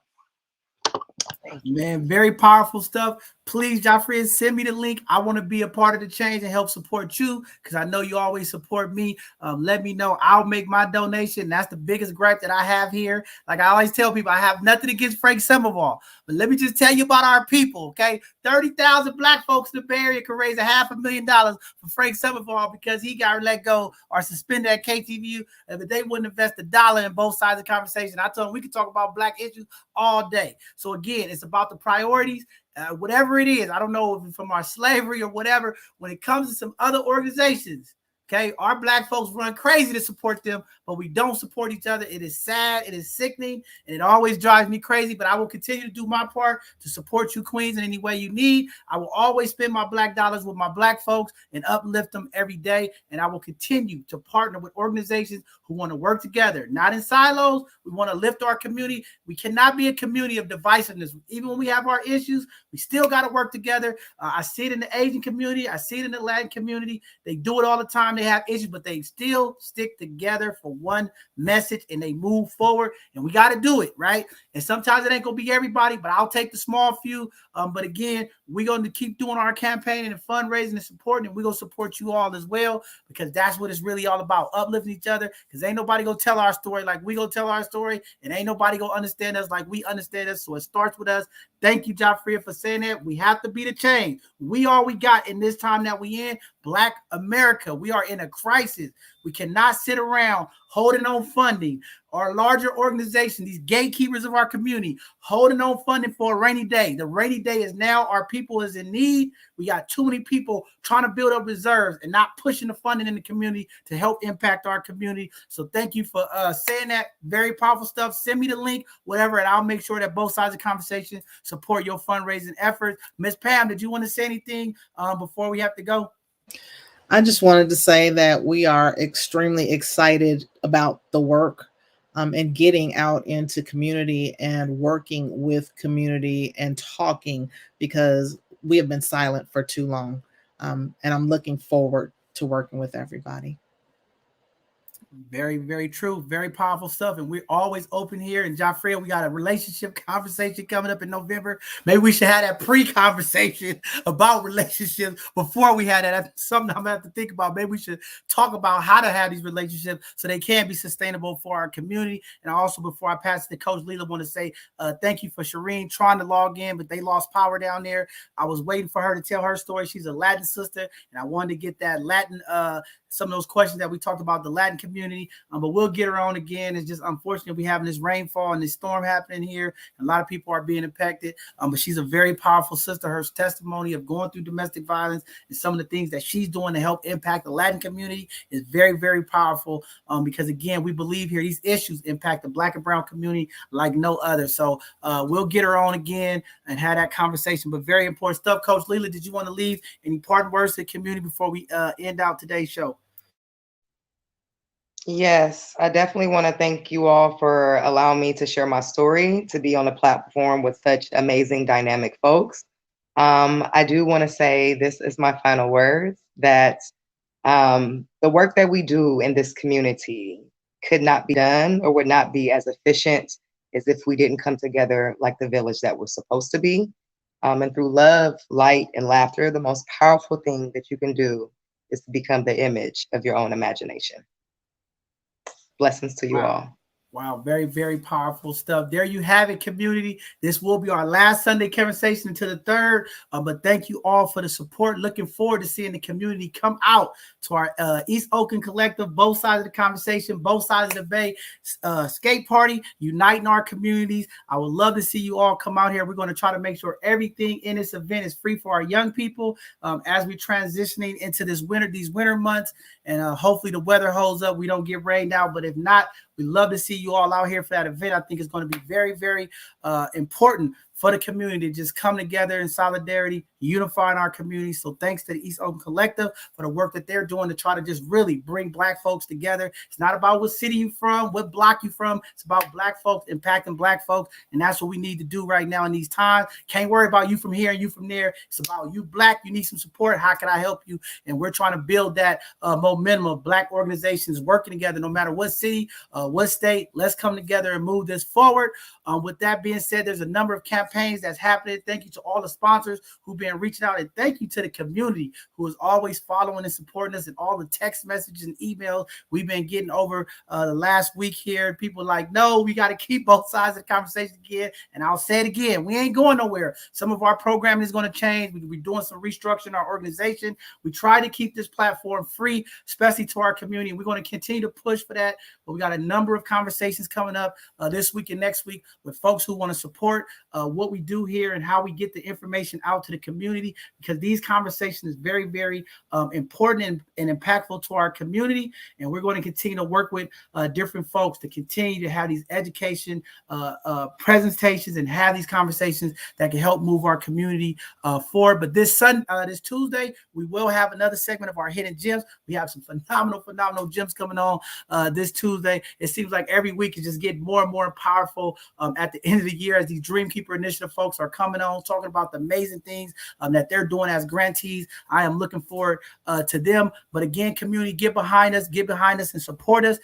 Man, very powerful stuff. Please, Joffrey, send me the link. I want to be a part of the change and help support you because I know you always support me. Let me know. I'll make my donation. That's the biggest gripe that I have here. Like I always tell people, I have nothing against Frank Summervall, but let me just tell you about our people, okay? 30,000 Black folks in the Bay Area could raise $500,000 for Frank Summervall because he got let go or suspended at KTVU, but they wouldn't invest $1 in both sides of the conversation. I told them we could talk about Black issues all day. So again, it's about the priorities. Whatever it is, I don't know if it's from our slavery or whatever, when it comes to some other organizations, okay, our Black folks run crazy to support them, but we don't support each other. It is sad, it is sickening, and it always drives me crazy, but I will continue to do my part to support you queens in any way you need. I will always spend my Black dollars with my Black folks and uplift them every day, and I will continue to partner with organizations who want to work together, not in silos. We want to lift our community. We cannot be a community of divisiveness. Even when we have our issues, we still got to work together. I see it in the Asian community. I see it in the Latin community. They do it all the time. They have issues, but they still stick together for one message and they move forward. And we got to do it, right? And sometimes it ain't going to be everybody, but I'll take the small few. But again, we're going to keep doing our campaigning and fundraising and supporting, and we're going to support you all as well because that's what it's really all about, uplifting each other, because ain't nobody going to tell our story like we going to tell our story, and ain't nobody going to understand us like we understand us. So it starts with us. Thank you, Joffrey, for saying that. We have to be the change. We are we got in this time that we in. Black America, we are in a crisis. We cannot sit around holding on funding. Our larger organization, these gatekeepers of our community, holding on funding for a rainy day. The rainy day is now. Our people is in need. We got too many people trying to build up reserves and not pushing the funding in the community to help impact our community. So thank you for saying that. Very powerful stuff. Send me the link, whatever, and I'll make sure that both sides of the conversation support your fundraising efforts. Ms. Pam, did you want to say anything before we have to go? I just wanted to say that we are extremely excited about the work and getting out into community and working with community and talking, because we have been silent for too long. And I'm looking forward to working with everybody. Very, very true. Very powerful stuff. And we're always open here. And Joffrey, we got a relationship conversation coming up in November. Maybe we should have that pre-conversation about relationships before we had that. That's something I'm going to have to think about. Maybe we should talk about how to have these relationships so they can be sustainable for our community. And also, before I pass it to Coach Leela, I want to say thank you for Shireen trying to log in, but they lost power down there. I was waiting for her to tell her story. She's a Latin sister, and I wanted to get that Latin some of those questions that we talked about the Latin community, but we'll get her on again. It's just unfortunate we having this rainfall and this storm happening here. A lot of people are being impacted, but she's a very powerful sister. Her testimony of going through domestic violence and some of the things that she's doing to help impact the Latin community is very, very powerful because, again, we believe here these issues impact the Black and brown community like no other. So we'll get her on again and have that conversation, but very important stuff. Coach Leela, did you want to leave any parting words to the community before we end out today's show? Yes, I definitely want to thank you all for allowing me to share my story, to be on a platform with such amazing, dynamic folks. I do want to say this is my final words, that the work that we do in this community could not be done or would not be as efficient as if we didn't come together like the village that we're supposed to be. And through love, light, and laughter, the most powerful thing that you can do is to become the image of your own imagination. Blessings to you all. Wow, very, very powerful stuff. There you have it, community. This will be our last Sunday conversation until the 3rd. But thank you all for the support. Looking forward to seeing the community come out to our East Oakland Collective, both sides of the conversation, both sides of the Bay skate party, uniting our communities. I would love to see you all come out here. We're going to try to make sure everything in this event is free for our young people as we're transitioning into these winter months. And hopefully the weather holds up. We don't get rained out. But if not, we love to see you all out here for that event. I think it's going to be very, very important for the community to just come together in solidarity, unifying our community. So thanks to the East Oakland Collective for the work that they're doing to try to just really bring Black folks together. It's not about what city you from, what block you from. It's about Black folks impacting Black folks. And that's what we need to do right now in these times. Can't worry about you from here and you from there. It's about you Black. You need some support. How can I help you? And we're trying to build that momentum of Black organizations working together, no matter what city, what state. Let's come together and move this forward. With that being said, there's a number of campaigns that's happening. Thank you to all the sponsors who've been reaching out, and thank you to the community who is always following and supporting us, and all the text messages and emails we've been getting over the last week here. People like, no, we got to keep both sides of the conversation again. And I'll say it again, we ain't going nowhere. Some of our programming is going to change. We're doing some restructuring in our organization. We try to keep this platform free, especially to our community. We're going to continue to push for that. But we got a number of conversations coming up this week and next week with folks who want to support what we do here and how we get the information out to the community, because these conversations is very, very important and impactful to our community. And we're going to continue to work with different folks to continue to have these education presentations and have these conversations that can help move our community forward. But this Tuesday, we will have another segment of our hidden gems. We have some phenomenal gems coming on this Tuesday. It seems like every week is just getting more and more powerful at the end of the year as these Dreamkeeper Initiative folks are coming on, talking about the amazing things that they're doing as grantees. I am looking forward to them. But again, community, get behind us and support us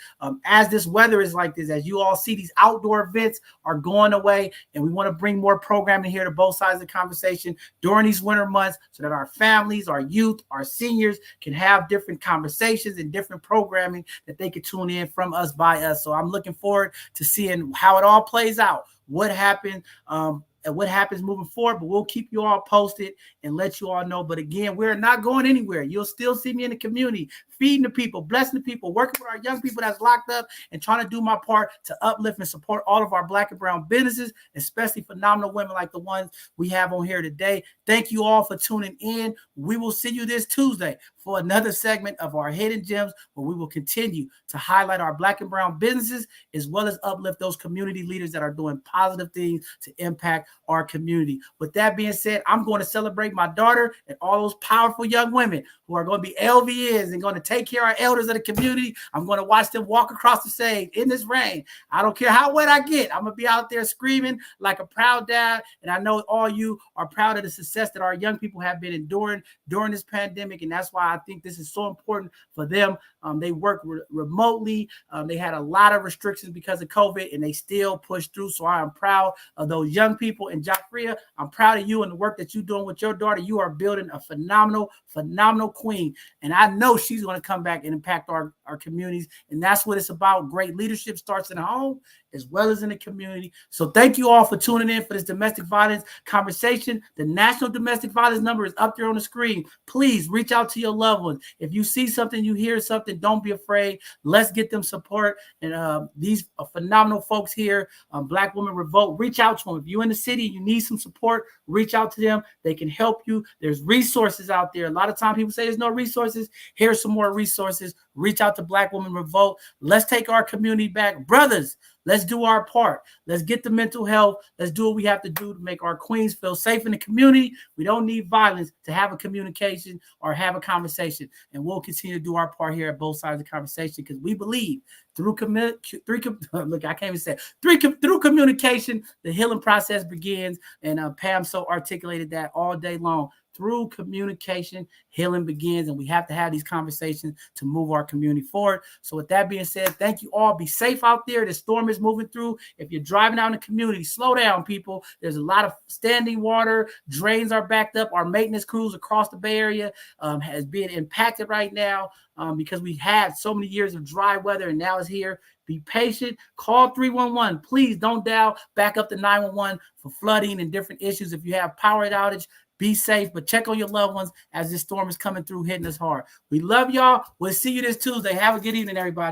as this weather is like this. As you all see, these outdoor events are going away, and we want to bring more programming here to both sides of the conversation during these winter months so that our families, our youth, our seniors can have different conversations and different programming that they can tune in from us, by us. So I'm looking forward to seeing how it all plays out, what happened, and what happens moving forward. But we'll keep you all posted and let you all know. But again, we're not going anywhere. You'll still see me in the community, feeding the people, blessing the people, working with our young people that's locked up, and trying to do my part to uplift and support all of our Black and brown businesses, especially phenomenal women like the ones we have on here today. Thank you all for tuning in. We will see you this Tuesday for another segment of our Hidden Gems, where we will continue to highlight our Black and brown businesses, as well as uplift those community leaders that are doing positive things to impact our community. With that being said, I'm going to celebrate my daughter and all those powerful young women who are going to be LVNs and going to take care of our elders of the community. I'm going to watch them walk across the stage in this rain. I don't care how wet I get. I'm going to be out there screaming like a proud dad. And I know all you are proud of the success that our young people have been enduring during this pandemic. And that's why I think this is so important for them. They work remotely. They had a lot of restrictions because of COVID, and they still pushed through. So I am proud of those young people. And Jafria, I'm proud of you and the work that you're doing with your daughter. You are building a phenomenal queen. And I know she's going to come back and impact our communities. And that's what it's about. Great leadership starts in the home as well as in the community. So thank you all for tuning in for this domestic violence conversation. The national domestic violence number is up there on the screen. Please reach out to your loved ones. If you see something, you hear something, don't be afraid. Let's get them support. And these phenomenal folks here, Black Women Revolt, reach out to them. If you're in the city, you need some support, reach out to them. They can help you. There's resources out there. A lot of times people say there's no resources. Here's some more resources. Reach out to Black Women Revolt. Let's take our community back. Brothers, let's do our part. Let's get the mental health. Let's do what we have to do to make our queens feel safe in the community. We don't need violence to have a communication or have a conversation. And we'll continue to do our part here at both sides of the conversation, because we believe through communication, the healing process begins. And Pam so articulated that all day long. Through communication, healing begins, and we have to have these conversations to move our community forward. So with that being said, thank you all. Be safe out there. The storm is moving through. If you're driving out in the community, slow down, people. There's a lot of standing water. Drains are backed up. Our maintenance crews across the Bay Area has been impacted right now. because we had so many years of dry weather and now it's here. Be patient. Call 311. Please don't dial back up to 911 for flooding and different issues. If you have power outage, be safe, but check on your loved ones as this storm is coming through, hitting us hard. We love y'all. We'll see you this Tuesday. Have a good evening, everybody.